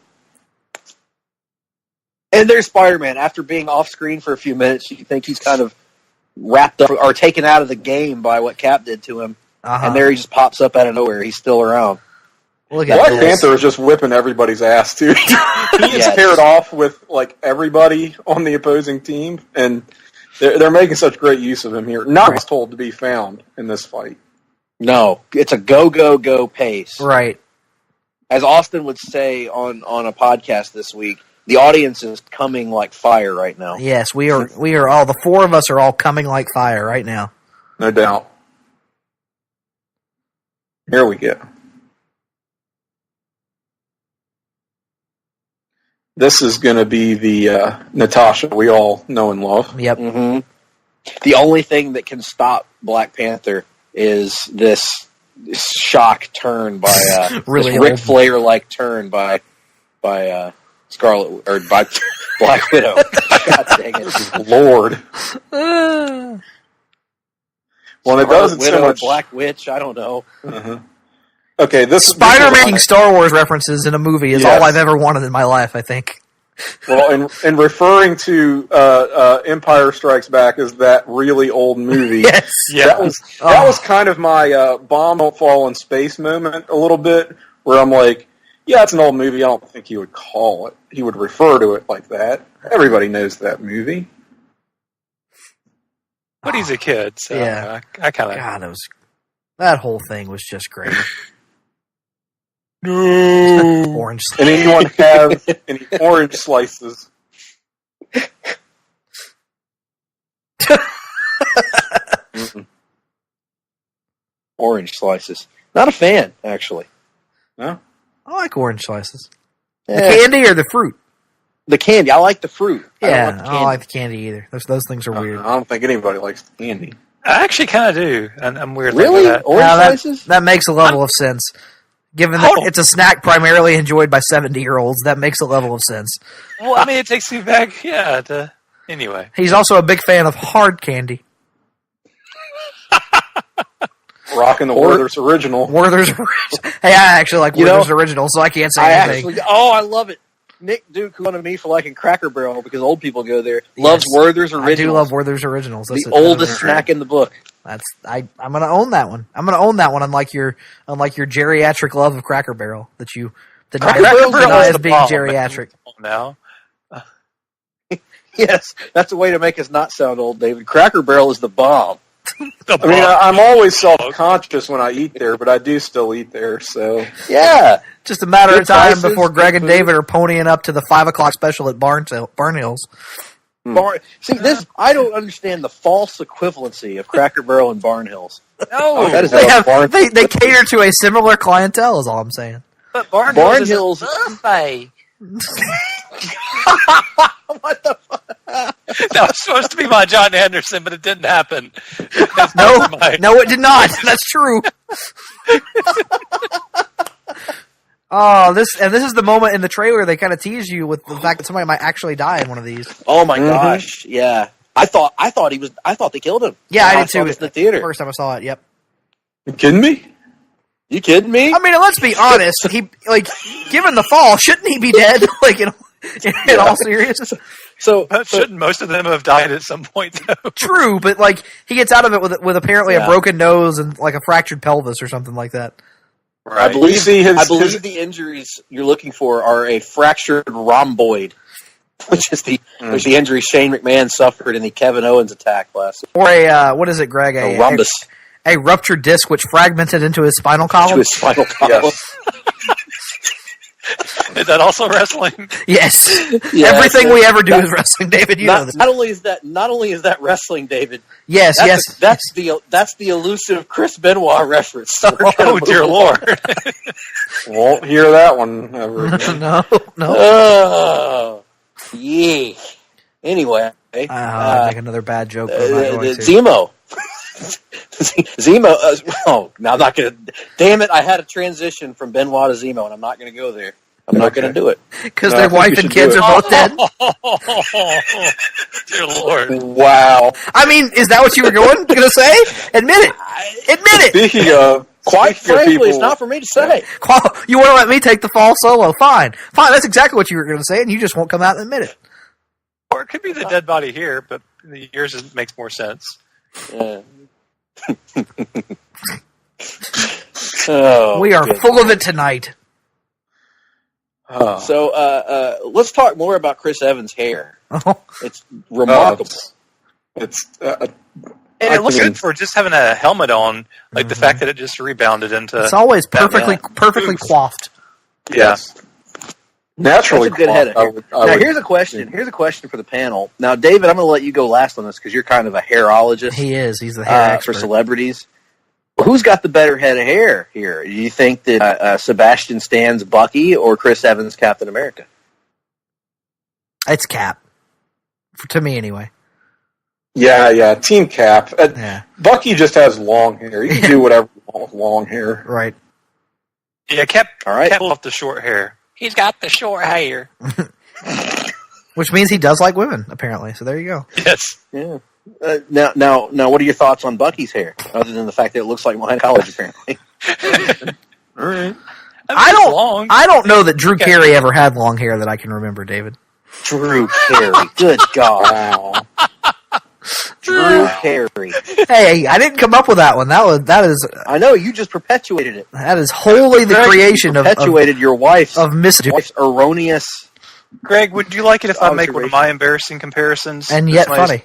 And there's Spider-Man. After being off screen for a few minutes, you think he's kind of wrapped up or taken out of the game by what Cap did to him. And there he just pops up out of nowhere. He's still around. Look at Black Panther is just whipping everybody's ass, too. He is paired off with like everybody on the opposing team, and they're making such great use of him here. Not told to be found in this fight. No, it's a go pace. Right. As Austin would say on a podcast this week, the audience is coming like fire right now. Yes, we are all, the four of us are all coming like fire right now. No doubt. Here we go. This is going to be the Natasha we all know and love. Yep. Mm-hmm. The only thing that can stop Black Panther is this shock turn by really this Ric Flair-like turn by Scarlet or by Black Widow. God dang it, Lord! Well, it does. Widow, so much... Black Witch. I don't know. Uh-huh. Okay, this Spider-Man making Star Wars references in a movie is all I've ever wanted in my life, I think. Well, in referring to Empire Strikes Back as that really old movie, yes, that was kind of my bomb don't fall in space moment a little bit, where I'm like, yeah, it's an old movie. I don't think he would call it. He would refer to it like that. Everybody knows that movie. But he's a kid, so Yeah. I kind of. God, that whole thing was just great. No. Orange. And anyone have any orange slices? Orange slices. Not a fan, actually. No? I like orange slices. Yeah. The candy or the fruit? The candy. I like the fruit. Yeah, I I don't like the candy either. Those things are weird. I don't think anybody likes the candy. I actually kind of do. And I'm weird. Really? Like that. Orange slices? That makes a level of sense. Given that it's a snack primarily enjoyed by 70-year-olds, that makes a level of sense. Well, I mean, it takes me back. Yeah. Anyway, He's also a big fan of hard candy. Rocking the Werther's Original. Werther's Original. Hey, I actually like Werther's Original, so I can't say anything. I love it. Nick Duke, who wanted me for liking Cracker Barrel because old people go there, loves Werther's Originals. I do love Werther's Originals. That's the oldest snack in the book. I'm gonna own that one. I'm gonna own that one. Unlike your geriatric love of Cracker Barrel that you deny as being geriatric. Now, yes, that's a way to make us not sound old, David. Cracker Barrel is the bomb. I mean, I'm always self-conscious when I eat there, but I do still eat there, so... Yeah. Just a matter Good of time prices, before Greg and food. David are ponying up to the 5 o'clock special at Barn Hills. See, I don't understand the false equivalency of Cracker Barrel and Barn Hills. no, That is They cater to a similar clientele, is all I'm saying. but Barn Hills. Buffet. What the fuck? That was supposed to be my John Anderson, but it didn't happen. No, it did not. That's true. This is the moment in the trailer they kind of tease you with the fact that somebody might actually die in one of these. Oh my gosh! Yeah, I thought they killed him. Yeah, I did saw too. this in the theater. First time I saw it. Yep. You kidding me? You kidding me? I mean, let's be honest. He given the fall, shouldn't he be dead? In all seriousness. But shouldn't most of them have died at some point, though? True, but he gets out of it with apparently a broken nose and a fractured pelvis or something like that. Right. I believe the injuries you're looking for are a fractured rhomboid, which is the injury Shane McMahon suffered in the Kevin Owens attack last. Or a what is it, Greg? A rhombus. A ruptured disc which fragmented into his spinal column. Yes. Is that also wrestling? Yes. Yeah, everything we ever do is wrestling, David. You know this. Not only is that wrestling, David. Yes, that's the elusive Chris Benoit reference. Oh dear Lord! Won't hear that one ever again. No. Oh, yeah. Anyway, I'll make another bad joke. But I'm not going to. Zemo. Zemo. Now I'm not going to. Damn it! I had a transition from Benoit to Zemo, and I'm not going to go there. I'm not going to do it because their wife and kids are both dead. Dear Lord! Wow. I mean, is that what you were going to say? Admit it. Admit it. Speaking of, quite frankly, people, it's not for me to say. You want to let me take the fall solo? Fine. That's exactly what you were going to say, and you just won't come out and admit it. Or it could be the dead body here, but yours makes more sense. We are full of it tonight. So let's talk more about Chris Evans' hair. It's remarkable. And it looks good for just having a helmet on, like the fact that it just rebounded into. It's always perfectly coiffed. Yes. Naturally, that's a good head of hair. Now, here's a question. Here's a question for the panel. Now, David, I'm going to let you go last on this because you're kind of a hairologist. He is. He's the hair expert for celebrities. Who's got the better head of hair here? Do you think that Sebastian Stan's Bucky or Chris Evans Captain America? It's Cap. To me, anyway. Yeah, Team Cap. Bucky just has long hair. He can do whatever he wants with long hair. Right. Yeah, Cap. All right. Cap off the short hair. He's got the short hair. Which means he does like women, apparently. So there you go. Yes. Yeah. Now, what are your thoughts on Bucky's hair, other than the fact that it looks like Mohan College, apparently? All right. I don't know that Drew Carey ever had long hair that I can remember, David. Drew Carey. Good God. Drew Carey. Hey, I didn't come up with that one. That is. I know you just perpetuated it. That is wholly the creation of your wife's erroneous. Greg, would you like it if I make one of my embarrassing comparisons? And yet funny.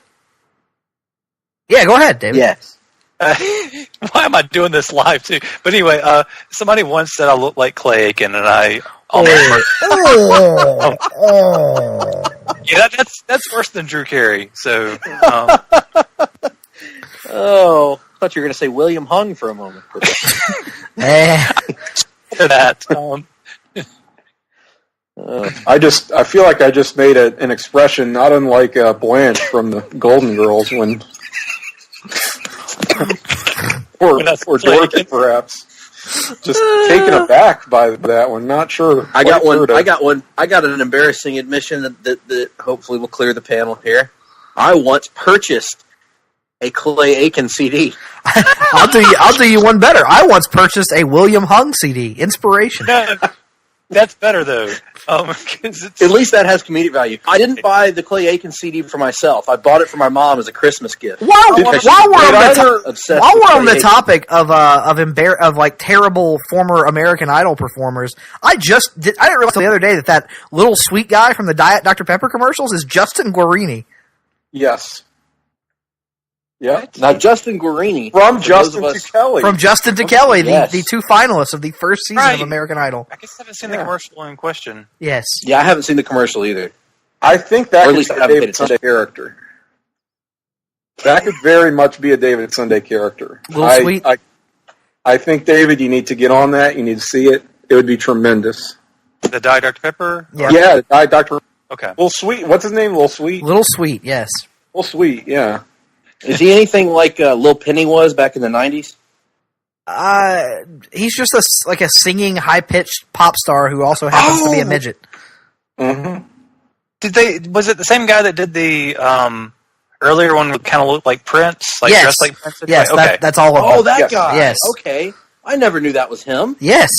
Yeah, go ahead, David. Yes. Why am I doing this live too? But anyway, somebody once said I look like Clay Aiken, and I almost. Yeah, that's worse than Drew Carey. So. Oh, I thought you were going to say William Hung for a moment. That. I feel like I just made an expression not unlike Blanche from the Golden Girls when. or Dorothy, perhaps. Just taken aback by that one. Not sure. I got one. I got an embarrassing admission that hopefully will clear the panel here. I once purchased a Clay Aiken CD. I'll do you one better. I once purchased a William Hung CD. Inspiration. No, that's better though. At least that has comedic value. I didn't buy the Clay Aiken CD for myself. I bought it for my mom as a Christmas gift. While we're on the topic of like terrible former American Idol performers, I didn't realize the other day that little sweet guy from the Diet Dr. Pepper commercials is Justin Guarini. Yes. Yeah. Now Justin Guarini from Justin to Kelly. From Justin to Kelly, yes. the two finalists of the first season of American Idol. I guess I haven't seen the commercial in question. Yes. Yeah, I haven't seen the commercial either. I think that could be a David Sunday character. That could very much be a David Sunday character. Little sweet. I think, David, you need to get on that. You need to see it. It would be tremendous. The Diet Dr. Pepper? Yeah, the Diet Dr. Okay. Little Sweet. What's his name? Little Sweet? Little Sweet, yes. Little Sweet, yeah. Is he anything like Lil Penny was back in the 90s? He's just a singing, high-pitched pop star who also happens to be a midget. Mm-hmm. Was it the same guy that did the earlier one that kind of looked like Prince? Like yes. dressed like Prince? Yes, okay. That's all of them. Oh, that guy. Yes. Okay. I never knew that was him. Yes.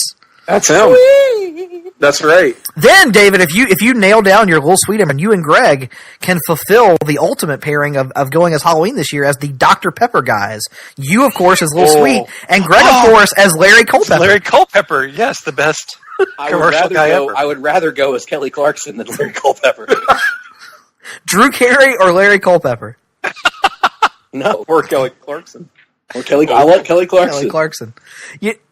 That's him. That's right. Then, David, if you nail down your Little Sweet, and you and Greg can fulfill the ultimate pairing of going as Halloween this year as the Dr. Pepper guys. You, of course, as Little Sweet, and Greg, of course, as Larry Culpepper. Larry Culpepper, yes, the best commercial guy ever. I would rather go as Kelly Clarkson than Larry Culpepper. Drew Carey or Larry Culpepper? No. Or Kelly Clarkson. I like Kelly Clarkson. Kelly Clarkson.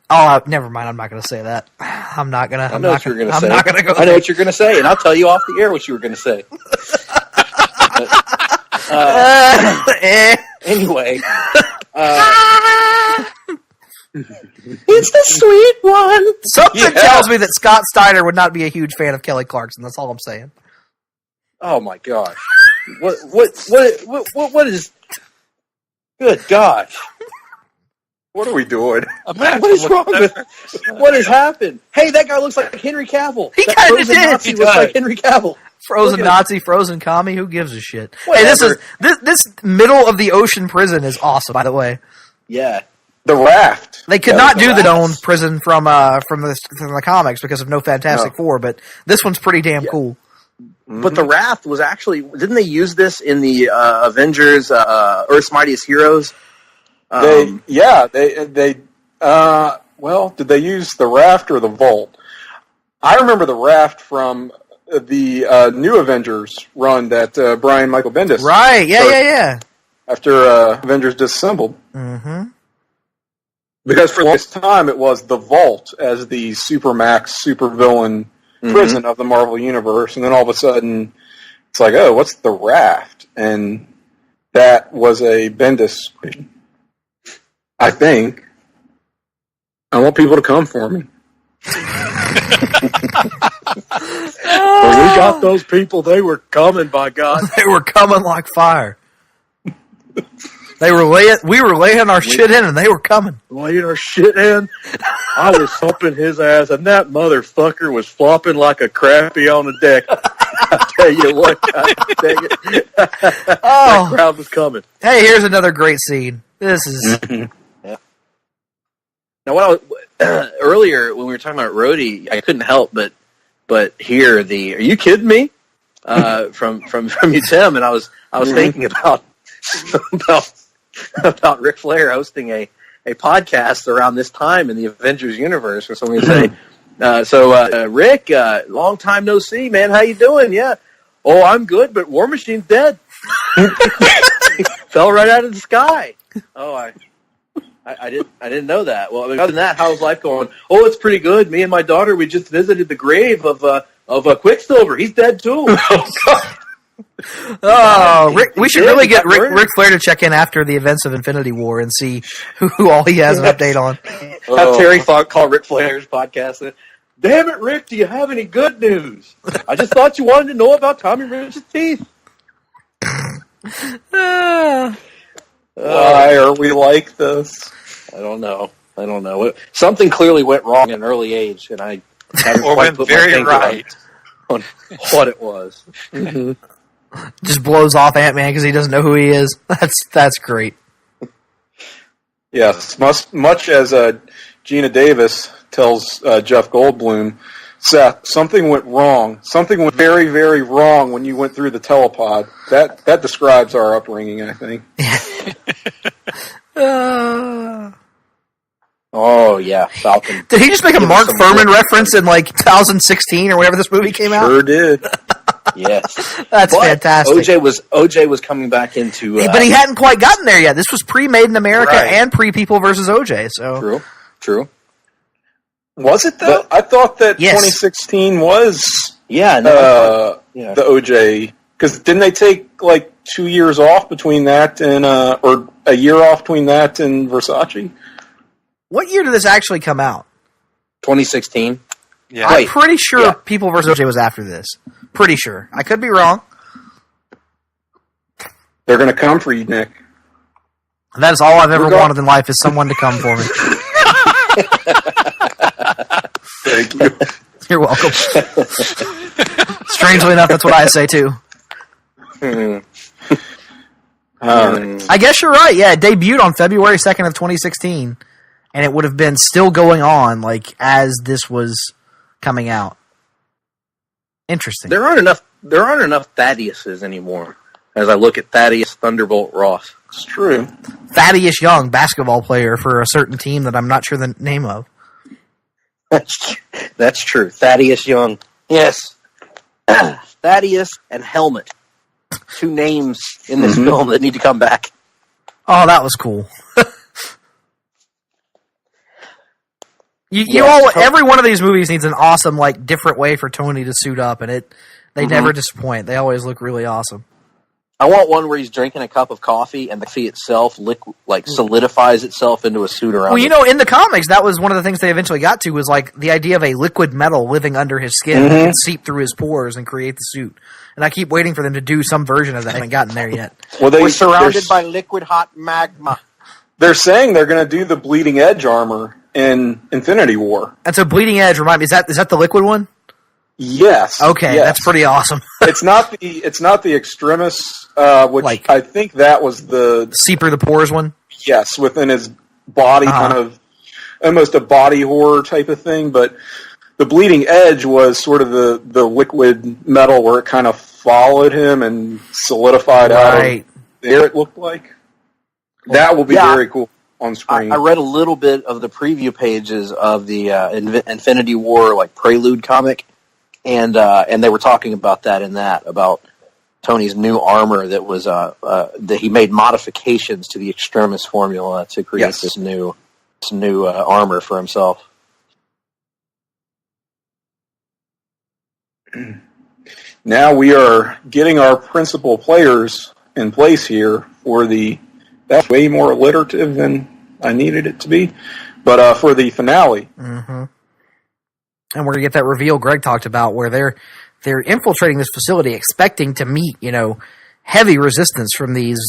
Never mind. I'm not going to say that. I'm not going to. I know what you're going to say. I'm not going to go. I know what you're going to say, and I'll tell you off the air what you were going to say. Anyway, it's the sweet one. Something tells me that Scott Steiner would not be a huge fan of Kelly Clarkson. That's all I'm saying. Oh my gosh! What is? Good gosh! What are we doing? What is wrong with? What has happened? Hey, that guy looks like Henry Cavill. He kind of did. Nazi looks like Henry Cavill. Frozen Nazi, frozen commie. Who gives a shit? Whatever. Hey, this middle of the ocean prison is awesome. By the way, yeah, the raft. They could not do the Dome prison from the comics because of no Fantastic Four, but this one's pretty damn cool. But the raft was actually didn't they use this in the Avengers Earth's Mightiest Heroes? Did they use the raft or the vault? I remember the raft from the New Avengers run that Brian Michael Bendis. Right, yeah. After Avengers Disassembled. Mm-hmm. Because for this time it was the vault as the supermax supervillain prison of the Marvel Universe, and then all of a sudden it's like, oh, what's the raft? And that was a Bendis. I think. I want people to come for me. When we got those people, they were coming, by God. They were coming like fire. We were laying our shit in, and they were coming. Laying our shit in? I was humping his ass, and that motherfucker was flopping like a crappie on the deck. I tell you what, that crowd was coming. Hey, here's another great scene. This is... Now, earlier when we were talking about Rhodey, I couldn't help but hear the "Are you kidding me?" from you, Tim, and I was thinking about Ric Flair hosting a podcast around this time in the Avengers universe, where someone would say, Rick, long time no see, man. How you doing? Yeah. Oh, I'm good, but War Machine's dead. fell right out of the sky. Oh, I didn't know that. Well, other than that, how's life going? Oh, it's pretty good. Me and my daughter, we just visited the grave of Quicksilver. He's dead too. Oh, Rick, we should really get Ric Flair to check in after the events of Infinity War and see who all he has an update on. Have Terry call Ric Flair's podcast. Damn it, Rick, do you have any good news? I just thought you wanted to know about Tommy Rich's teeth. Why are we like this? I don't know. Something clearly went wrong at an early age, and I haven't Or quite went put my very finger right. on what it was. Just blows off Ant-Man because he doesn't know who he is. That's great. Yes, much as Gina Davis tells Jeff Goldblum, Seth, something went wrong. Something went very, very wrong when you went through the telepod. That describes our upbringing, I think. Oh, yeah, Falcon. Did he just make a Mark Furman reference in 2016 or whenever this movie came out? Sure did. Yes. That's fantastic. OJ was coming back into... but he hadn't quite gotten there yet. This was pre-Made in America Right. and pre-People versus OJ. So True. Was it, though? I thought that Yes. 2016 was the OJ... Because didn't they take, 2 years off between that and... or a year off between that and Versace? what year did this actually come out? 2016. Yeah. I'm pretty sure People versus OJ was after this. Pretty sure. I could be wrong. They're going to come for you, Nick. That is all I've ever wanted in life is someone to come for me. Thank you. You're welcome. Strangely enough, that's what I say too. I guess you're right. Yeah, it debuted on February 2nd of 2016, and it would have been still going on as this was coming out. Interesting. There aren't enough Thaddeus's anymore. As I look at Thaddeus Thunderbolt Ross. It's true. Thaddeus Young, basketball player for a certain team that I'm not sure the name of. That's true. Thaddeus Young. Yes. Thaddeus and Helmet. Two names in this film that need to come back. Oh, that was cool. Every one of these movies needs an awesome, different way for Tony to suit up, and they never disappoint. They always look really awesome. I want one where he's drinking a cup of coffee and the coffee itself solidifies itself into a suit around Well, in the comics, that was one of the things they eventually got to was the idea of a liquid metal living under his skin that can seep through his pores and create the suit. And I keep waiting for them to do some version of that. I haven't gotten there yet. Well, We're surrounded by liquid hot magma. They're saying they're going to do the Bleeding Edge armor in Infinity War. And so Bleeding Edge, remind me, is that the liquid one? Yes. Okay, yes. That's pretty awesome. It's not the Extremis, which I think that was the seep through the pores one. Yes, within his body, kind of almost a body horror type of thing. But the Bleeding Edge was sort of the liquid metal where it kind of followed him and solidified out of there. It looked like that will be very cool on screen. I read a little bit of the preview pages of the Infinity War prelude comic. And they were talking about that about Tony's new armor that was that he made modifications to the Extremis formula to create this new armor for himself. Now we are getting our principal players in place here for that's way more alliterative than I needed it to be, but for the finale. Mm-hmm. And we're going to get that reveal Greg talked about where they're infiltrating this facility expecting to meet, heavy resistance from these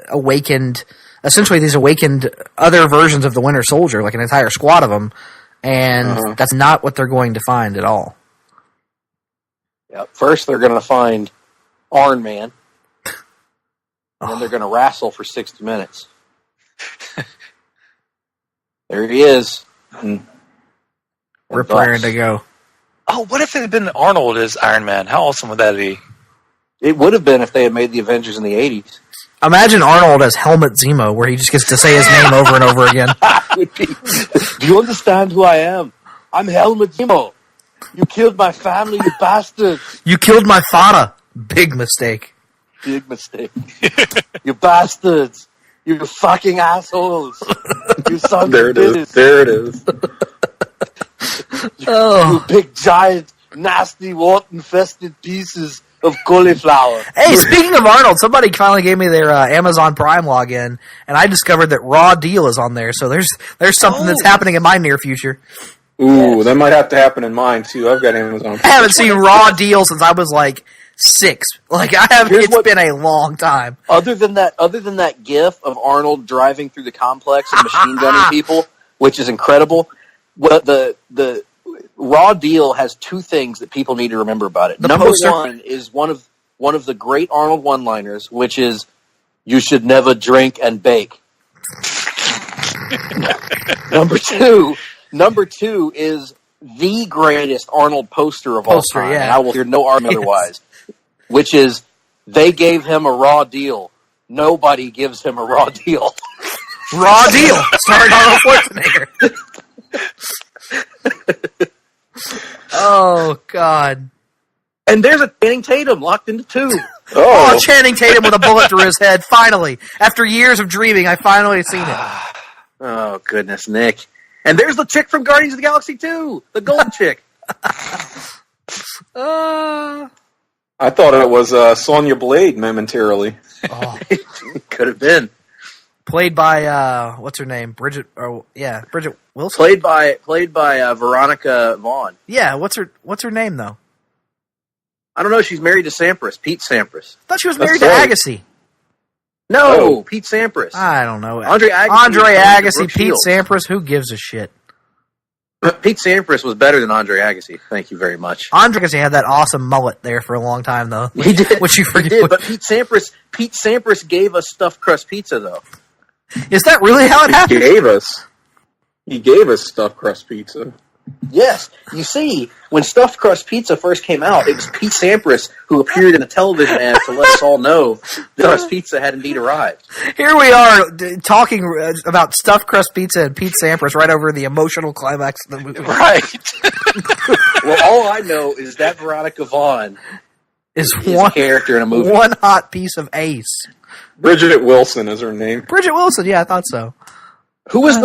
awakened other versions of the Winter Soldier, an entire squad of them. And that's not what they're going to find at all. Yeah, first they're going to find Iron Man. And then they're going to wrestle for 60 minutes. There he is. We're preparing to go. Oh, what if it had been Arnold as Iron Man? How awesome would that be? It would have been if they had made the Avengers in the 80s. Imagine Arnold as Helmut Zemo, where he just gets to say his name over and over again. Do you understand who I am? I'm Helmut Zemo. You killed my family, you bastard. You killed my father. Big mistake. big mistake. You bastards. You fucking assholes. You sons There of it is. bitches. There it is. You big, giant, nasty, wart-infested pieces of cauliflower. Hey, speaking of Arnold, somebody finally gave me their Amazon Prime login, and I discovered that Raw Deal is on there. So there's something that's happening in my near future. Ooh, that might have to happen in mine too. I've got Amazon. I haven't seen Raw Deal since I was like 6. Like I have. It's been a long time. Other than that GIF of Arnold driving through the complex and machine gunning people, which is incredible. What the Raw Deal has 2 things that people need to remember about it. Number poster. 1 is one of the great Arnold one-liners, which is "You should never drink and bake." Number two is the greatest Arnold poster of all time. Yeah. And I will hear no argument otherwise. Which is, they gave him a raw deal. Nobody gives him a raw deal. Raw Deal, starring Arnold Schwarzenegger. Oh God! And there's a Channing Tatum locked into 2. Oh, Channing Tatum with a bullet through his head. Finally, after years of dreaming, I finally seen it. Oh goodness, Nick! And there's the chick from Guardians of the Galaxy 2, the gold chick. I thought it was Sonya Blade momentarily. Oh, could have been played by what's her name? Bridget. Oh yeah, Bridget Wilson. Played by Veronica Vaughn. Yeah, what's her name though? I don't know. She's married to Sampras, Pete Sampras. I thought she was married to Agassi. No, Pete Sampras. I don't know. Andre Agassi, Pete Sampras. Who gives a shit? Pete Sampras was better than Andre Agassi. Thank you very much. Andre Agassi had that awesome mullet there for a long time, though. He did. Which you forget. He did, but Pete Sampras gave us stuffed crust pizza, though. Is that really how it happened? He gave us stuffed crust pizza. Yes. You see, when stuffed crust pizza first came out, it was Pete Sampras who appeared in a television ad to let us all know that crust pizza had indeed arrived. Here we are talking about stuffed crust pizza and Pete Sampras right over the emotional climax of the movie. Right. Well, all I know is that Veronica Vaughn is one character in a movie. One hot piece of ace. Bridget Wilson is her name. Bridget Wilson, yeah, I thought so. Who was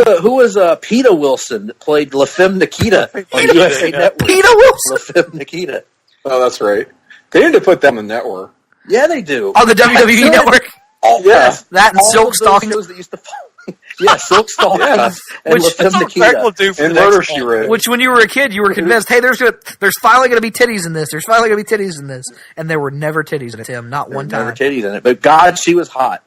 Peta Wilson that played La Femme Nikita on USA Network? Peta Wilson? La Femme Nikita. Oh, that's right. They need to put them on the network. Yeah, they do. On the WWE Network? Yes. That and Silk Stalking. Shows that used to yeah, Silk Stalking. Yes. And La Femme Nikita. And Murder, She Wrote. Which, when you were a kid, you were convinced, hey, there's finally going to be titties in this. There's finally going to be titties in this. And there were never titties in it, Tim. Not one time. Never titties in it. But God, she was hot.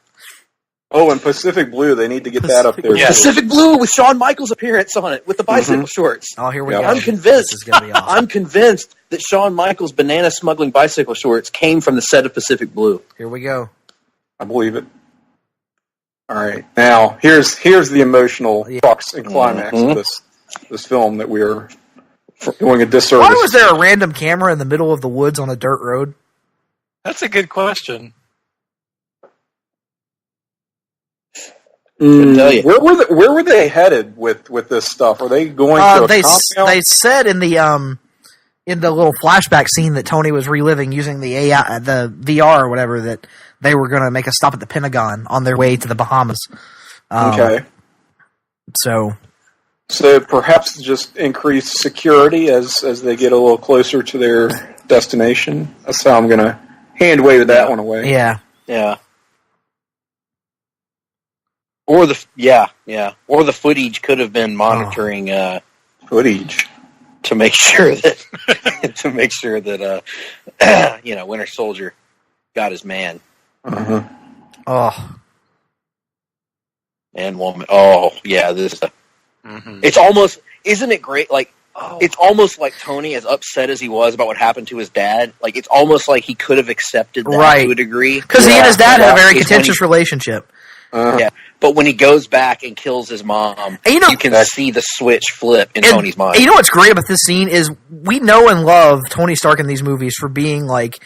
Oh, and Pacific Blue, they need to get that up there. Yeah. Pacific Blue with Shawn Michaels' appearance on it with the bicycle shorts. Oh, here we go. I'm convinced. This is gonna be awesome. I'm convinced that Shawn Michaels' banana smuggling bicycle shorts came from the set of Pacific Blue. Here we go. I believe it. All right, now here's the emotional crux and climax of this film that we are doing a disservice. Why was there a random camera in the middle of the woods on a dirt road? That's a good question. Where were they headed with this stuff? Are they going to a compound? They said in the little flashback scene that Tony was reliving using the VR or whatever that they were going to make a stop at the Pentagon on their way to the Bahamas. Okay. So perhaps just increase security as they get a little closer to their destination. That's how I'm going to hand wave that one away. Yeah. Yeah. Or the footage could have been monitoring footage to make sure that Winter Soldier got his man. Uh-huh. Oh. And woman. Oh yeah, this. It's almost. Isn't it great? Like it's almost like Tony, as upset as he was about what happened to his dad. Like it's almost like he could have accepted that to a degree because he and his dad had a very contentious relationship. Yeah, but when he goes back and kills his mom, you can see the switch flip in Tony's mind. You know what's great about this scene is we know and love Tony Stark in these movies for being like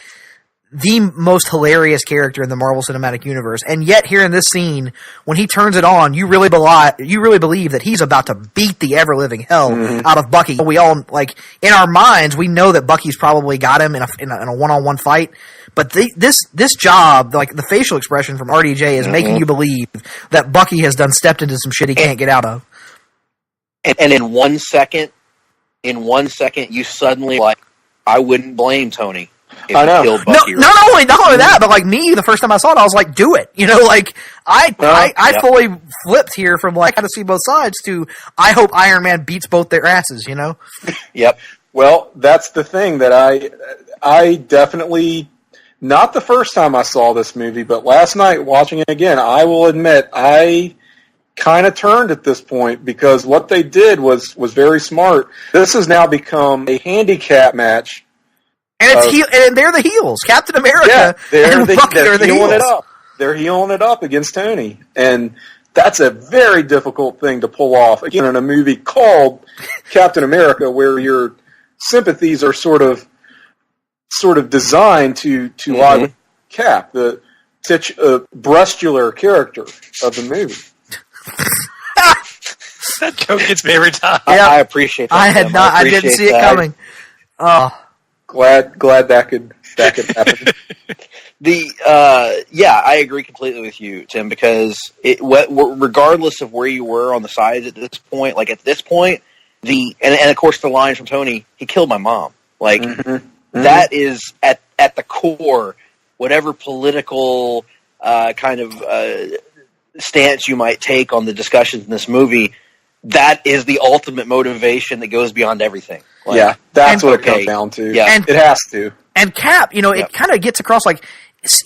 the most hilarious character in the Marvel Cinematic Universe, and yet here in this scene, when he turns it on, you really believe that he's about to beat the ever living hell out of Bucky. We all in our minds, we know that Bucky's probably got him in a one-on-one fight, but this job, the facial expression from RDJ, is making you believe that Bucky has stepped into some shit he can't get out of. And in 1 second, you suddenly I wouldn't blame Tony. I know. Not only that, but me, the first time I saw it, I was like, "Do it!" I fully flipped here from how to see both sides to I hope Iron Man beats both their asses. Yep. Well, that's the thing that I definitely, not the first time I saw this movie, but last night watching it again, I will admit I kind of turned at this point because what they did was very smart. This has now become a handicap match. And and they're the heels. Captain America and Bucky are the heels. They're healing it up against Tony. And that's a very difficult thing to pull off. Again, in a movie called Captain America, where your sympathies are sort of designed to lie with Cap, the breastular character of the movie. That joke gets me every time. I appreciate that. I didn't see it coming. Oh. Glad that could happen. I agree completely with you, Tim, because regardless of where you were on the sides at this point, and of course the line from Tony, he killed my mom. That is at the core, whatever political kind of stance you might take on the discussions in this movie, that is the ultimate motivation that goes beyond everything. That's what it comes down to. Yeah, it has to. And Cap, it kind of gets across,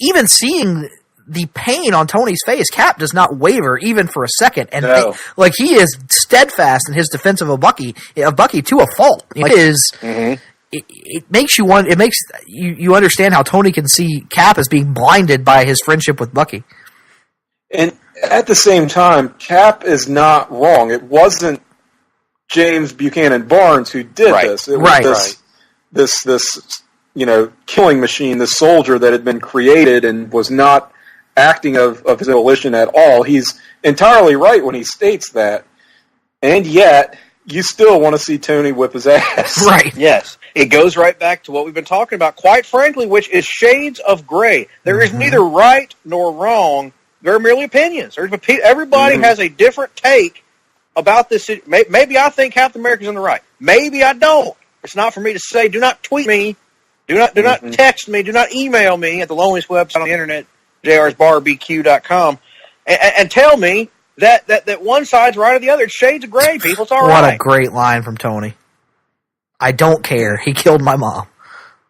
even seeing the pain on Tony's face, Cap does not waver even for a second. And he is steadfast in his defense of Bucky to a fault. It makes you want. It makes you understand how Tony can see Cap as being blinded by his friendship with Bucky. And at the same time, Cap is not wrong. It wasn't James Buchanan Barnes who did this. It was this killing machine, this soldier that had been created and was not acting of his volition at all. He's entirely right when he states that. And yet, you still want to see Tony whip his ass. Right. Yes. It goes right back to what we've been talking about, quite frankly, which is shades of gray. There is neither right nor wrong. They're merely opinions. Everybody has a different take about this. Maybe I think Captain America's in the right. Maybe I don't. It's not for me to say. Do not tweet me. Do not text me. Do not email me at the loneliest website on the internet, jrsbarbq.com, and tell me that one side's right or the other. It's shades of gray, people. It's all right. What a great line from Tony. I don't care. He killed my mom.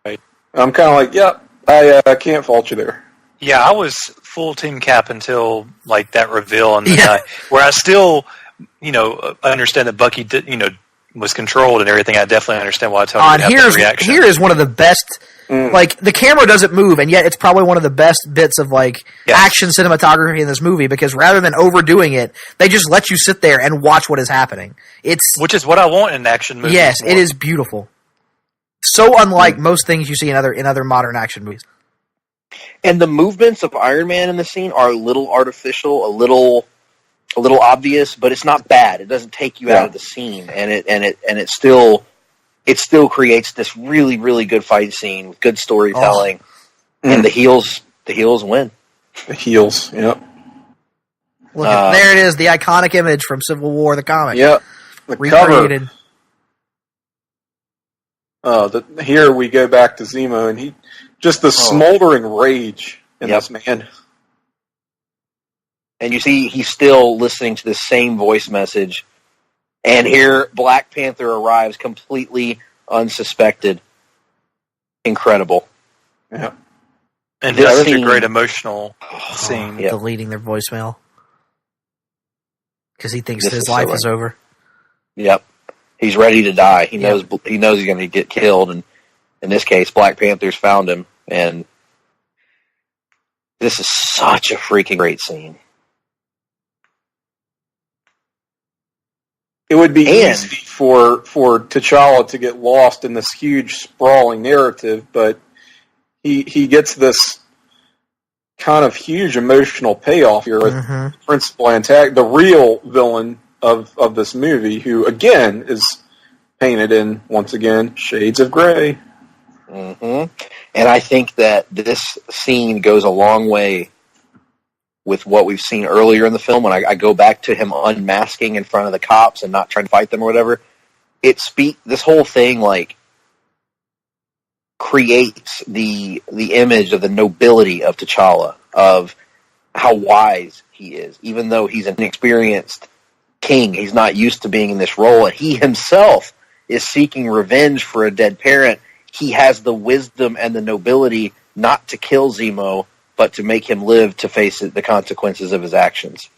I'm kind of like, yep, I can't fault you there. Yeah, I was full Team Cap until that reveal on the night, where I still, understand that Bucky did, was controlled and everything. I definitely understand why Tony would have that reaction. Here is one of the best. The camera doesn't move, and yet it's probably one of the best bits of action cinematography in this movie, because rather than overdoing it, they just let you sit there and watch what is happening. Which is what I want in an action movie. Yes, it is beautiful. So unlike most things you see in other modern action movies. And the movements of Iron Man in the scene are a little artificial, a little obvious, but it's not bad. It doesn't take you out of the scene, and it still creates this really, really good fight scene with good storytelling. And the heels win. The heels, yep. Look, there it is, the iconic image from Civil War, the comic. Yep, the recreated. Cover. Here we go back to Zemo, and just the smoldering rage in this man. And you see he's still listening to the same voice message. And here Black Panther arrives completely unsuspected. Incredible. Yeah. And that's such a great emotional scene. Deleting their voicemail. Because he thinks his life is over. Yep. He's ready to die. He knows he's going to get killed, and in this case, Black Panther's found him, and this is such a freaking great scene. It would be easy for T'Challa to get lost in this huge, sprawling narrative, but he gets this kind of huge emotional payoff here with principal the real villain of this movie, who again is painted in, once again, shades of gray. And I think that this scene goes a long way with what we've seen earlier in the film. When I go back to him unmasking in front of the cops and not trying to fight them or whatever, this whole thing like creates the image of the nobility of T'Challa, of how wise he is, even though he's an inexperienced king. He's not used to being in this role, and he himself is seeking revenge for a dead parent. He has the wisdom and the nobility not to kill Zemo, but to make him live to face the consequences of his actions.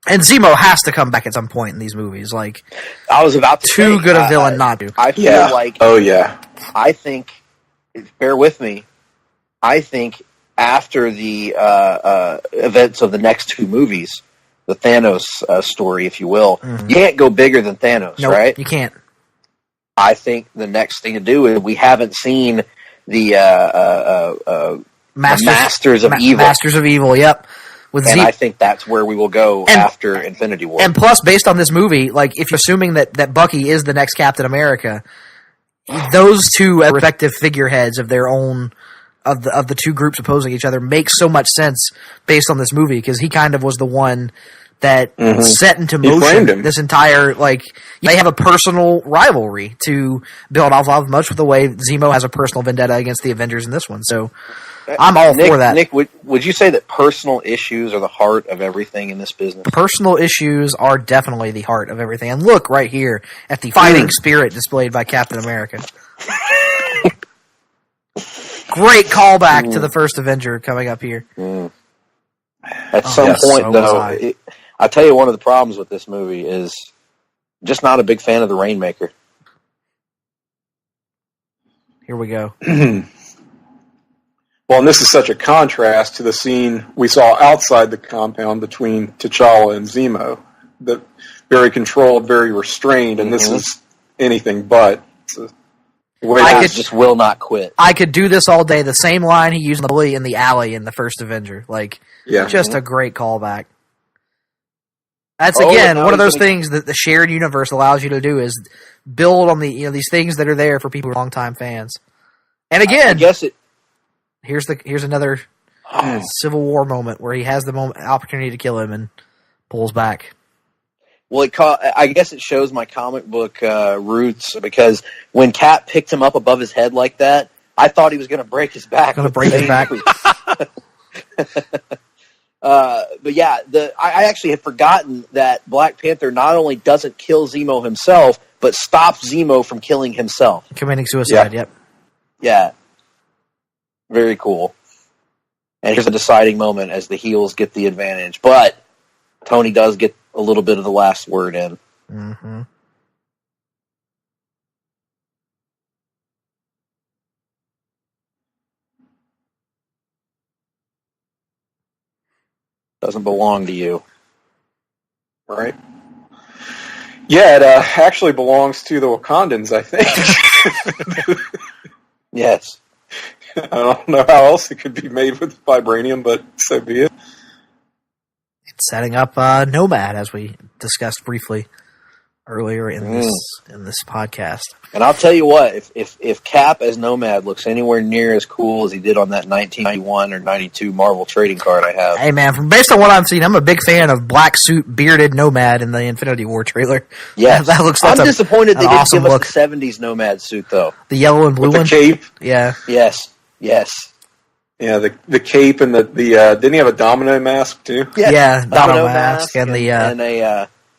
And Zemo has to come back at some point in these movies. Like, I was about to too say, good a villain not to. I feel like, I think, bear with me, I think after the events of the next two movies, the Thanos story, if you will, you can't go bigger than Thanos, right? You can't. I think the next thing to do is, we haven't seen the Masters of Evil. Masters of Evil, yep. I think that's where we will go after Infinity War. And plus, based on this movie, like, if you're assuming that Bucky is the next Captain America, those two respective figureheads of their own, of the two groups opposing each other, makes so much sense based on this movie, because he kind of was the one that set into motion this entire, like, they have a personal rivalry to build off of, much with the way Zemo has a personal vendetta against the Avengers in this one. So I'm all for that. Nick, would you say that personal issues are the heart of everything in this business? Personal issues are definitely the heart of everything. And look right here at the fighting spirit displayed by Captain America. Great callback to the first Avenger coming up here. At some point, though, I'll tell you, one of the problems with this movie is just not a big fan of the Rainmaker. Here we go. Well, and this is such a contrast to the scene we saw outside the compound between T'Challa and Zemo. Very controlled, very restrained, and this is anything but. I just will not quit. I could do this all day. The same line he used in the bully in the alley in the first Avenger. Like, just a great callback. That's, again, one of those things that the shared universe allows you to do, is build on the these things that are there for people who are longtime fans. And again, I guess here's another Civil War moment where he has the opportunity to kill him and pulls back. Well, I guess it shows my comic book roots, because when Cap picked him up above his head like that, I thought he was going to break his back. But yeah, I actually had forgotten that Black Panther not only doesn't kill Zemo himself, but stops Zemo from killing himself. Committing suicide, yep. Yeah. Very cool. And here's a deciding moment as the heels get the advantage. But Tony does get a little bit of the last word in. Doesn't belong to you. Right? Yeah, it actually belongs to the Wakandans, I think. Yes. I don't know how else it could be made with vibranium, but so be it. It's setting up Nomad, as we discussed briefly earlier in this podcast. And I'll tell you what, if Cap as Nomad looks anywhere near as cool as he did on that 1991 or 92 Marvel trading card I have. Hey man, based on what I've seen, I'm a big fan of black suit, bearded Nomad in the Infinity War trailer. Yeah, I'm disappointed they didn't give us the 70s Nomad suit, though. The yellow and blue with one? The cape? Yeah. Yes. Yeah, the cape and the didn't he have a domino mask too? Yeah, domino mask and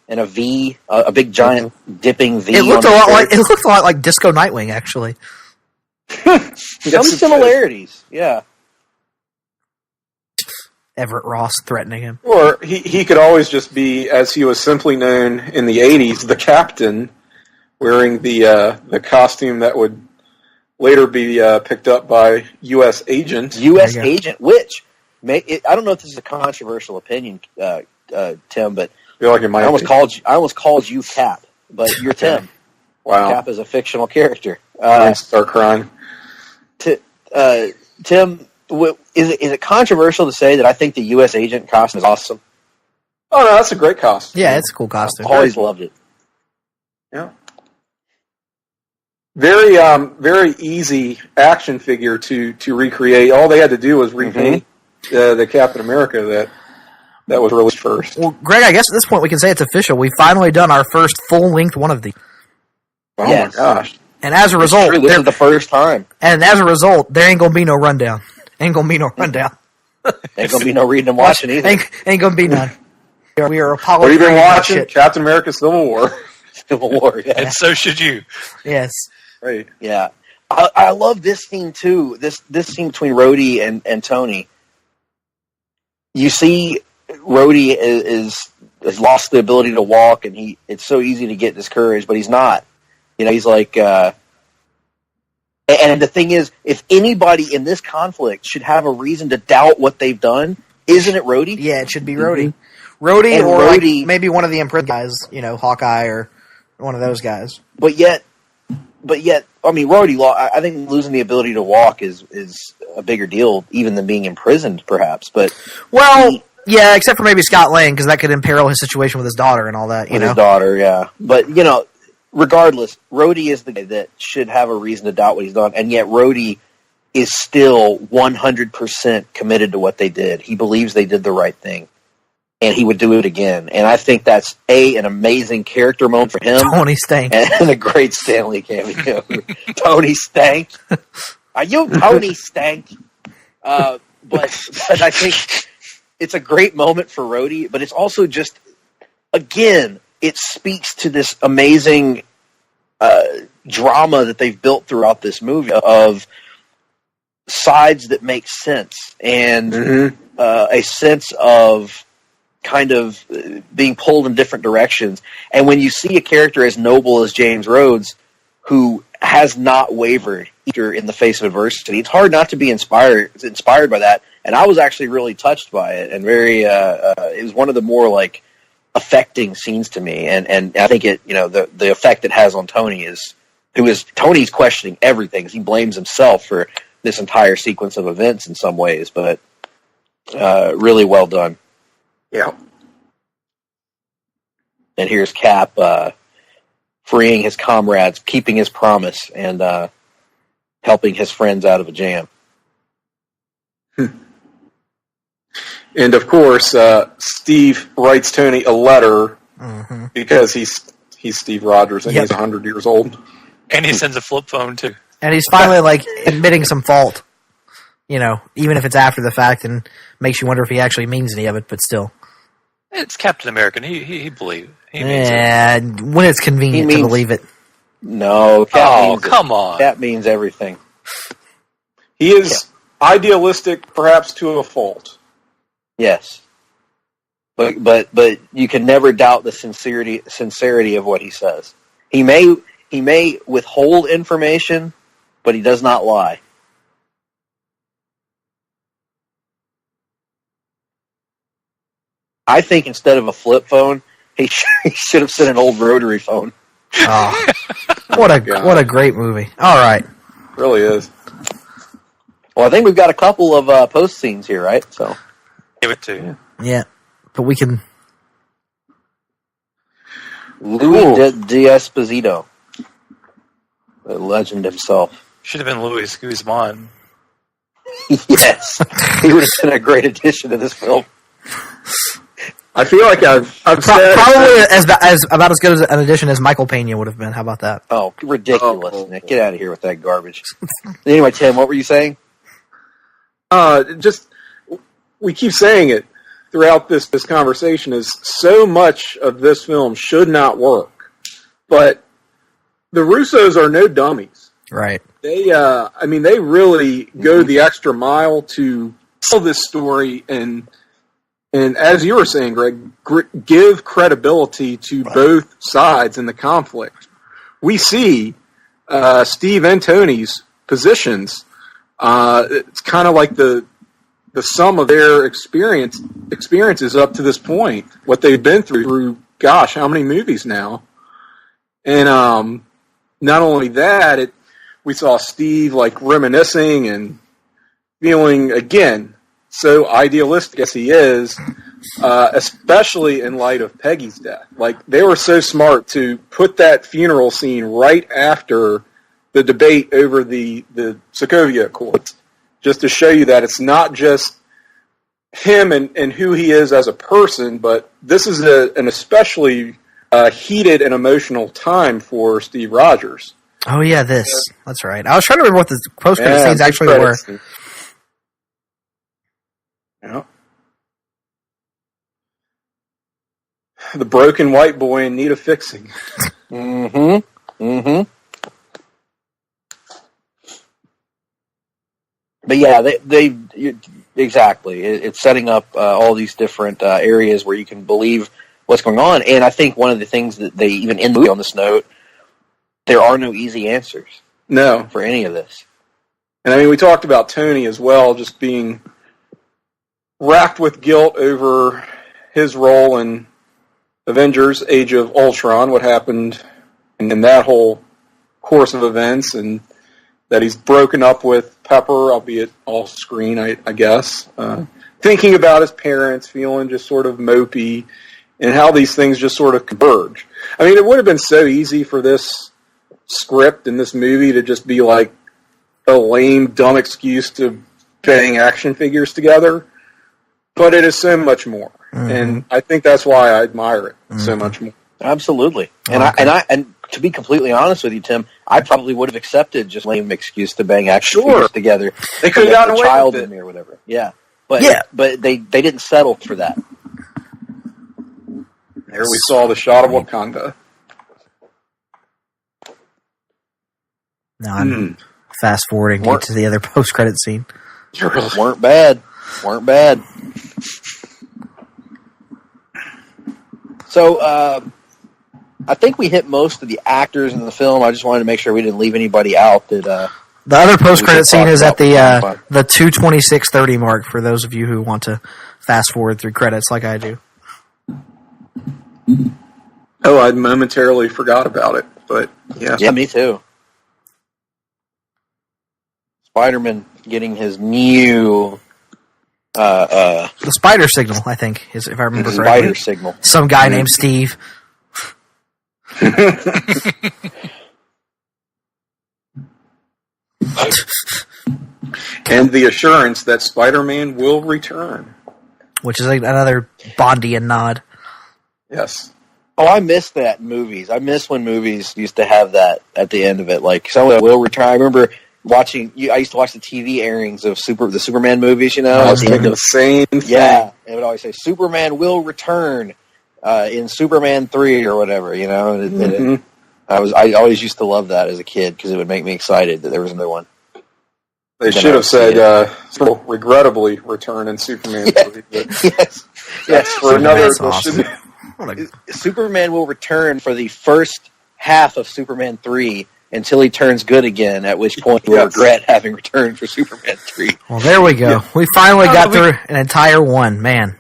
and a V, a big giant dipping V. It looked a lot like Disco Nightwing, actually. Some similarities, yeah. Everett Ross threatening him. Or he could always just be, as he was simply known in the 80s, the Captain, wearing the costume that would later be picked up by U.S. Agent. U.S. Agent, which I don't know if this is a controversial opinion, Tim, but I feel like it might. I almost called you Cap, but you're Tim. Wow. Cap is a fictional character. Start crying. Tim, is it controversial to say that I think the U.S. agent costume is awesome? Oh no, that's a great costume. Yeah, it's a cool costume. I've always loved it. Yeah. Very very easy action figure to recreate. All they had to do was repaint the Captain America that was released first. Well, Greg, I guess at this point we can say it's official. We've finally done our first full-length one of these. Oh my gosh. And as a result, this is the first time. And as a result, there ain't gonna be no rundown. Ain't gonna be no rundown. Ain't gonna be no reading and watching either. Ain't gonna be none. We are apologizing. What have you been watching? Captain America: Civil War. Civil War, yeah. And so should you. Yes. Right. Yeah. I love this scene too. This scene between Rhodey and Tony. You see, Rhodey has lost the ability to walk, and it's so easy to get discouraged, but he's not. You know, he's like, and the thing is, if anybody in this conflict should have a reason to doubt what they've done, isn't it Rhodey? Yeah, it should be Rhodey. Rhodey, And or Rhodey- like maybe one of the imprisoned guys, you know, Hawkeye or one of those guys. But yet, I mean, Rhodey, I think losing the ability to walk is a bigger deal even than being imprisoned, perhaps. But yeah, except for maybe Scott Lang, because that could imperil his situation with his daughter and all that. You with know, his daughter, yeah. But you know, regardless, Rhodey is the guy that should have a reason to doubt what he's done, and yet Rhodey is still 100% committed to what they did. He believes they did the right thing, and he would do it again. And I think that's an amazing character moment for him. Tony Stank. And a great Stanley cameo. Tony Stank. Are you Tony Stank? But I think it's a great moment for Rhodey, but it's also just, again, it speaks to this amazing drama that they've built throughout this movie of sides that make sense and a sense of kind of being pulled in different directions. And when you see a character as noble as James Rhodes, who has not wavered either in the face of adversity, it's hard not to be inspired by that. And I was actually really touched by it, and very it was one of the more like affecting scenes to me. And I think it, you know, the effect it has on Tony Tony's questioning everything. He blames himself for this entire sequence of events in some ways, but really well done. Yeah. And here's Cap freeing his comrades, keeping his promise, and helping his friends out of a jam. And of course, Steve writes Tony a letter because he's Steve Rogers and he's 100 years old. And he sends a flip phone too. And he's finally like admitting some fault, you know, even if it's after the fact, and makes you wonder if he actually means any of it. But still, It's Captain American. He believes. He means yeah, when it's convenient to believe it. No, Cap come on. Cap means everything. He is idealistic, perhaps to a fault. Yes, but you can never doubt the sincerity of what he says. He may withhold information, but he does not lie. I think instead of a flip phone, he should have sent an old rotary phone. Oh, what a great movie! All right, really is. Well, I think we've got a couple of post scenes here, right? So give it to you. Yeah, but we can. Louis D'Esposito, the legend himself. Should have been Louis Guzman. Yes, he would have been a great addition to this film. I feel like I've said probably as about as good as an addition as Michael Pena would have been. How about that? Oh, ridiculous, Nick! Get out of here with that garbage. Anyway, Tim, what were you saying? Just we keep saying it throughout this conversation is so much of this film should not work, but the Russos are no dummies. Right. They, they really go the extra mile to tell this story and as you were saying, Greg, give credibility to both sides in the conflict. We see Steve and Tony's positions. It's kind of like the sum of their experiences up to this point, what they've been through, gosh, how many movies now? And not only that, we saw Steve like reminiscing and feeling, again, so idealistic as he is, especially in light of Peggy's death. Like, they were so smart to put that funeral scene right after the debate over the Sokovia Accords, just to show you that it's not just him and who he is as a person, but this is an especially heated and emotional time for Steve Rogers. Oh yeah, that's right. I was trying to remember what the post-credit scenes actually were. Yeah. The broken white boy in need of fixing. But yeah, they exactly. It's setting up all these different areas where you can believe what's going on. And I think one of the things that they even end on this note, there are no easy answers. No. For any of this. And I mean, we talked about Tony as well, just being racked with guilt over his role in Avengers: Age of Ultron, what happened in that whole course of events, and that he's broken up with Pepper, albeit off screen, I guess. Thinking about his parents, feeling just sort of mopey, and how these things just sort of converge. I mean, it would have been so easy for this script in this movie to just be like a lame, dumb excuse to bang action figures together, but it is so much more. And I think that's why I admire it so much more. Absolutely. And and to be completely honest with you, Tim, I probably would have accepted just lame excuse to bang action figures together. They could have gotten away child with in me or whatever. Yeah. But they didn't settle for that. There we saw the shot of Wakanda. Now I'm fast forwarding to the other post credit scene. Weren't bad. So I think we hit most of the actors in the film. I just wanted to make sure we didn't leave anybody out. That the other post credit scene is at the 2:26:30 mark. For those of you who want to fast forward through credits, like I do. Oh, I momentarily forgot about it, but yeah. Yeah, me too. Spider-Man getting his new the spider signal, I think, is if I remember correctly. Spider signal. Some guy named Steve. And the assurance that Spider-Man will return. Which is another Bondian nod. Yes. Oh, I miss that in movies. I miss when movies used to have that at the end of it. Like, someone will return. I remember watching. I used to watch the TV airings of the Superman movies. You know, I was thinking the same thing. Yeah, it would always say Superman will return in Superman 3 or whatever. You know, I always used to love that as a kid because it would make me excited that there was another one. They should have said regrettably return in Superman 3. Yes, for another. Awesome. Superman will return for the first half of Superman 3 until he turns good again, at which point we'll regret having returned for Superman 3. Well, there we go. Yeah. We finally got through an entire one. Man.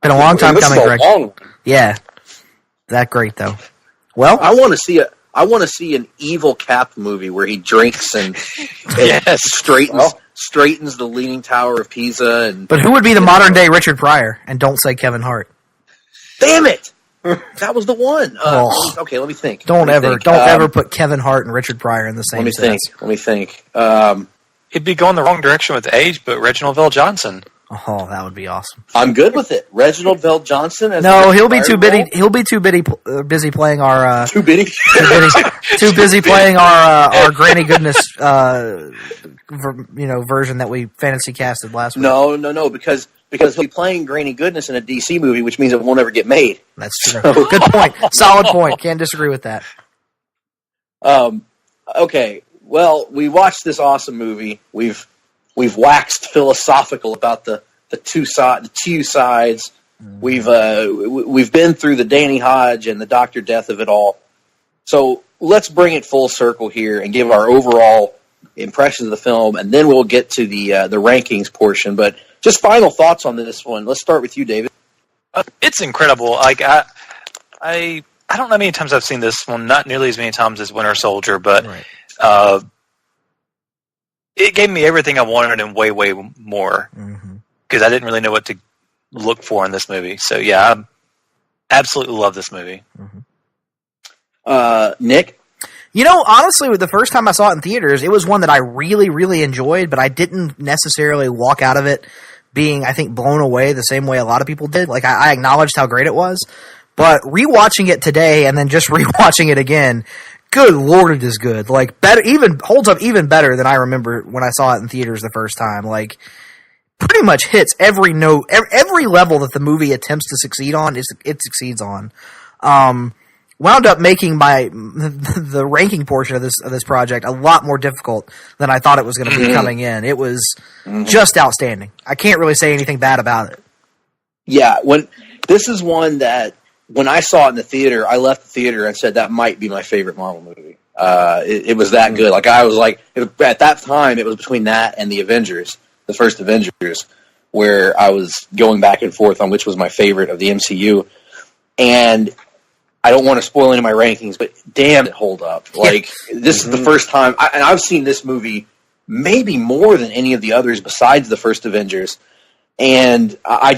Been a long time coming, Greg. Yeah. That great, though. Well, I want to see an evil Cap movie where he drinks and straightens the Leaning Tower of Pisa. But who would be the modern day Richard Pryor? And don't say Kevin Hart. Damn it! That was the one. Okay, let me think. Don't ever put Kevin Hart and Richard Pryor in the same sentence. Let me think. He'd be going the wrong direction with age, but Reginald Vell Johnson. Oh, that would be awesome. I'm good with it. Reginald Vell Johnson. He'll be too busy. He'll be too busy playing our too busy playing our Granny Goodness version that we fantasy casted last week. No, because he'll be playing Granny Goodness in a DC movie, which means it won't ever get made. That's true. Good point. Solid point. Can't disagree with that. Okay. Well, we watched this awesome movie. We've waxed philosophical about the two sides. We've been through the Danny Hodge and the Dr. Death of it all. So let's bring it full circle here and give our overall impressions of the film, and then we'll get to the rankings portion. But just final thoughts on this one. Let's start with you, David. It's incredible. Like I don't know how many times I've seen this one. Not nearly as many times as Winter Soldier, but it gave me everything I wanted and way, way more. Because I didn't really know what to look for in this movie. So yeah, I absolutely love this movie. Nick? You know, honestly, the first time I saw it in theaters, it was one that I really, really enjoyed, but I didn't necessarily walk out of it being, I think, blown away the same way a lot of people did. Like, I acknowledged how great it was, but rewatching it today and then just rewatching it again, good Lord, it is good. Like, better, even holds up even better than I remember when I saw it in theaters the first time. Like, pretty much hits every note, every level that the movie attempts to succeed on, it succeeds on. Wound up making the ranking portion of this project a lot more difficult than I thought it was going to be coming in. It was just outstanding. I can't really say anything bad about it. Yeah, this is one that when I saw it in the theater, I left the theater and said that might be my favorite Marvel movie. It was that good. Like, I was like, at that time, it was between that and the Avengers, the first Avengers, where I was going back and forth on which was my favorite of the MCU. And I don't want to spoil any of my rankings, but damn, it hold up. Like, this is the first time, and I've seen this movie maybe more than any of the others besides the first Avengers. And I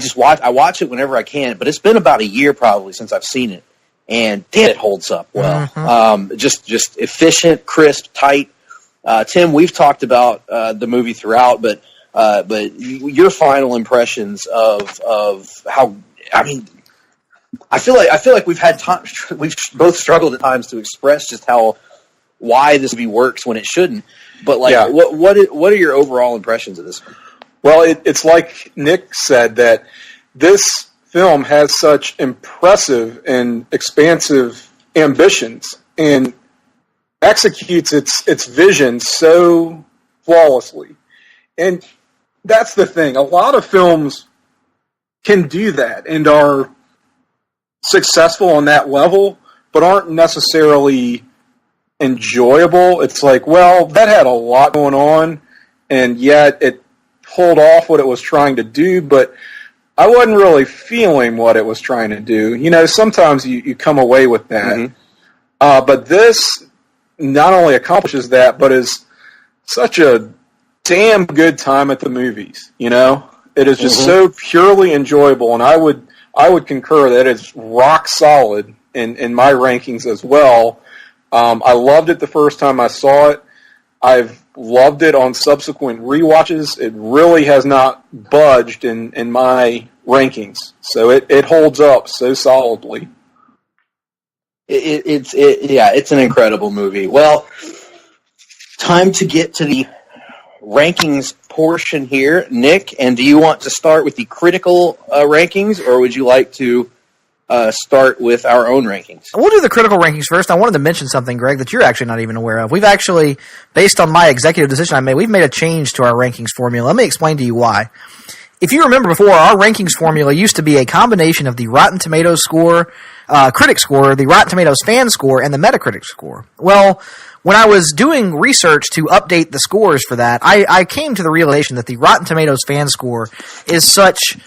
watch it whenever I can, but it's been about a year probably since I've seen it. And damn, it holds up well. Just efficient, crisp, tight. Tim, we've talked about the movie throughout, but your final impressions of how, I mean, I feel like we've both struggled at times to express just why this movie works when it shouldn't. But like, what are your overall impressions of this? Well, it's like Nick said, that this film has such impressive and expansive ambitions and executes its vision so flawlessly. And that's the thing. A lot of films can do that and are successful on that level, but aren't necessarily enjoyable. It's like, well, that had a lot going on, and yet it pulled off what it was trying to do, but I wasn't really feeling what it was trying to do. You know, sometimes you come away with that. But this not only accomplishes that, but is such a damn good time at the movies, you know? It is just so purely enjoyable, and I would concur that it's rock solid in my rankings as well. I loved it the first time I saw it. I've loved it on subsequent rewatches. It really has not budged in my rankings, so it holds up so solidly. It's an incredible movie. Well, time to get to the rankings portion here, Nick. And do you want to start with the critical rankings, or would you like to start with our own rankings? We'll do the critical rankings first. I wanted to mention something, Greg, that you're actually not even aware of. We've actually, based on my executive decision I made, we've made a change to our rankings formula. Let me explain to you why. If you remember before, our rankings formula used to be a combination of the Rotten Tomatoes score, critic score, the Rotten Tomatoes fan score, and the Metacritic score. Well, when I was doing research to update the scores for that, I came to the realization that the Rotten Tomatoes fan score is such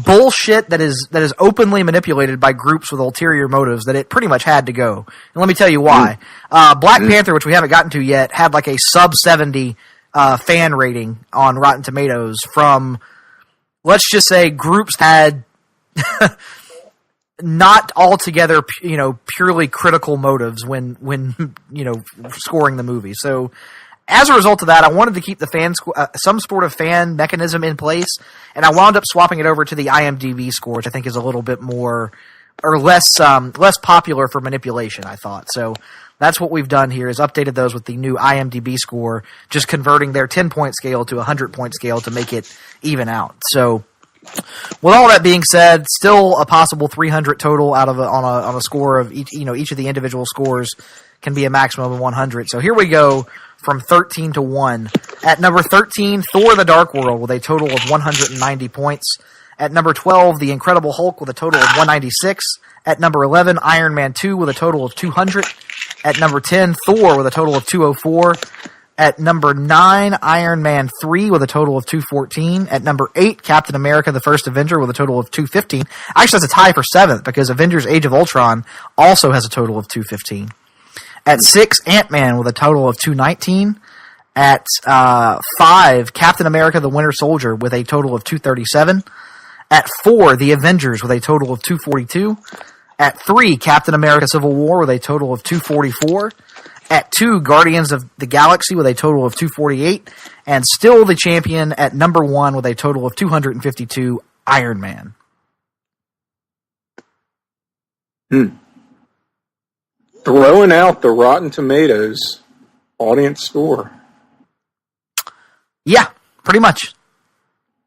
bullshit that is openly manipulated by groups with ulterior motives that it pretty much had to go. And let me tell you why. Black Panther, which we haven't gotten to yet, had like a sub 70 fan rating on Rotten Tomatoes from, let's just say, groups had not altogether, purely critical motives when scoring the movie. So, as a result of that, I wanted to keep the some sort of fan mechanism in place, and I wound up swapping it over to the IMDb score, which I think is a little bit more or less popular for manipulation, I thought. So that's what we've done here, is updated those with the new IMDb score, just converting their 10-point scale to a 100-point scale to make it even out. So, with all that being said, still a possible 300 total out of on a score of each. Each of the individual scores can be a maximum of 100. So here we go from 13 to 1. At number 13, Thor: The Dark World with a total of 190 points. At number 12, The Incredible Hulk with a total of 196. At number 11, Iron Man 2 with a total of 200. At number 10, Thor with a total of 204. At number 9, Iron Man 3 with a total of 214. At number 8, Captain America: The First Avenger with a total of 215. Actually, that's a tie for 7th because Avengers: Age of Ultron also has a total of 215. At 6, Ant-Man with a total of 219. At 5, Captain America the Winter Soldier with a total of 237. At 4, The Avengers with a total of 242. At 3, Captain America Civil War with a total of 244. At 2, Guardians of the Galaxy with a total of 248. And still the champion at number 1 with a total of 252, Iron Man. Throwing out the Rotten Tomatoes audience score. Yeah, pretty much.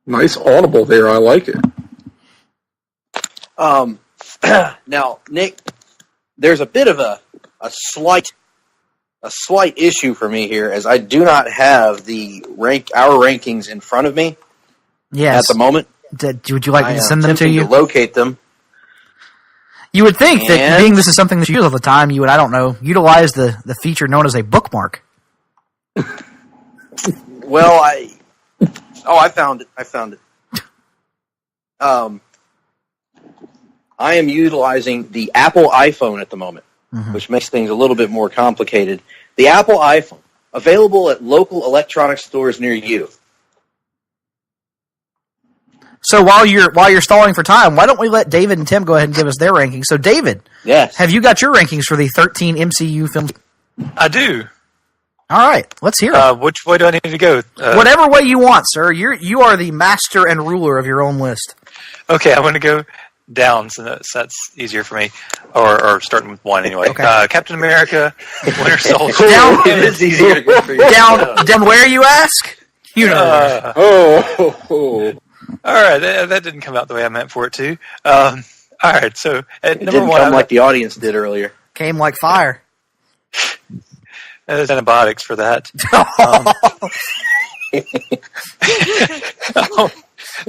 Nice audible there. I like it. Now, Nick, there's a bit of a slight issue for me here, as I do not have our rankings in front of me. Yes. At the moment. Would you like me to send them to you? To locate them. You would think that being this is something that you use all the time, you would, I don't know, utilize the feature known as a bookmark. Well, I found it. I am utilizing the Apple iPhone at the moment, which makes things a little bit more complicated. The Apple iPhone, available at local electronics stores near you. So while you're stalling for time, why don't we let David and Tim go ahead and give us their rankings? So David, yes, have you got your rankings for the 13 MCU films? I do. All right, let's hear it. Which way do I need to go? Whatever way you want, sir. You are the master and ruler of your own list. Okay, I'm going to go down, so that's easier for me. Or starting with 1 anyway. Okay. Captain America, Winter Soldier. It is easier to go for you. Down where, you ask? You know. All right, that didn't come out the way I meant for it to. All right, so at It number didn't 1, come like the audience did earlier. Came like fire. There's antibiotics for that.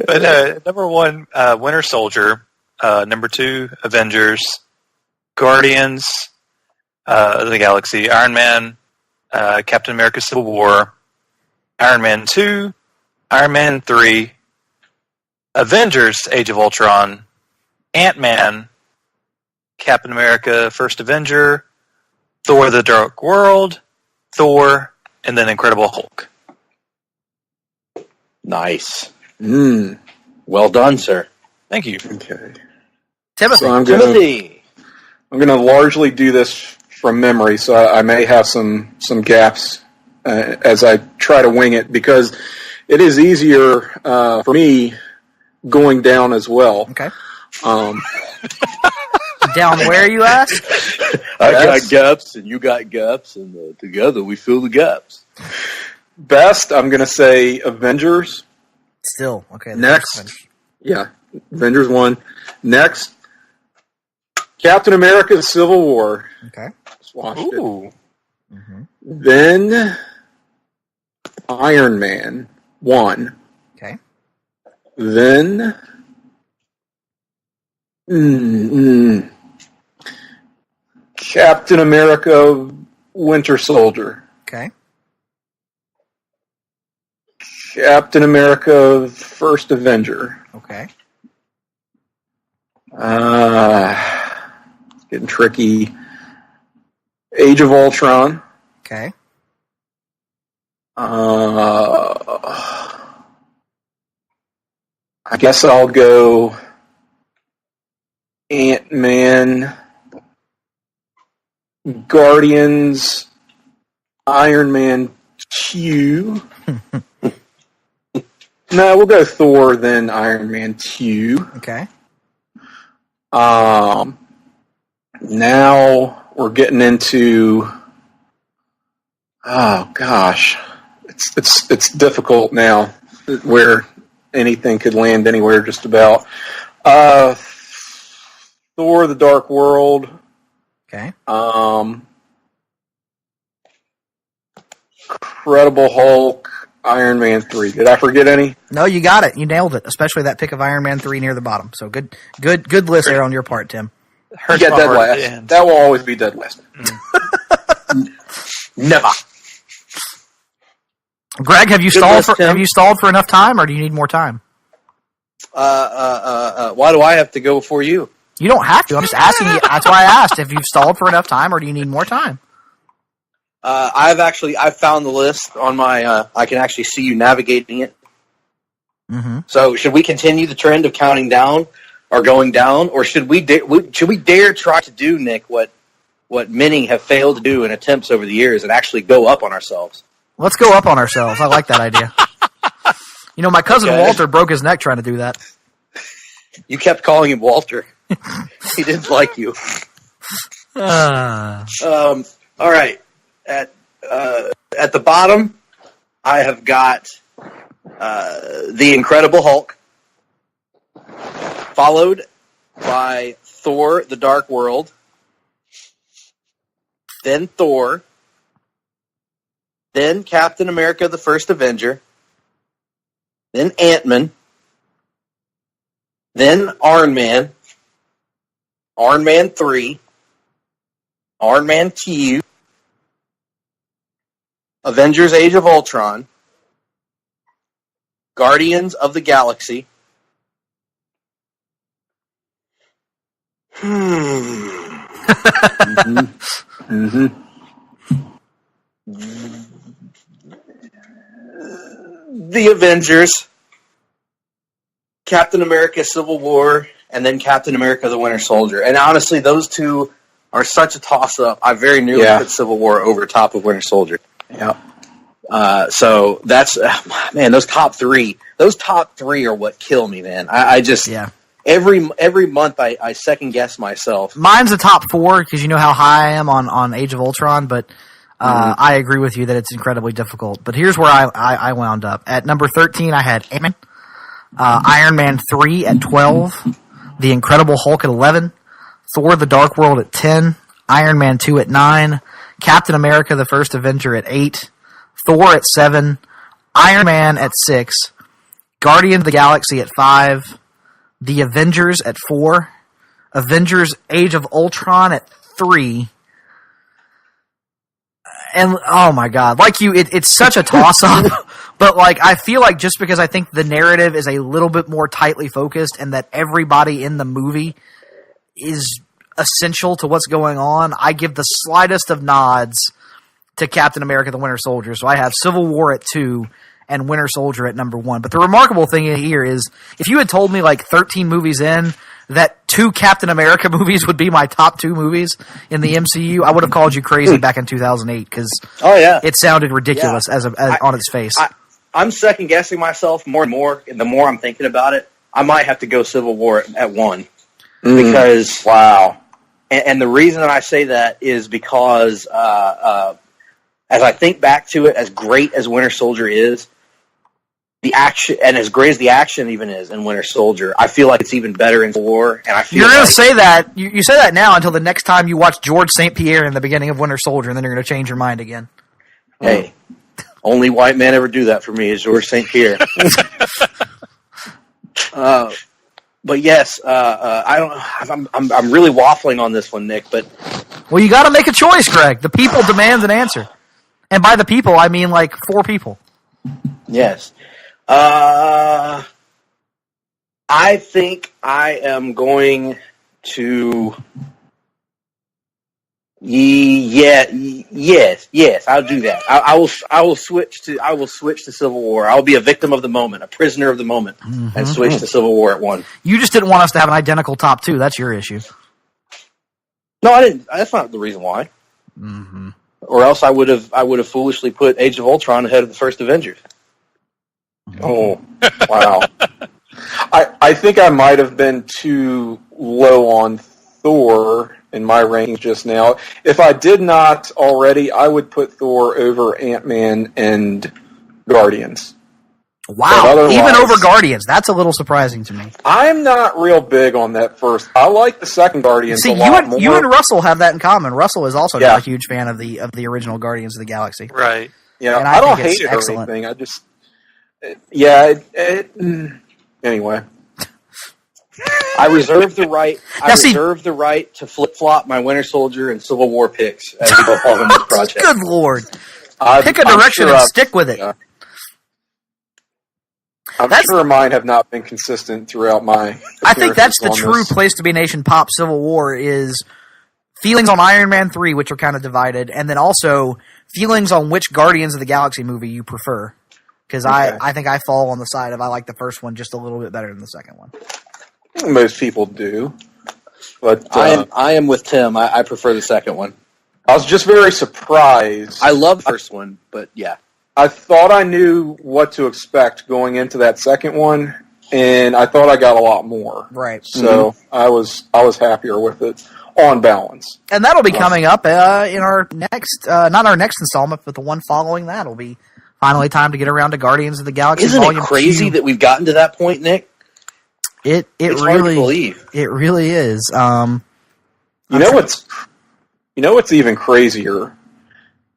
But number 1, Winter Soldier. Number 2, Avengers. Guardians of the Galaxy. Iron Man. Captain America Civil War. Iron Man 2. Iron Man 3. Avengers Age of Ultron. Ant-Man. Captain America First Avenger. Thor the Dark World. Thor, and then Incredible Hulk. Nice. Well done, sir. Thank you. Okay. Timothy. So I'm going to largely do this from memory, so I may have some gaps as I try to wing it, because it is easier for me going down as well. Okay. Down where, you ask? I got gaps, and you got gaps, and together we fill the gaps. Best, I'm going to say Avengers. Still, okay. Next, Avengers 1. Next, Captain America: Civil War. Okay. Just watched it. Then Iron Man 1. Okay. Then Captain America: Winter Soldier. Okay. Captain America: First Avenger. Okay. Getting tricky. Age of Ultron. Okay. I guess I'll go Ant-Man, Guardians, Iron Man 2. No, we'll go Thor, then Iron Man 2. Okay. Now we're getting into, oh gosh, it's difficult now, where anything could land anywhere just about. Thor: The Dark World. Okay. Incredible Hulk, Iron Man 3. Did I forget any? No, you got it. You nailed it. Especially that pick of Iron Man 3 near the bottom. So good list there on your part, Tim. Yeah, dead last. That will always be dead last. Never. Greg, have you stalled for enough time, or do you need more time? Why do I have to go before you? You don't have to. I'm just asking you. That's why I asked if you've stalled for enough time, or do you need more time? I've found the list on my. I can actually see you navigating it. Mm-hmm. So, should we continue the trend of counting down or going down, or should we dare try to do, Nick, what many have failed to do in attempts over the years, and actually go up on ourselves? Let's go up on ourselves. I like that idea. You know, my cousin Walter broke his neck trying to do that. You kept calling him Walter. He didn't like you. All right. At the bottom, I have got the Incredible Hulk, followed by Thor: The Dark World, then Thor, then Captain America: The First Avenger, then Ant-Man, then Iron Man, Iron Man 3, Iron Man 2, Avengers: Age of Ultron, Guardians of the Galaxy, The Avengers, Captain America: Civil War, and then Captain America: The Winter Soldier. And honestly, those two are such a toss-up. I very nearly put Civil War over top of Winter Soldier. Yeah. So that's man. Those top three are what kill me, man. I just every month I second guess myself. Mine's a top 4 because you know how high I am on Age of Ultron, but I agree with you that it's incredibly difficult. But here's where I wound up. At number 13, I had Ant-Man, Iron Man 3 at 12, The Incredible Hulk at 11, Thor: The Dark World at 10, Iron Man 2 at 9, Captain America: The First Avenger at 8, Thor at 7, Iron Man at 6, Guardians of the Galaxy at 5, The Avengers at 4, Avengers: Age of Ultron at 3, and oh my god, like you, it's such a toss-up, but like I feel like just because I think the narrative is a little bit more tightly focused and that everybody in the movie is essential to what's going on, I give the slightest of nods to Captain America: The Winter Soldier. So I have Civil War at 2 and Winter Soldier at number 1. But the remarkable thing here is, if you had told me like 13 movies in that 2 Captain America movies would be my top 2 movies in the MCU, I would have called you crazy back in 2008 because it sounded ridiculous as on its face. I'm second guessing myself more and more. And the more I'm thinking about it, I might have to go Civil War at 1 because And the reason that I say that is because as I think back to it, as great as Winter Soldier is, the action, and as great as the action even is in Winter Soldier, I feel like it's even better in War. And I feel you're going to say that you say that now until the next time you watch George St. Pierre in the beginning of Winter Soldier, and then you're going to change your mind again. Hey, only white man ever do that for me is George St. Pierre. But yes, I'm really waffling on this one, Nick. But you got to make a choice, Greg. The people demand an answer, and by the people, I mean like 4 people. Yes. I think I am going to. Yes, I'll do that. I will switch to Civil War. I'll be a victim of the moment, a prisoner of the moment, and switch to Civil War at 1. You just didn't want us to have an identical top 2. That's your issue. No, I didn't. That's not the reason why. Mm-hmm. Or else I would have foolishly put Age of Ultron ahead of the first Avengers. Oh, wow. I think I might have been too low on Thor in my ranking just now. If I did not already, I would put Thor over Ant-Man and Guardians. Wow, even over Guardians. That's a little surprising to me. I'm not real big on that first. I like the second Guardians a lot more. You and Russell have that in common. Russell is also not a huge fan of the original Guardians of the Galaxy. Right. Yeah, and I don't hate it or anything. I just... anyway. I reserve the right. Reserve the right to flip flop my Winter Soldier and Civil War picks as we go along in this project. Good Lord! Pick a direction and stick with it. I'm sure mine have not been consistent throughout my. I think that's the true place to be. Nation Pop Civil War is feelings on Iron Man 3, which are kind of divided, and then also feelings on which Guardians of the Galaxy movie you prefer. Because I think I fall on the side of I like the first one just a little bit better than the second one. Most people do. But I am with Tim. I prefer the second one. I was just very surprised. I love the first one, but yeah. I thought I knew what to expect going into that second one, and I thought I got a lot more. Right. So I was happier with it on balance. And that'll be coming up in our next, not our next installment, but the one following that will be finally time to get around to Guardians of the Galaxy. Isn't Volume it crazy 2. that we've gotten to that point, Nick? It's really hard to believe. It really is. You know what's even crazier?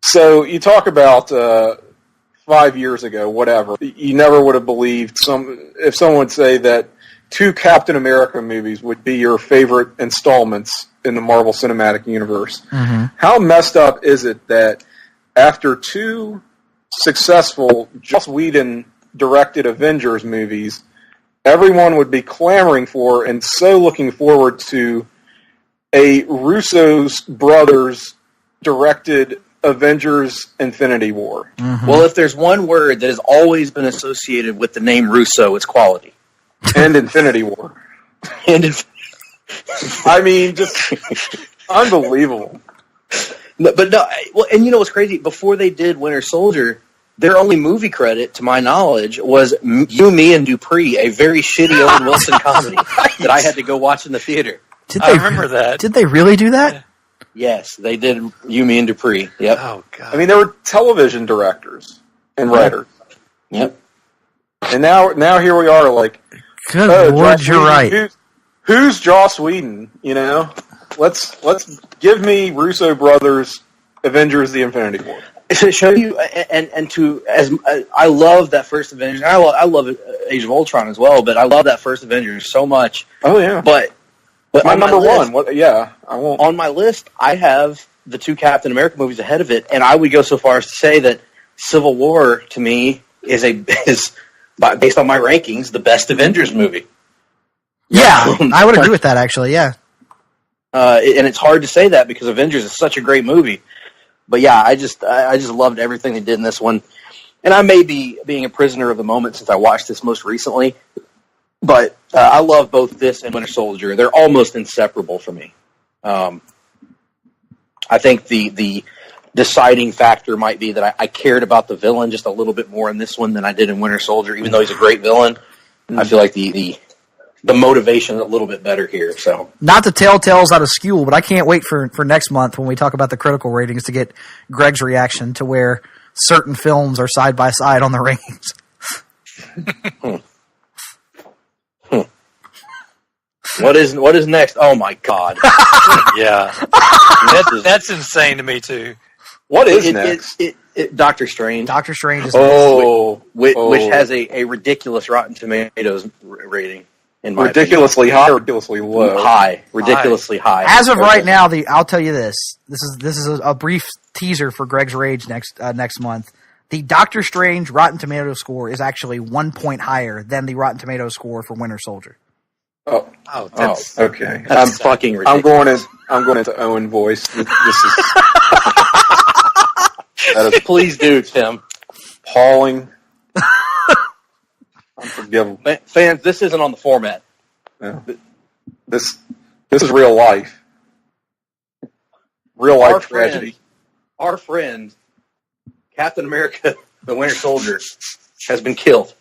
So you talk about 5 years ago, whatever. You never would have believed if someone would say that 2 Captain America movies would be your favorite installments in the Marvel Cinematic Universe. Mm-hmm. How messed up is it that after 2 successful Joss Whedon directed Avengers movies, everyone would be clamoring for and so looking forward to a Russo Brothers directed Avengers Infinity War. Mm-hmm. Well, if there's one word that has always been associated with the name Russo, it's quality. And Infinity War. I mean, just unbelievable. No, and you know what's crazy? Before they did Winter Soldier, their only movie credit, to my knowledge, was You, Me, and Dupree, a very shitty Owen Wilson comedy that I had to go watch in the theater. I remember that. Did they really do that? Yes, they did You, Me, and Dupree. Yep. Oh, God. I mean, they were television directors and writers. Yep. And now here we are, like, good Lord, Joss you're Whedon. right. Who's Joss Whedon? You know, let's give me Russo Brothers Avengers: The Infinity War. To show you, and to as I love that first Avengers. I love Age of Ultron as well, but I love that first Avengers so much. Oh yeah, but my on number list, one. I won't. On my list, I have the 2 Captain America movies ahead of it, and I would go so far as to say that Civil War to me is based on my rankings the best Avengers movie. Yeah, I would agree with that actually. Yeah, and it's hard to say that because Avengers is such a great movie. But yeah, I just loved everything they did in this one. And I may be being a prisoner of the moment since I watched this most recently. But I love both this and Winter Soldier. They're almost inseparable for me. I think the deciding factor might be that I cared about the villain just a little bit more in this one than I did in Winter Soldier. Even though he's a great villain, I feel like the motivation is a little bit better here. So, not to tell tales out of school, but I can't wait for next month when we talk about the critical ratings to get Greg's reaction to where certain films are side by side on the rankings. What is next? Oh my God! Yeah, that's insane to me too. What is next? Doctor Strange. Doctor Strange is which has a ridiculous Rotten Tomatoes rating. In my ridiculously high or ridiculously low? Ridiculously high. As of right now, I'll tell you this. This is a brief teaser for Greg's Rage next month. The Doctor Strange Rotten Tomatoes score is actually 1 point higher than the Rotten Tomatoes score for Winter Soldier. That's okay. That's fucking ridiculous. I'm going into Owen voice. This is Please do, Tim. Appalling. Unforgivable. Fans, this isn't on the format. No. This is real life. Real life tragedy. Our friend, Captain America, the Winter Soldier, has been killed.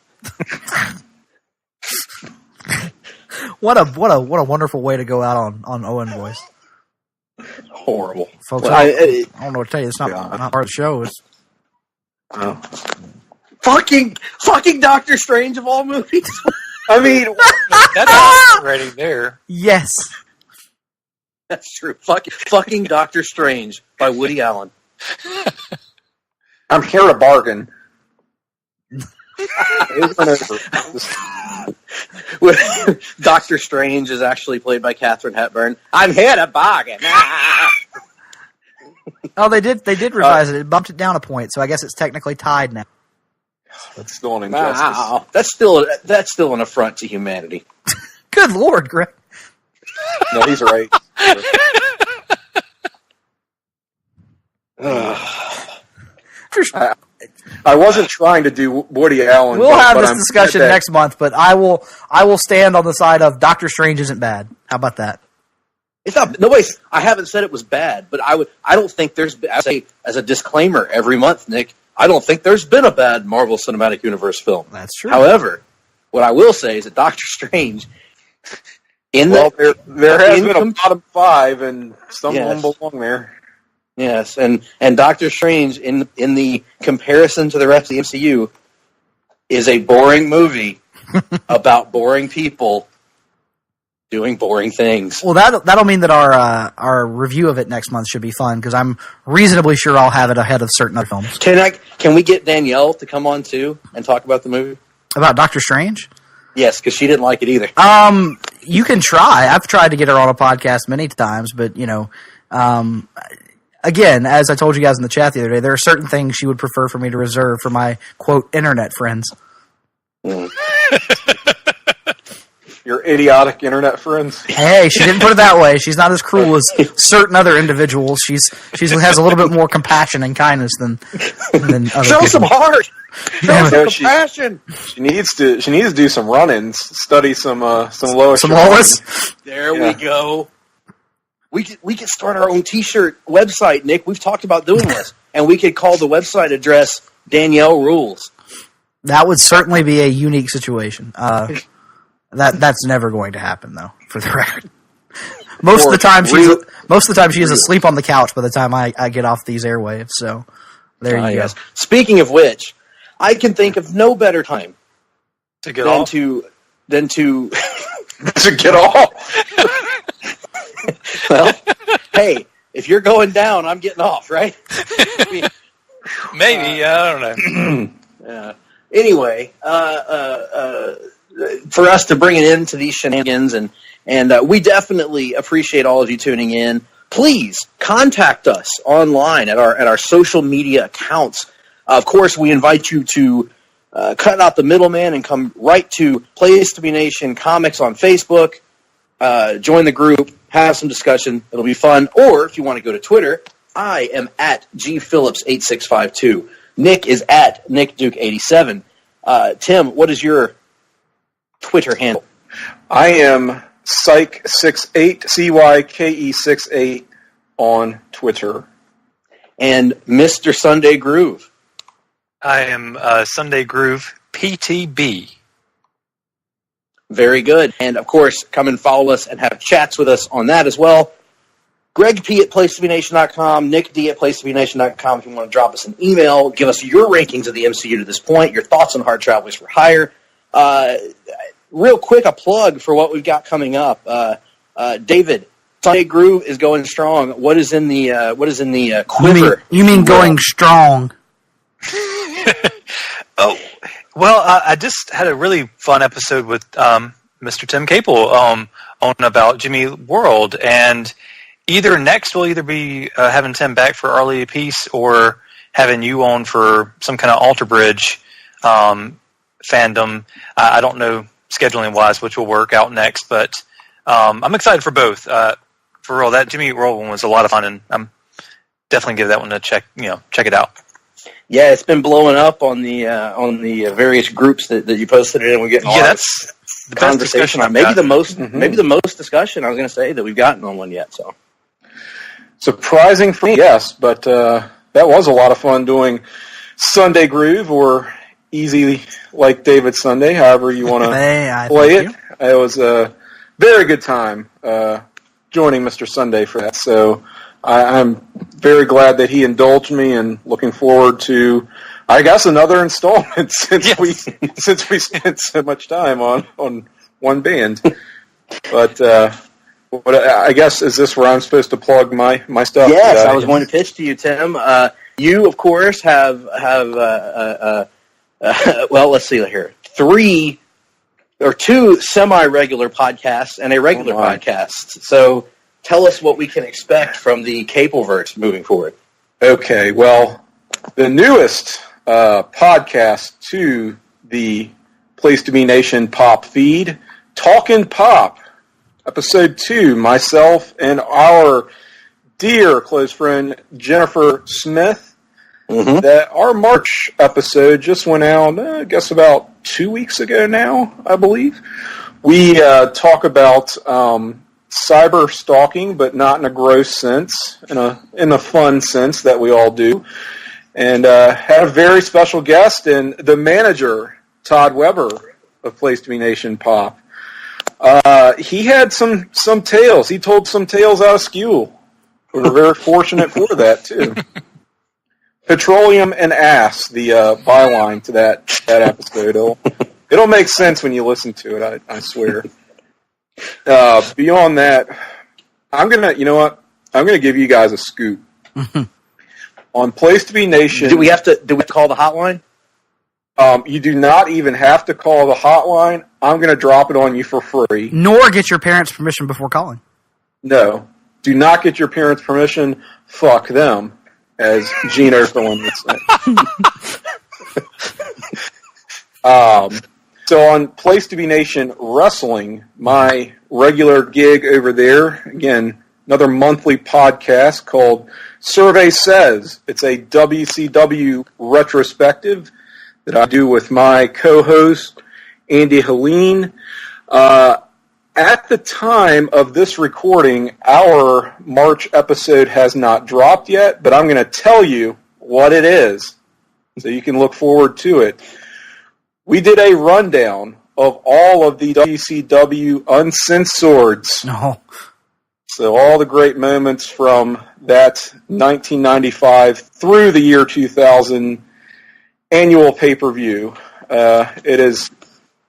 What a wonderful way to go out on Owen voice. Horrible, folks. I don't know what to tell you. It's not part of the show. It's fucking Doctor Strange of all movies. I mean, that's already there. Yes, that's true. Fucking Doctor Strange by Woody Allen. I'm here to bargain. Doctor Strange is actually played by Katharine Hepburn. I'm here to bargain. Oh, they did revise it. It bumped it down a point, so I guess it's technically tied now. That's still an injustice. Wow. That's still an affront to humanity. Good Lord, Greg. No, he's right. I wasn't trying to do Woody Allen. We'll have this discussion next month, but I will stand on the side of Doctor Strange isn't bad. How about that? It's not. I haven't said it was bad, but I don't think there's. I say as a disclaimer every month, Nick. I don't think there's been a bad Marvel Cinematic Universe film. That's true. However, what I will say is that Doctor Strange. There has been a bottom 5, and some of them belong there. Yes, and Doctor Strange in the comparison to the rest of the MCU is a boring movie about boring people doing boring things. Well, that'll mean that our review of it next month should be fun because I'm reasonably sure I'll have it ahead of certain other films. Can we get Danielle to come on too and talk about the movie? About Doctor Strange? Yes, because she didn't like it either. You can try. I've tried to get her on a podcast many times, but again, as I told you guys in the chat the other day, there are certain things she would prefer for me to reserve for my, quote, internet friends. Your idiotic internet friends? Hey, she didn't put it that way. She's not as cruel as certain other individuals. She has a little bit more compassion and kindness than other Show people. some heart! Show some compassion! She needs to do some run-ins, study some Lois. Some Lois? There we go. We could start our own T-shirt website, Nick. We've talked about doing this, and we could call the website address Danielle Rules. That would certainly be a unique situation. That's never going to happen, though. For the record, most of the time she is asleep on the couch by the time I get off these airwaves. So there you go. Speaking of which, I can think of no better time to get off than to get off. Well, hey, if you're going down, I'm getting off, right? Maybe, I don't know. Anyway, for us to bring it into these shenanigans, and we definitely appreciate all of you tuning in. Please contact us online at our social media accounts. Of course, we invite you to cut out the middleman and come right to Place to Be Nation Comics on Facebook. Join the group, have some discussion. It'll be fun. Or if you want to go to Twitter, I am at gphillips8652. Nick is at nickduke87. Tim, what is your Twitter handle? I am Cyke68, CYKE68 on Twitter. And Mr. Sunday Groove. I am Sunday Groove PTB. Very good. And, of course, come and follow us and have chats with us on that as well. Greg P. at PlaceToBeNation.com, Nick D. at PlaceToBeNation.com if you want to drop us an email, give us your rankings of the MCU to this point, your thoughts on Hard Travelers for Hire. Real quick, a plug for what we've got coming up. David, Sunday Groove is going strong. What is in the quiver? You mean going strong? Oh, well, I just had a really fun episode with Mr. Tim Capel on about Jimmy World, and next we'll either be having Tim back for Early Piece or having you on for some kind of Alter Bridge fandom. I don't know scheduling wise which will work out next, but I'm excited for both. For real, that Jimmy World one was a lot of fun, and I'm definitely give that one a check. Check it out. Yeah, it's been blowing up on the various groups that you posted it in. We're getting that's the conversation on maybe the most discussion I was going to say that we've gotten on one yet. So surprising for me, yes, but that was a lot of fun doing Sunday Groove or Easy Like David Sunday, however you want to play it. It was a very good time joining Mr. Sunday for that. So I'm very glad that he indulged me and looking forward to, I guess, another installment since we spent so much time on one band. But I guess, is this where I'm supposed to plug my stuff? Yes, I was going to pitch to you, Tim. You, of course, have well, let's see here. 2 semi-regular podcasts and a regular podcast. So tell us what we can expect from the Capelverse moving forward. Okay, well, the newest podcast to the Place to Be Nation Pop feed, Talkin' Pop, Episode 2, myself and our dear close friend Jennifer Smith that our March episode just went out, I guess about 2 weeks ago now, I believe. We talk about cyber stalking, but not in a gross sense, in a fun sense that we all do. And had a very special guest, and the manager, Todd Weber of Place to Be Nation Pop. He had some tales. He told some tales out of school. We were very fortunate for that, too. Petroleum and ass, the byline to that episode. It'll make sense when you listen to it, I swear. Beyond that, I'm gonna give you guys a scoop. On Place to Be Nation. Do we call the hotline? You do not even have to call the hotline. I'm going to drop it on you for free. Nor get your parents' permission before calling. No. Do not get your parents' permission. Fuck them, as Gene Okerlund would say. So on Place to Be Nation Wrestling, my regular gig over there, again, another monthly podcast called Survey Says. It's a WCW retrospective that I do with my co-host, Andy Helene. At the time of this recording, our March episode has not dropped yet, but I'm going to tell you what it is so you can look forward to it. We did a rundown of all of the WCW uncensored. No. So all the great moments from that 1995 through the year 2000 annual pay-per-view. It is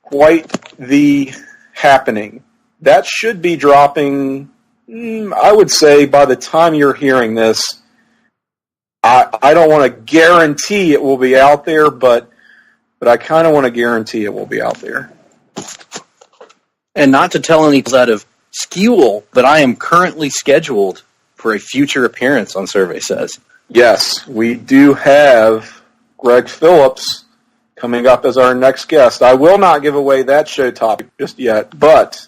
quite the happening. That should be dropping, I would say, by the time you're hearing this. I don't want to guarantee it will be out there, but I kind of want to guarantee it will be out there. And not to tell any out of school, but I am currently scheduled for a future appearance on Survey Says. Yes, we do have Greg Phillips coming up as our next guest. I will not give away that show topic just yet, but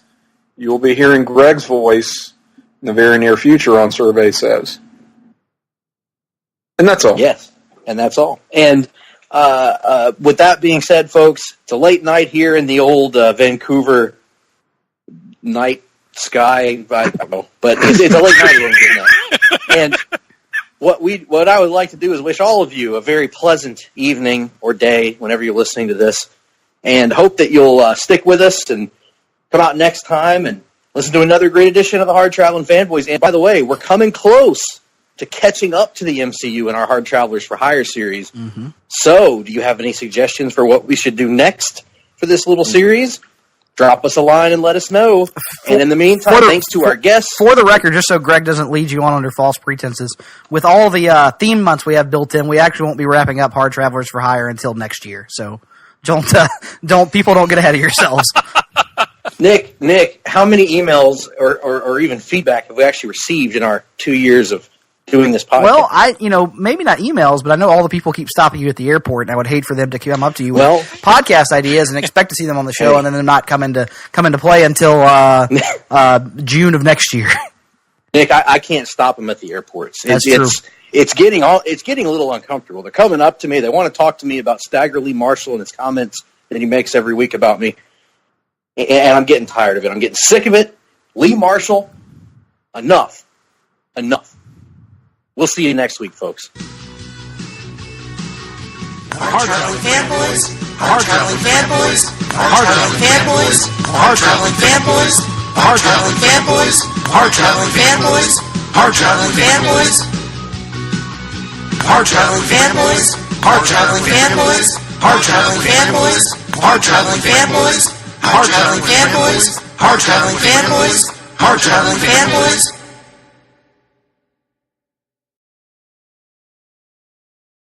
you will be hearing Greg's voice in the very near future on Survey Says. And that's all. Yes, and that's all. And with that being said, folks, it's a late night here in the old Vancouver night sky. I don't know, but it's a late night here now. And what I would like to do is wish all of you a very pleasant evening or day whenever you're listening to this, and hope that you'll stick with us and come out next time and listen to another great edition of the Hard-Traveling Fanboys. And by the way, we're coming close to catching up to the MCU in our Hard Travelers for Hire series. Mm-hmm. So, do you have any suggestions for what we should do next for this little series? Drop us a line and let us know. And in the meantime, thanks to our guests. For the record, just so Greg doesn't lead you on under false pretenses, with all the theme months we have built in, we actually won't be wrapping up Hard Travelers for Hire until next year. So don't people don't get ahead of yourselves. Nick, how many emails or even feedback have we actually received in our 2 years of doing this podcast? Well, maybe not emails, but I know all the people keep stopping you at the airport, and I would hate for them to come up to you with podcast ideas and expect to see them on the show, and then them not come into play until June of next year. Nick, I can't stop them at the airports. That's true. It's getting a little uncomfortable. They're coming up to me. They want to talk to me about Stagger Lee Marshall and his comments that he makes every week about me, and I'm getting tired of it. I'm getting sick of it. Lee Marshall, enough. We'll see you next week, folks. Hard-Traveling Fanboys, Hard-Traveling Fanboys, Hard-Traveling Fanboys, Hard-Traveling Fanboys, Hard-Traveling Fanboys, Hard-Traveling Fanboys, Hard-Traveling Fanboys, Hard-Traveling Fanboys, Hard-Traveling Fanboys, Hard-Traveling Fanboys, Hard-Traveling Fanboys, Hard-Traveling Fanboys, Hard-Traveling Fanboys, Hard-Traveling Fanboys,